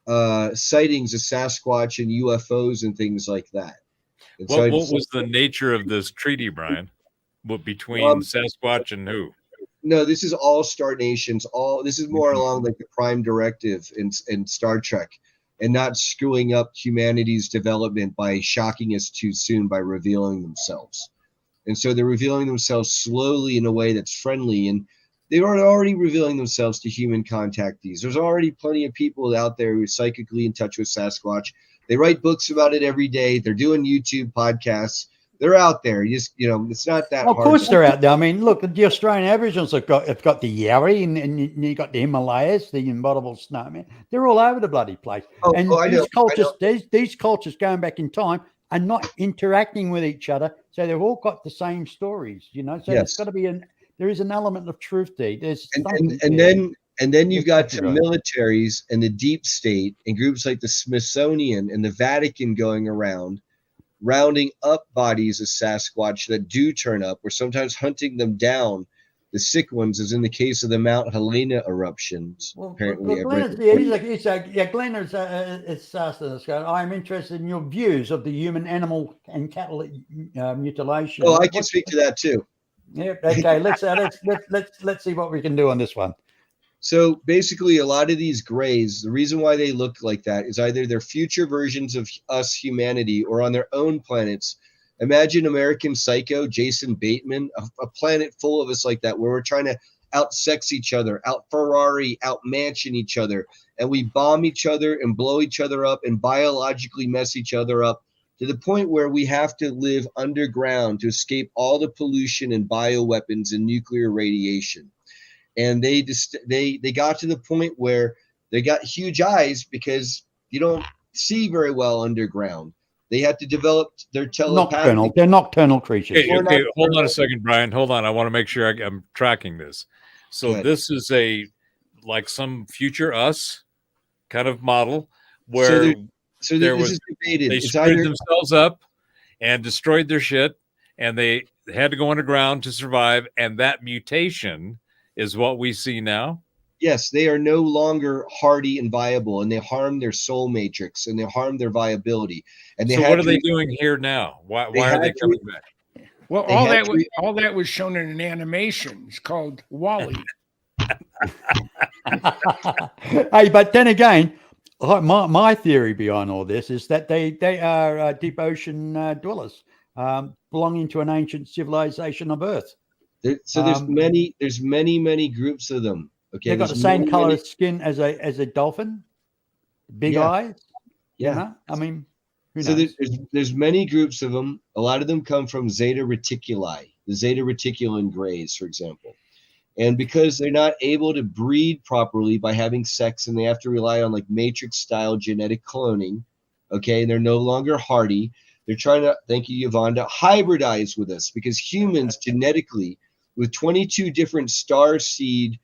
sightings of Sasquatch and UFOs and things like that. And what was the nature of this treaty, Brian? What between Sasquatch and who? No, this is all Star Nations. This is more along like the Prime Directive in Star Trek, and not screwing up humanity's development by shocking us too soon by revealing themselves. And so they're revealing themselves slowly in a way that's friendly, and they are already revealing themselves to human contactees. There's already plenty of people out there who are psychically in touch with Sasquatch. They write books about it every day. They're doing YouTube podcasts. They're out there. It's not that hard. Of course they're out there. I mean, look, the Australian Aboriginals have got the Yarri, and you got the Himalayas, the Impossible Snowman. They're all over the bloody place. These cultures going back in time are not interacting with each other, so they've all got the same stories, you know. So There's got to be there is an element of truth there. And then you've got the militaries and the deep state and groups like the Smithsonian and the Vatican going around rounding up bodies of Sasquatch that do turn up, or sometimes hunting them down, the sick ones, as in the case of the Mount Helena eruptions. Apparently, Glenn is asked us, I'm interested in your views of the human, animal, and cattle mutilation. Oh, I can speak to that too. Yeah. Okay. Let's see what we can do on this one. So basically, a lot of these grays, the reason why they look like that is either they're future versions of us, humanity, or on their own planets. Imagine American Psycho, Jason Bateman, a planet full of us like that, where we're trying to out-sex each other, out-Ferrari, out-mansion each other, and we bomb each other and blow each other up and biologically mess each other up to the point where we have to live underground to escape all the pollution and bioweapons and nuclear radiation. And they got to the point where they got huge eyes because you don't see very well underground. They had to develop their telepathy. They're nocturnal creatures. Okay, hold on a second, Brian. Hold on. I want to make sure I'm tracking this. So this is like some future us kind of model where this is debated. They screwed themselves up and destroyed their shit, and they had to go underground to survive. And that mutation is what we see now. Yes, they are no longer hardy and viable, and they harm their soul matrix and they harm their viability. And they So had what are to they re- doing here now? Why They are they had to coming re- back? Well, They all had that to was re- all that was shown in an animation. It's called Wally. Hey, but then again, my theory behind all this is that they are deep ocean dwellers, belonging to an ancient civilization of Earth. So there's Um, many groups of them. Okay, They've got the there's same many, color many- skin as a dolphin, big Yeah. eyes. Yeah. You know? I mean, who So knows? there's many groups of them. A lot of them come from Zeta Reticuli, the Zeta Reticulin grays, for example. And because they're not able to breed properly by having sex, and they have to rely on like matrix style genetic cloning, okay, and they're no longer hardy. They're trying to, thank you, Yvonne, to hybridize with us, because humans genetically, with 22 different star seed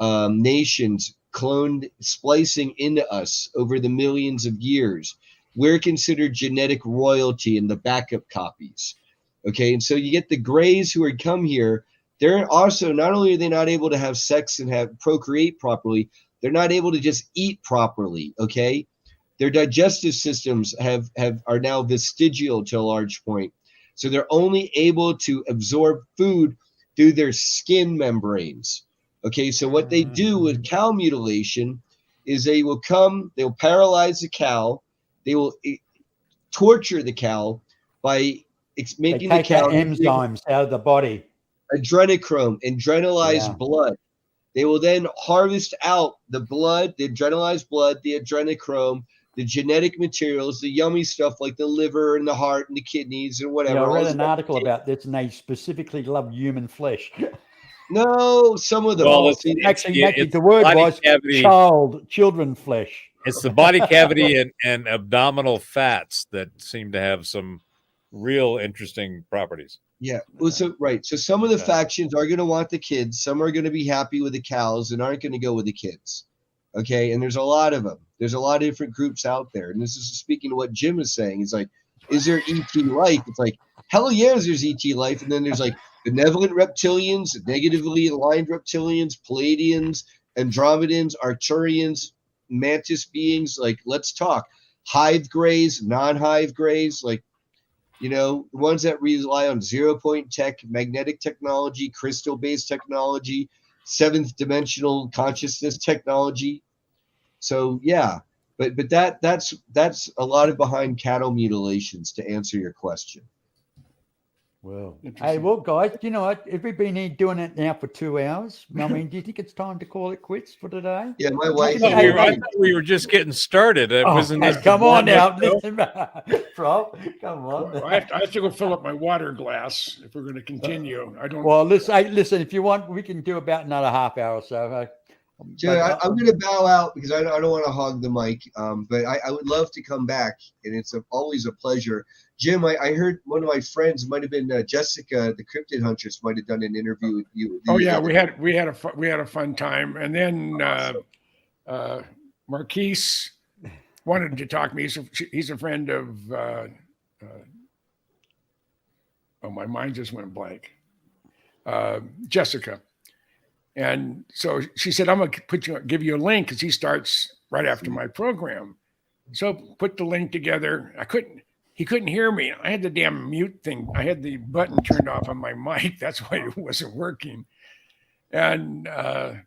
nations cloned, splicing into us over the millions of years, we're considered genetic royalty in the backup copies. Okay, and so you get the grays who are come here. They're also, not only are they not able to have sex and have procreate properly, they're not able to just eat properly. Okay, their digestive systems are now vestigial to a large point, so they're only able to absorb food through their skin membranes. Okay, so what they do with cow mutilation is they'll paralyze the cow, they will torture the cow by They making the take cow out enzymes out of the body. adrenochrome, adrenalized Yeah. blood. They will then harvest out the blood, the adrenalized blood, the adrenochrome, the genetic materials, the yummy stuff like the liver and the heart and the kidneys and whatever. Yeah, I all read this an article about this, and they specifically love human flesh. No, some of them. Well, it's- See, Actually, it's the word body was cavity. children flesh. It's the body cavity and abdominal fats that seem to have some real interesting properties. yeah. Well, so right. So some of the Yeah. factions are going to want the kids. Some are going to be happy with the cows and aren't going to go with the kids. Okay, and there's a lot of them. There's a lot of different groups out there. And this is speaking to what Jim is saying. It's like, is there ET life? It's like, hell yeah, there's ET life. And then there's like benevolent reptilians, negatively aligned reptilians, Palladians, Andromedans, Arcturians, mantis beings. Like, let's talk. Hive grays, non-hive grays, like, you know, the ones that rely on 0-point tech, magnetic technology, crystal-based technology, seventh dimensional consciousness technology. So yeah, but that's a lot of behind cattle mutilations, to answer your question. Well, hey, Interesting. well, guys, you know what? If we've been here doing it now for 2 hours, I mean, do you think it's time to call it quits for today? Yeah, my wife. thought we were- I thought we were just getting started. It wasn't hey, this come on now, warm-up show? listen, bro, come on. Well, I have to go fill up my water glass if we're going to continue. I don't. Well, listen. If you want, we can do about another half hour or so. Jay, I'm going to bow out because I don't want to hog the mic, but I would love to come back, and it's always a pleasure. Jim, I heard one of my friends, might have been Jessica, the Cryptid Huntress, might have done an interview with you. Oh yeah, we had a fun time, and then Marquise wanted to talk to me. He's a friend of. Oh, my mind just went blank. Jessica, and so she said, "I'm gonna give you a link because he starts right after my program." So put the link together. He couldn't hear me. I had the damn mute thing. I had the button turned off on my mic. That's why it wasn't working. And I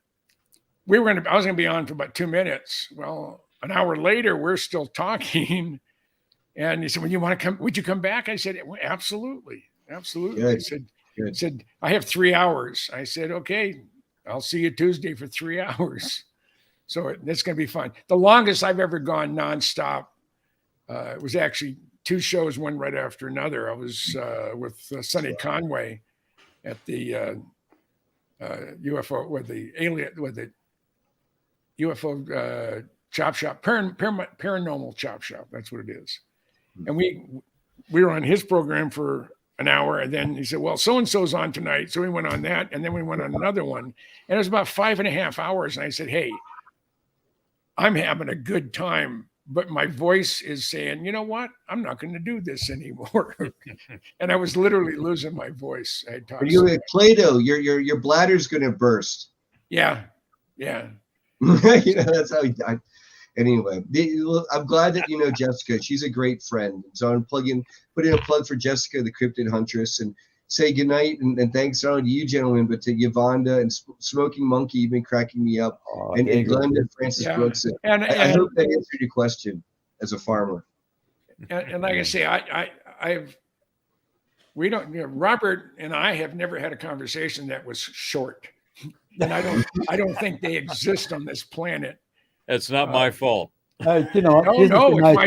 was going to be on for about 2 minutes. Well, an hour later, we're still talking. And he said, "Well, you want to come? Would you come back?" I said, "Well, absolutely. Absolutely." Good. He said, "I have 3 hours." I said, "Okay, I'll see you Tuesday for 3 hours." So it's going to be fun. The longest I've ever gone nonstop was actually 2 shows, one right after another. I was with Sonny Conway at the UFO with the UFO chop shop, paranormal chop shop. That's what it is. And we were on his program for an hour, and then he said, "Well, so and so's on tonight," so we went on that, and then we went on another one, and it was about 5.5 hours. And I said, "Hey, I'm having a good time, but my voice is saying, you know what? I'm not going to do this anymore." And I was literally losing my voice. I had Are you at Plato? Your bladder's going to burst. Yeah. Yeah. That's how he died. Anyway, I'm glad that you know Jessica. She's a great friend. So I'm put in a plug for Jessica, the Cryptid Huntress, and say goodnight and thanks not only to you gentlemen, but to Yvonda and Smoking Monkey. You've been cracking me up, and Glenda and Francis Brooks. And I hope that answered your question as a farmer. And like I say, Robert and I have never had a conversation that was short, and I don't think they exist on this planet. It's not my fault. You know,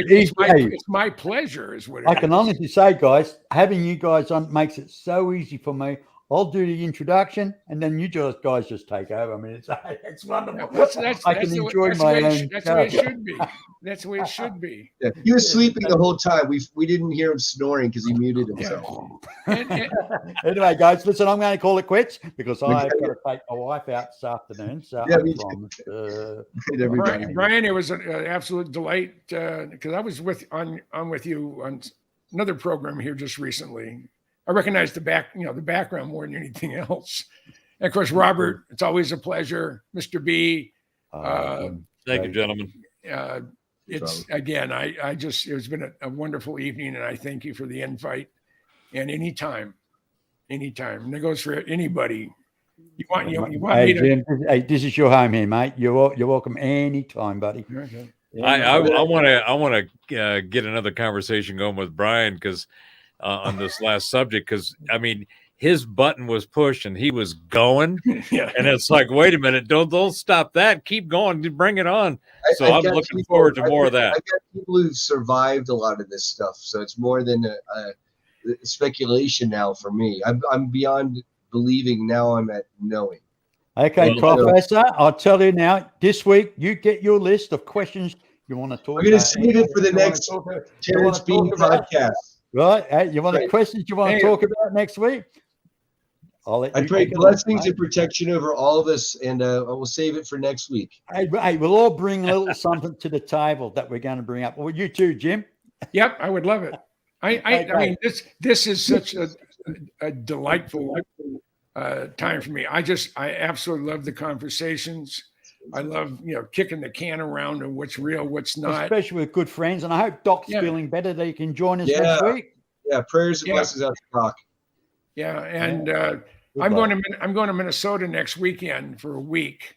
it's my pleasure, is what it I can honestly say, guys, having you guys on makes it so easy for me. I'll do the introduction, and then you guys just take over. I mean, it's wonderful. I can enjoy my own. That's the way it should be. That's the way it should be. Yeah. He was sleeping the whole time. We didn't hear him snoring because he muted himself. Anyway, guys, listen, I'm going to call it quits because I've got to take my wife out this afternoon. So Brian, it was an absolute delight because I was with you on another program here just recently. I recognize the background more than anything else. And of course, Robert, it's always a pleasure. Mr. B. Thank you, gentlemen. It's again, it's been a wonderful evening, and I thank you for the invite. And anytime, and that goes for anybody. You want me to? Jim, hey, this is your home here, mate. You're welcome anytime, buddy. Okay. I want to get another conversation going with Brian because on this last subject, because I mean his button was pushed and he was going, and it's like, wait a minute, don't stop that, keep going, bring it on. So I'm looking forward to more of that. I've got people who've survived a lot of this stuff, so it's more than a speculation now for me. I'm beyond believing, now I'm at knowing. Okay, Professor, I'll tell you now, this week you get your list of questions you want to talk about. I'm going to save it for the next Terrence Bean podcast. Right? Hey, you want the questions you want to talk about next week? I pray blessings and protection over all of us, and I will save it for next week. Hey, we'll all bring a little something to the table that we're going to bring up. Well, you too, Jim. Yep, I would love it. I mean, this is such a delightful time for me. I absolutely love the conversations. I love, kicking the can around and what's real, what's not. Especially with good friends. And I hope Doc's feeling better that he can join us next week. Yeah, prayers and blessings out to Doc. Yeah, and I'm going to Minnesota next weekend for a week.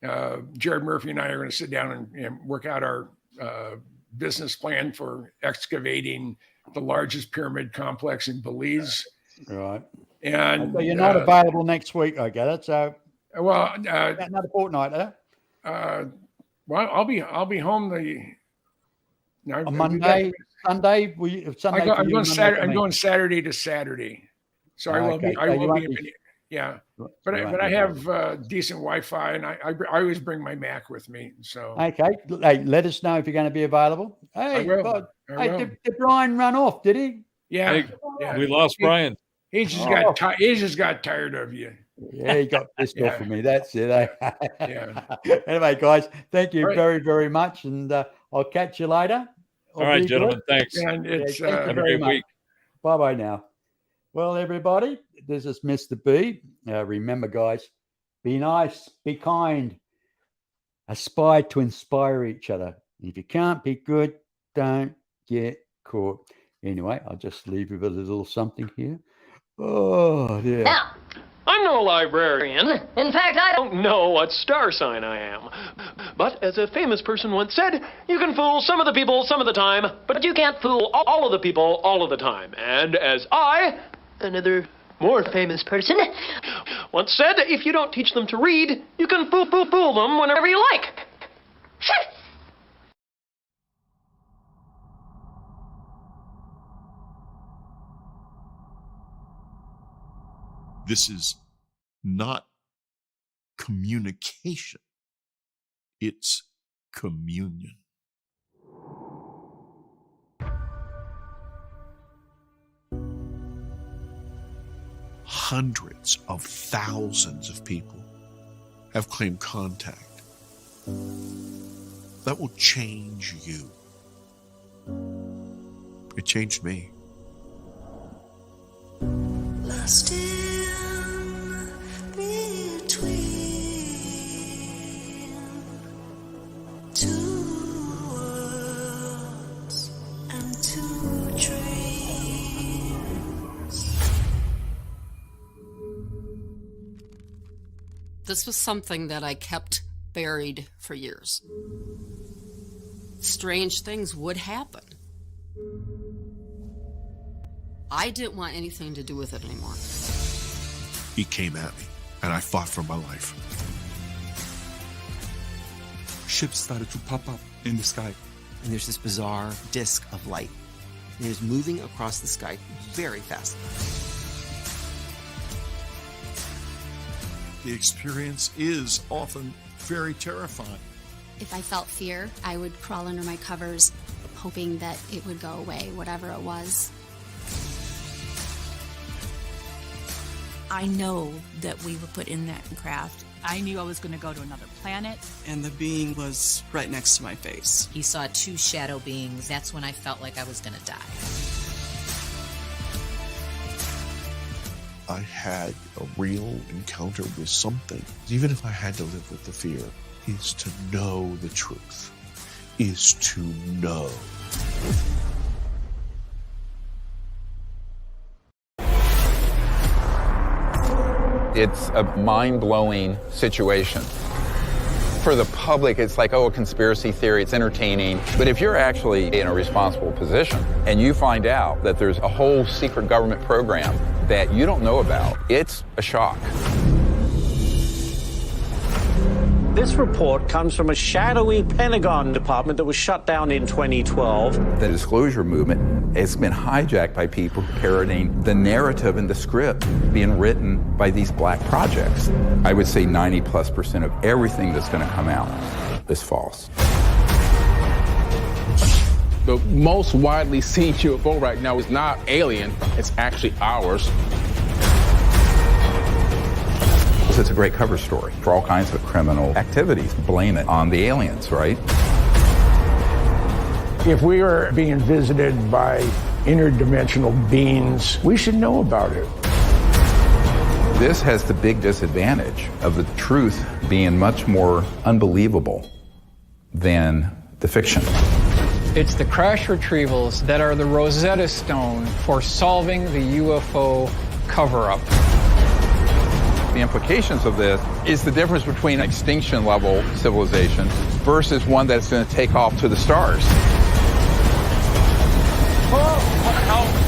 Jared Murphy and I are going to sit down and work out our business plan for excavating the largest pyramid complex in Belize. Right. And so you're not available next week, I get it. So another fortnight, well, I'll be home on Monday. Sunday. I'm going Saturday to Saturday. So I will be. Yeah, but I have decent Wi-Fi, and I always bring my Mac with me. So okay, hey, let us know if you're going to be available. Hey, did Brian run off? Did he? Yeah, we lost Brian. He just got tired of you. Yeah, he got pissed off with me. That's it. Anyway, guys, thank you very, very much, and I'll catch you later. All right, gentlemen. Thanks. And it's thank you very much. Bye bye now. Well, everybody, this is Mr. B. Remember, guys, be nice, be kind, aspire to inspire each other. If you can't be good, don't get caught. Anyway, I'll just leave you with a little something here. Oh, yeah. Now, I'm no librarian. In fact, I don't know what star sign I am. But as a famous person once said, you can fool some of the people some of the time, but you can't fool all of the people all of the time. And as another more famous person, once said, if you don't teach them to read, you can fool them whenever you like. This is not communication. It's communion. Hundreds of thousands of people have claimed contact. That will change you. It changed me. Lost in between. Two worlds and two trains. This was something that I kept buried for years. Strange things would happen. I didn't want anything to do with it anymore. He came at me, and I fought for my life. Ships started to pop up in the sky. And there's this bizarre disk of light. And it was moving across the sky very fast. The experience is often very terrifying. If I felt fear, I would crawl under my covers, hoping that it would go away, whatever it was. I know that we were put in that craft. I knew I was going to go to another planet. And the being was right next to my face. He saw two shadow beings. That's when I felt like I was going to die. I had a real encounter with something. Even if I had to live with the fear, is to know the truth, is to know. It's a mind-blowing situation. For the public, it's like, oh, a conspiracy theory, it's entertaining. But if you're actually in a responsible position and you find out that there's a whole secret government program that you don't know about, it's a shock. This report comes from a shadowy Pentagon department that was shut down in 2012. The disclosure movement has been hijacked by people parroting the narrative and the script being written by these black projects. I would say 90+% of everything that's going to come out is false. The most widely seen UFO right now is not alien, it's actually ours. It's a great cover story for all kinds of criminal activities. Blame it on the aliens, right? If we are being visited by interdimensional beings, we should know about it. This has the big disadvantage of the truth being much more unbelievable than the fiction. It's the crash retrievals that are the Rosetta Stone for solving the UFO cover-up. The implications of this is the difference between extinction level civilization versus one that's going to take off to the stars. Oh,